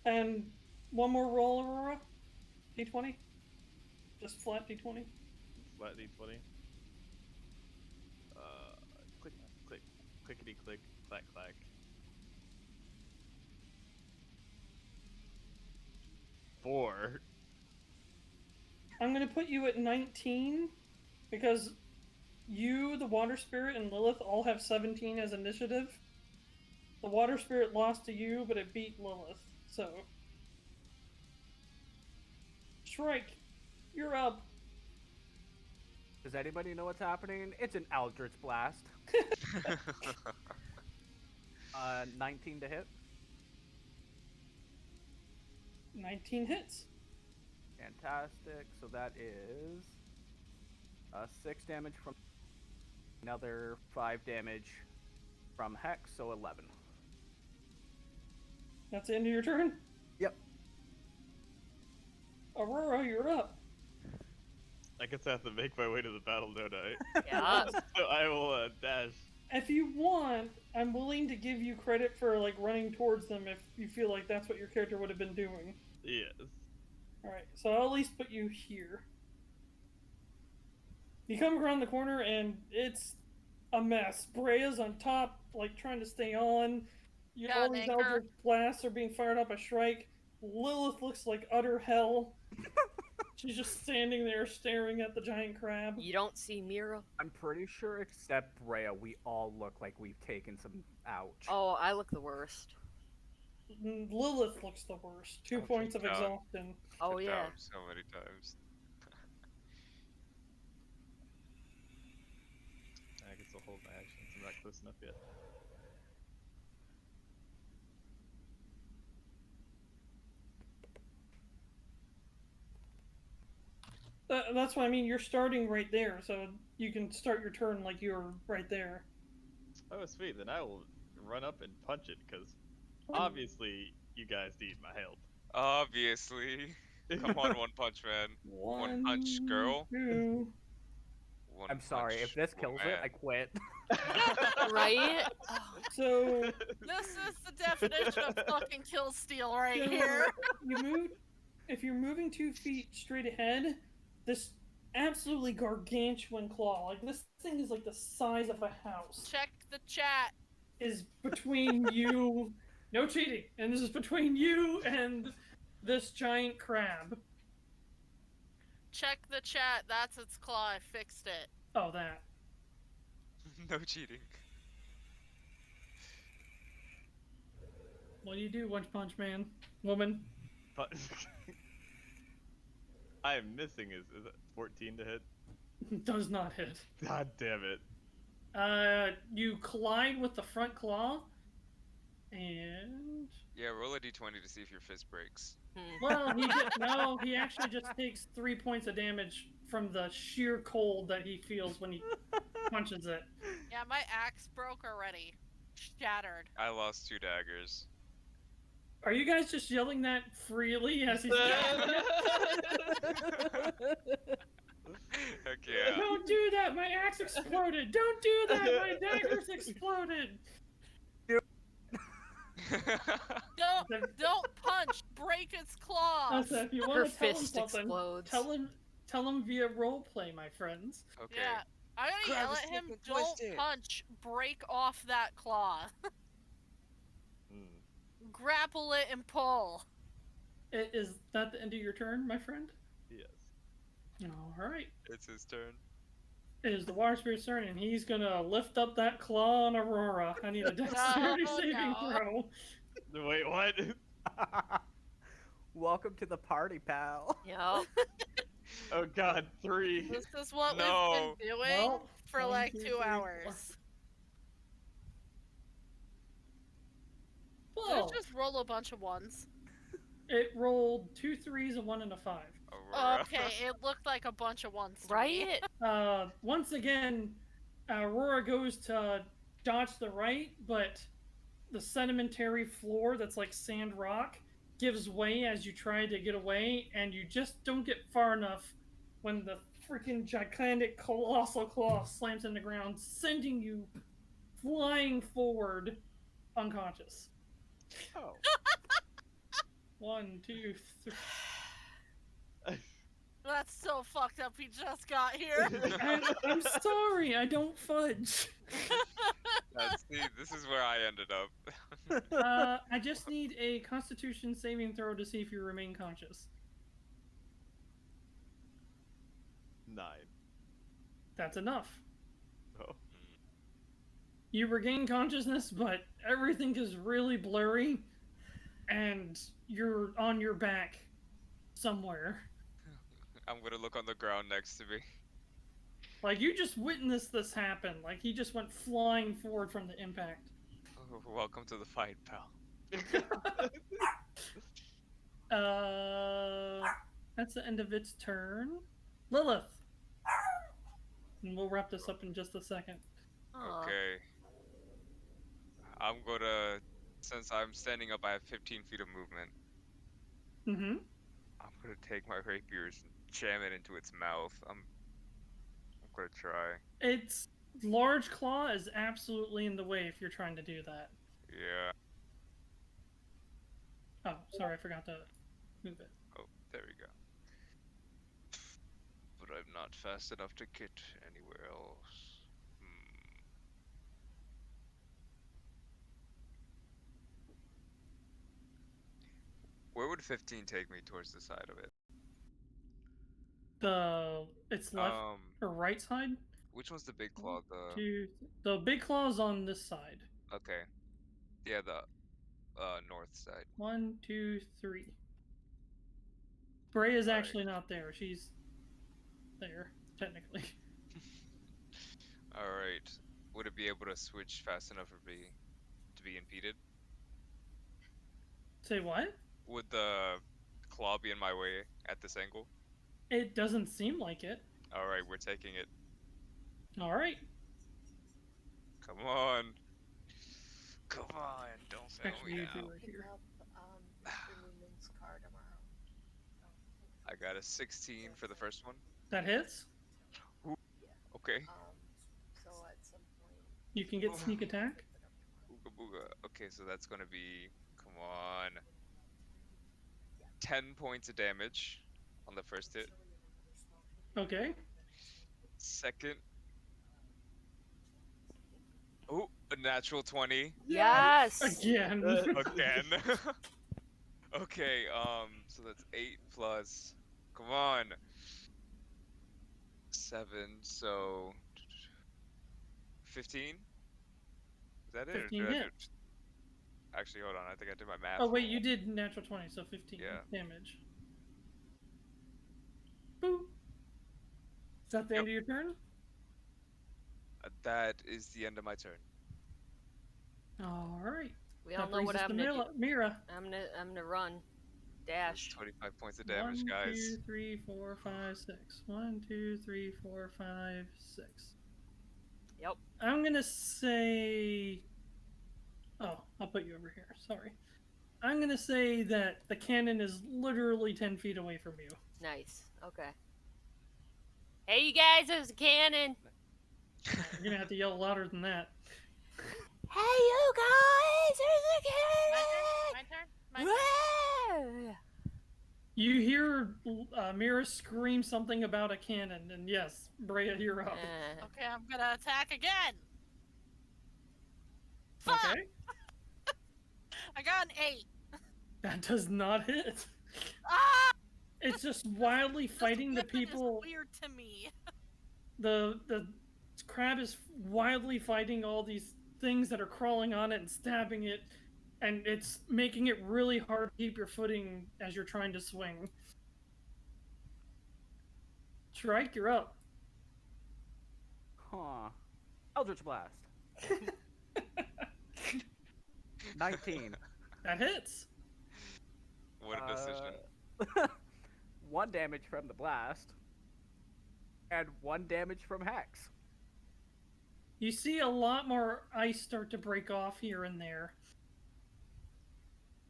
And one more roll, Aurora. D20. Just flat D20. Flat D20. Click, click, clickety click, clack, clack. Four. I'm gonna put you at 19 because you, the Water Spirit, and Lilith all have 17 as initiative. The Water Spirit lost to you, but it beat Lilith, so. Shrike, you're up. Does anybody know what's happening? It's an Eldritch Blast. 19 to hit. 19 hits. Fantastic. So that is 6 damage from another 5 damage from Hex, so 11. That's the end of your turn? Yep. Aurora, you're up. I guess I have to make my way to the battle, don't I? Yeah. So I will dash. If you want, I'm willing to give you credit for like running towards them if you feel like that's what your character would have been doing. Yes. Alright, so I'll at least put you here. You come around the corner and it's a mess. Breya's on top, like trying to stay on. All these Eldritch blasts are being fired up by Shrike. Lilith looks like utter hell. She's just standing there staring at the giant crab. You don't see Mirra? I'm pretty sure, except Breya, we all look like we've taken some ouch. Oh, I look the worst. Lilith looks the worst. 2 points of exhaustion. Oh yeah. So many times. I can still hold my actions. I'm not close enough yet. That's what I mean. You're starting right there, so you can start your turn like you're right there. Oh, sweet. Then I will run up and punch it, because obviously you guys need my help. Obviously. Come on, One Punch Man. One punch, girl. Two. I'm sorry, if this kills it, I quit. Right? So This is the definition of fucking kill steal right here. If you're moving 2 feet straight ahead, this absolutely gargantuan claw, like this thing is like the size of a house. Check the chat. Is between you, no cheating, and this is between you and this giant crab. Check the chat. That's its claw. I fixed it. Oh, that. No cheating. What do? One Punch Man? Woman? But I am missing. Is it 14 to hit? Does not hit. God damn it. You collide with the front claw, and... Yeah, roll a d20 to see if your fist breaks. Well, he actually just takes 3 points of damage from the sheer cold that he feels when he punches it. Yeah, my axe broke already. Shattered. I lost 2 daggers. Are you guys just yelling that freely as he's stabbing it? Heck yeah. Don't do that! My axe exploded! Don't do that! My daggers exploded! Don't punch! Break its claws! So if you want to tell him something, tell him via roleplay, my friends. Okay. Yeah. I'm gonna yell at him, don't punch, break off that claw. Grapple it and pull. Is that the end of your turn, my friend? Yes. Alright. It's his turn. It is the Water Spirit's turn, and he's gonna lift up that claw on Aurora. I need a dexterity saving throw. Wait, what? Welcome to the party, pal. Yep. Oh god, 3. This is what we've been doing for like 2 hours. Did it just roll a bunch of 1s? It rolled 2 3s, a 1, and a 5. Okay, it looked like a bunch of 1s to Right? me. Once again, Aurora goes to dodge the right, but the sedimentary floor that's like sand rock gives way as you try to get away, and you just don't get far enough when the freaking gigantic colossal claw slams in the ground, sending you flying forward unconscious. Oh. 1, 2, 3. That's so fucked up. He just got here. I'm sorry, I don't fudge. See, this is where I ended up. I just need a Constitution saving throw to see if you remain conscious. 9. That's enough. Oh. You regain consciousness, but everything is really blurry, and you're on your back somewhere. I'm gonna look on the ground next to me. Like, you just witnessed this happen. Like, he just went flying forward from the impact. Oh, welcome to the fight, pal. That's the end of its turn. Lilith! And we'll wrap this up in just a second. Okay. I'm gonna, since I'm standing up, I have 15 feet of movement. Mm-hmm. I'm gonna take my rapiers and jam it into its mouth. I'm gonna try. Its large claw is absolutely in the way if you're trying to do that. Yeah. Oh, sorry, I forgot to Move it. Oh, there we go. But I'm not fast enough to get anywhere else. Where would 15 take me towards the side of it? It's left or right side? Which one's the big claw? The big claw's on this side. Okay. Yeah, the north side. 1, 2, 3. Breya's All actually not there. She's there, technically. Alright. Would it be able to switch fast enough to be impeded? Say what? Would the claw be in my way at this angle? It doesn't seem like it. Alright, we're taking it. Alright. Come on. Come on, don't fail Actually, me you now. do right here. Mr. Newman's car tomorrow. I got a 16 for the first one. That hits. Okay. So at some point... You can get sneak attack. Booga booga. Okay, so that's gonna be... Come on. 10 points of damage on the first hit. Okay. Second. Oh, a natural 20. Yes! Again. Again. Okay, so that's 8 plus... Come on. 7, so... 15? Is that it? 15 or did I hits. Actually, hold on. I think I did my math. Oh wait, you did natural 20, so 15 damage. Boop. Is that the end of your turn? That is the end of my turn. All right. We all know what I'm gonna do. Mirra. I'm gonna run. Dash. 25 points of damage, 1, guys. 2, 3, 4, 5, 6. 1, 2, 3, 4, 5, 6. Yep. I'm gonna say... Oh, I'll put you over here. Sorry. I'm gonna say that the cannon is literally 10 feet away from you. Nice. Okay. Hey, you guys, there's a cannon. You're gonna have to yell louder than that. Hey, you guys, there's a My cannon. turn. Whoa! You hear Mirra scream something about a cannon, and yes, Breya, you're up. Okay, I'm gonna attack again. Fuck! Okay. I got an 8. That does not hit. Ah! It's just wildly fighting the people. Is weird to me. The crab is wildly fighting all these things that are crawling on it and stabbing it, and it's making it really hard to keep your footing as you're trying to swing. Shrike, you're up. Huh. Eldritch Blast. 19. That hits. What a decision. 1 damage from the blast. And 1 damage from Hex. You see a lot more ice start to break off here and there.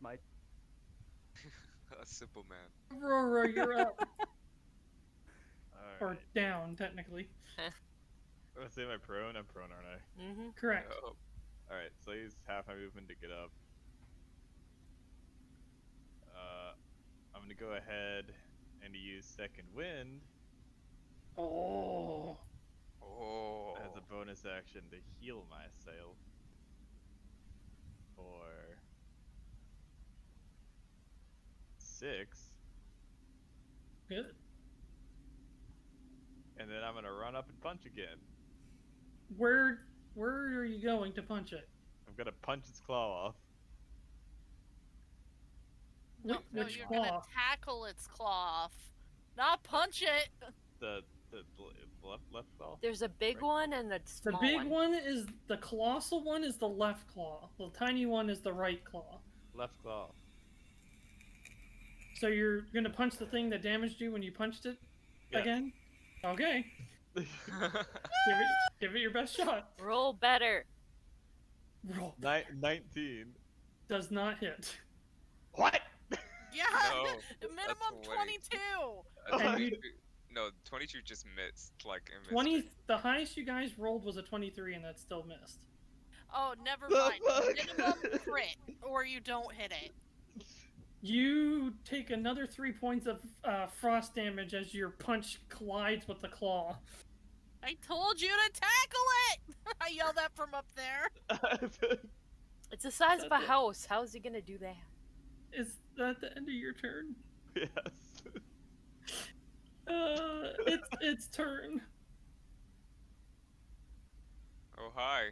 My... A simple man. Aurora, you're up. Or Alright. down, technically. Let's say my prone. I'm prone, aren't I? Mm-hmm. Correct. Oh. Alright, so I use half my movement to get up. I'm gonna go ahead and use Second Wind Oh. Oh. as a bonus action to heal myself for 6. Good. And then I'm gonna run up and punch again. Where are you going to punch it? I'm gonna punch its claw off. No, Which you're claw? gonna tackle its claw off, not punch it. The left claw. There's a big one and a The small big one is the colossal one is the left claw. The tiny one is the right claw. Left claw. So you're gonna punch the thing that damaged you when you punched it Yes. again? Okay. Give it your best shot. Roll better. Roll. 19. Does not hit. What? Yeah, No, minimum that's way 22. And you- No, 22 just missed. Like, it missed 20. it. The highest you guys rolled was a 23, and that still missed. Oh, never The mind. fuck? Minimum crit, or you don't hit it. You take another 3 points of frost damage as your punch collides with the claw. I told you to tackle it! I yelled that from up there. It's the size of a house. How is he gonna do that? Is that the end of your turn? Yes. It's its turn. Oh, hi.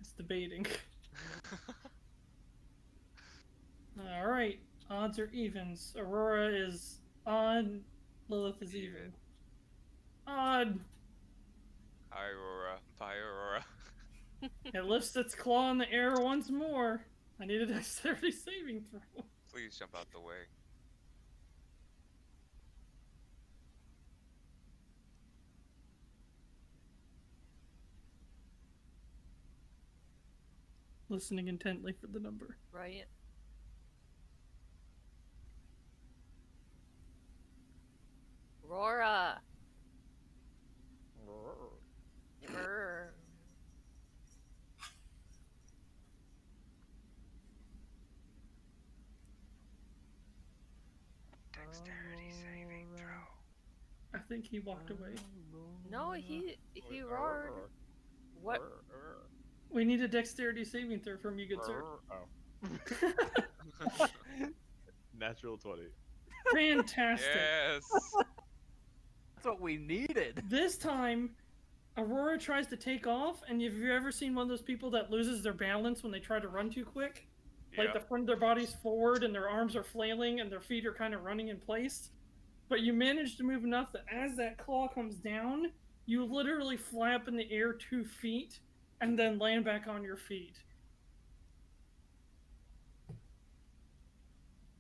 It's debating. Alright, odds are evens. Aurora is odd, Lilith is even. Odd! Hi, Aurora. Bye, Aurora. It lifts its claw in the air once more. I need a dexterity saving throw. Please jump out the way. Listening intently for the number. Right. Aurora. Brr. Dexterity saving throw. I think he walked away. No, he roared. What? We need a dexterity saving throw from you, good sir. Oh. Natural 20. Fantastic. Yes. That's what we needed. This time, Aurora tries to take off, and have you ever seen one of those people that loses their balance when they try to run too quick? Like Yeah. the front of their body's forward and their arms are flailing and their feet are kind of running in place. But you manage to move enough that as that claw comes down, you literally fly up in the air 2 feet and then land back on your feet.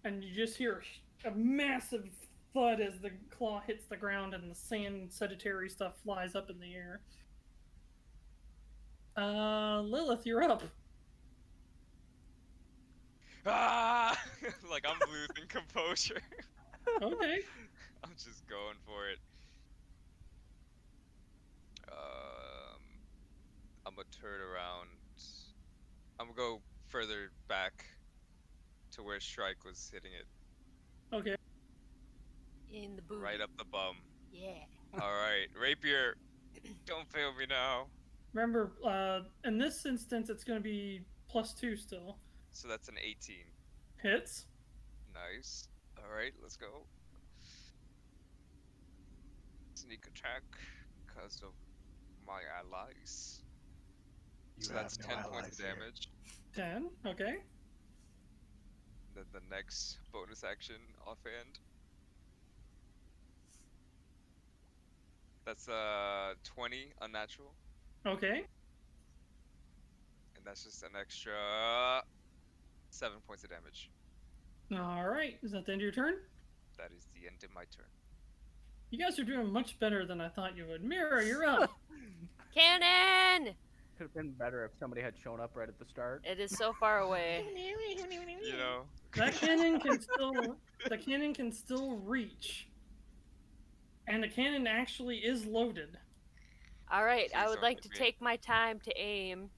And you just hear a massive thud as the claw hits the ground and the sand sedentary stuff flies up in the air. Lilith, you're up. Ah! Like I'm losing composure. Okay. I'm just going for it. I'm gonna turn around. I'm gonna go further back to where Shrike was hitting it. Okay. In the booty. Right up the bum. Yeah. Alright, rapier. Don't fail me now. Remember, in this instance, it's going to be +2 still. So that's an 18. Hits. Nice. Alright, let's go. Sneak attack because of my allies. So that's 10 points of damage. 10, okay. Then the next bonus action offhand. That's 20 unnatural. Okay. And that's just an extra 7 points of damage. Alright, is that the end of your turn? That is the end of my turn. You guys are doing much better than I thought you would. Mirra, you're up. Cannon! Could have been better if somebody had shown up right at the start. It is so far away. You know? That cannon can still reach. And the cannon actually is loaded. Alright, I Please would don't like hit to me. take my time to aim.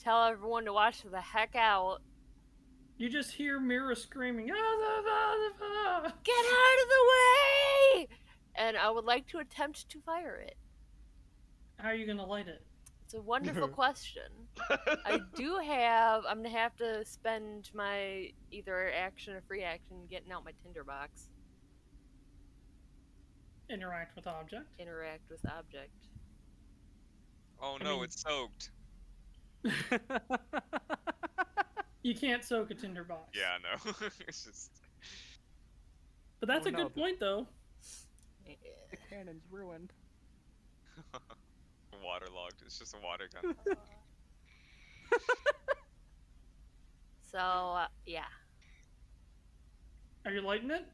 Tell everyone to watch the heck out. You just hear Mirra screaming, "Ah, Get out of the way! And I would like to attempt to fire it. How are you going to light it? It's a wonderful question. I'm gonna have to spend my either action or free action getting out my tinderbox. Interact with object. Interact with object. Oh I no, mean- it's soaked. You can't soak a tinderbox. Yeah, I know. It's just. But that's Oh, a no, good point, though. The cannon's ruined. Waterlogged. It's just a water gun. So, yeah. Are you lighting it?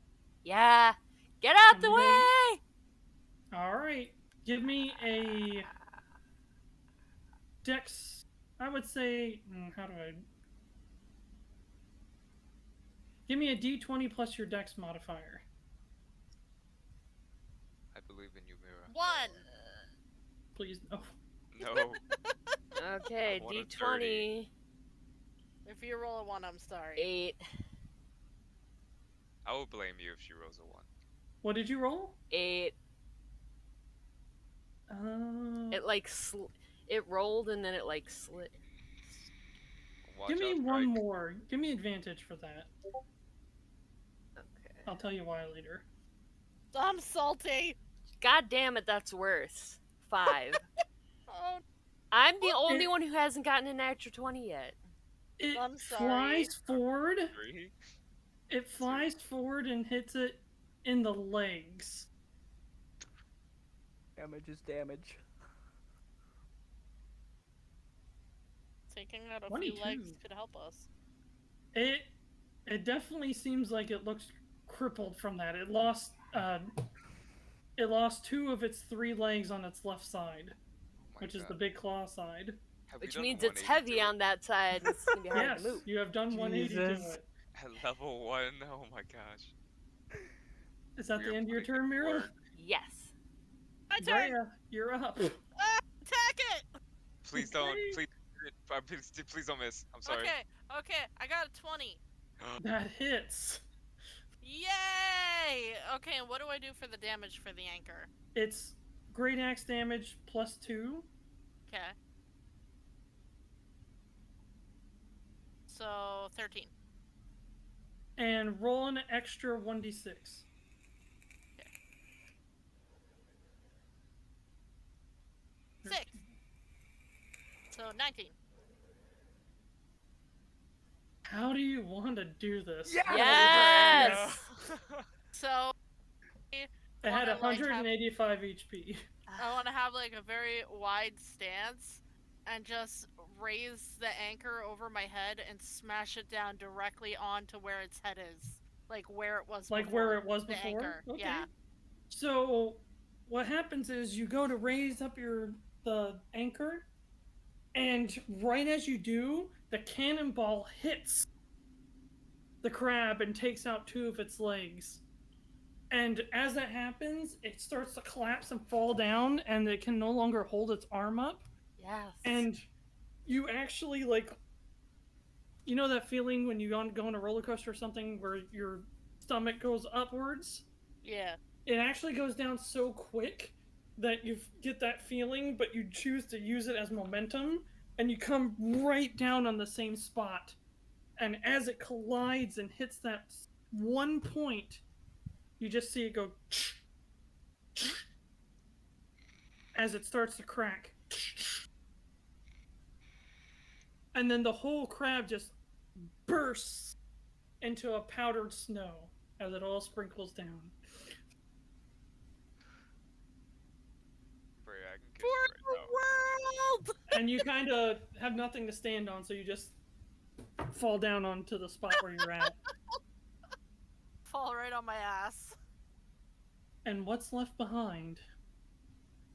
Yeah! Get out the I'm ready. way! Alright. Give me a dex. I would say. How do I. Give me a d20 plus your dex modifier. I believe in you, Mirra. 1! Please, no. No. Okay, I want a d20. If you roll a 1, I'm sorry. 8. I will blame you if she rolls a 1. What did you roll? 8. It like it rolled and then it like slid. Watch Give me out, one Shrike. more. Give me advantage for that. Okay. I'll tell you why later. I'm salty. God damn it, that's worse. 5. Oh, I'm the only one who hasn't gotten a natural 20 yet. It I'm sorry. flies forward. 3. It flies forward and hits it in the legs. Damage is damage. Taking out a 22. few legs could help us. It definitely seems like it looks crippled from that. It lost 2 of its 3 legs on its left side, which is the big claw side. Which means it's heavy on that side. And it's gonna be hard Yes, to move. you have done 180 to Jesus. it. At level 1, oh my gosh. Is that We the are end of your putting turn, in Mirra? work. Yes. My turn! Breya, you're up. Attack it! Please don't, please don't miss. I'm sorry. Okay, I got a 20. That hits. Yay! Okay, and what do I do for the damage for the anchor? It's great axe damage plus 2. Okay. So, 13. And roll an extra 1d6. Okay. 6. So, 19. How do you want to do this? Yes! So, It had 185 HP. I want to have like a very wide stance and just raise the anchor over my head and smash it down directly onto where its head is. Like where it was Like before. where it was the before? Anchor. Okay. Yeah. So what happens is you go to raise up the anchor, and right as you do, the cannonball hits the crab and takes out 2 of its legs. And as that happens, it starts to collapse and fall down, and it can no longer hold its arm up. Yes. And you actually, like, you know that feeling when you go on a roller coaster or something where your stomach goes upwards? Yeah. It actually goes down so quick that you get that feeling, but you choose to use it as momentum, and you come right down on the same spot. And as it collides and hits that one point, you just see it go as it starts to crack. And then the whole crab just bursts into a powdered snow as it all sprinkles down. Breya, I can kiss you right now. World! And you kind of have nothing to stand on, so you just fall down onto the spot where you're at. Fall right on my ass. And what's left behind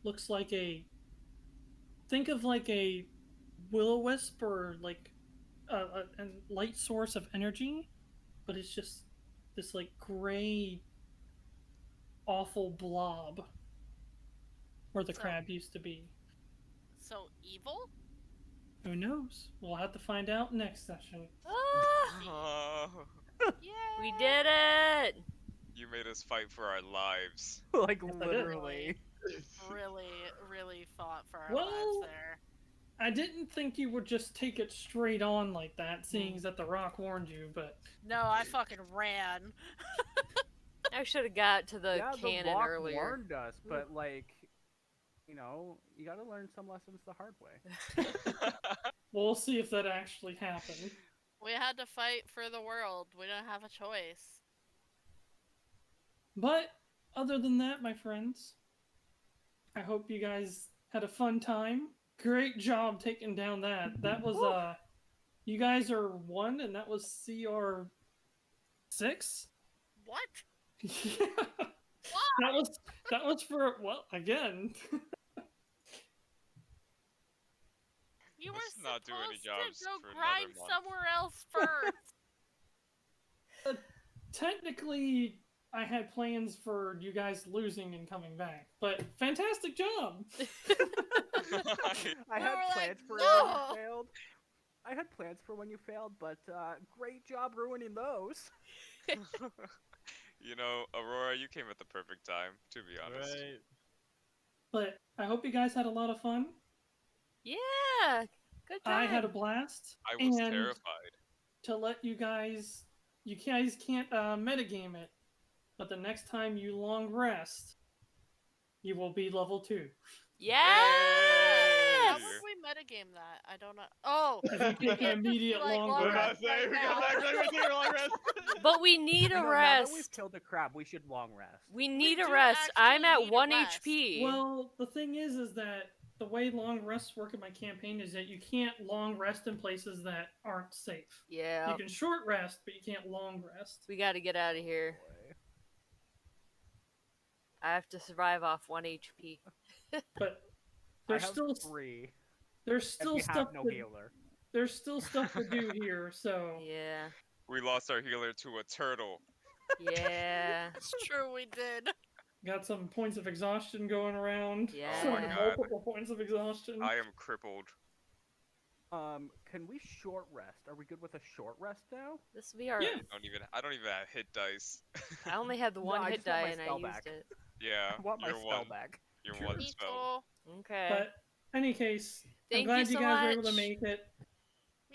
looks like think of like a will-o-wisp or like a light source of energy, but it's just this like gray, awful blob where the crab used to be. So evil? Who knows? We'll have to find out next session. Oh, Yay! We did it! you made us fight for our lives. Like, Yes, I did. literally. Really fought for our Well, lives there. I didn't think you would just take it straight on like that, seeing as that the rock warned you, but... No, I fucking ran. I should have got to the cannon the rock earlier. warned us, but like, you know, you gotta learn some lessons the hard way. We'll see if that actually happened. We had to fight for the world. We don't have a choice. But other than that, my friends, I hope you guys had a fun time. Great job taking down that. That was you guys are 1 and that was CR 6? What? Yeah. That was for, well, again. You were Let's not do any supposed jobs to go for grind another month. somewhere else first. Technically, I had plans for you guys losing and coming back, but fantastic job. I had were like, plans for it "No!" and it failed. I had plans for when you failed, but great job ruining those. You know, Aurora, you came at the perfect time, to be honest. Right. But I hope you guys had a lot of fun. Yeah, good time. I had a blast. I was and terrified. to let you guys can't metagame it, but the next time you long rest, you will be level 2. Yes! How would we metagame that? I don't know. Oh, If you take an immediate long What rest. about say? Because actually we're taking a long rest. But we need a Now that rest. we've killed the crab, we should long rest. We need a do rest. I'm actually at need a 1 rest. HP. Well, the thing is that the way long rests work in my campaign is that you can't long rest in places that aren't safe. Yeah. You can short rest, but you can't long rest. We gotta get out of here. I have to survive off 1 HP. But I there's have still 3. there's And still we stuff have no to, healer. there's still stuff to do here, so Yeah. We lost our healer to a turtle. Yeah. It's true, we did. got some points of exhaustion going around. Yeah. Oh my Some God. multiple points of exhaustion. I am crippled. Can we short rest? Are we good with a short rest now? This will be our. Yeah. I don't even have hit dice. I only had the one I hit just want die my and I spell used back. it. Yeah, I want my you're spell one. back. You're Sure. one spell. Okay. But any case, I'm Thank glad you so guys were able to much. make it.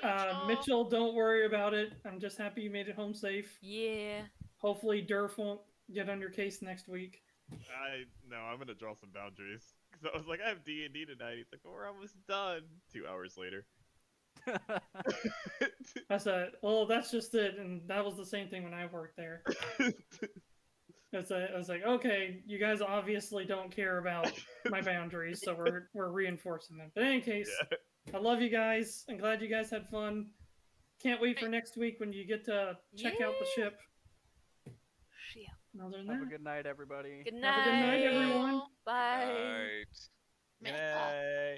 Mitchell. Mitchell, don't worry about it. I'm just happy you made it home safe. Yeah. Hopefully Durf won't get on your case next week. I'm gonna draw some boundaries because I was like, I have D&D tonight. He's like, oh, we're almost done. 2 hours later. I said, well, that's just it, and that was the same thing when I worked there. I was like, okay, you guys obviously don't care about my boundaries, so we're reinforcing them. But in any case, I love you guys. I'm glad you guys had fun. Can't wait for next week when you get to check out the ship. Shit. Other than Have a that, good night, everybody. Good have a good night, night. everyone. Bye. Right. Mitchell. Yay.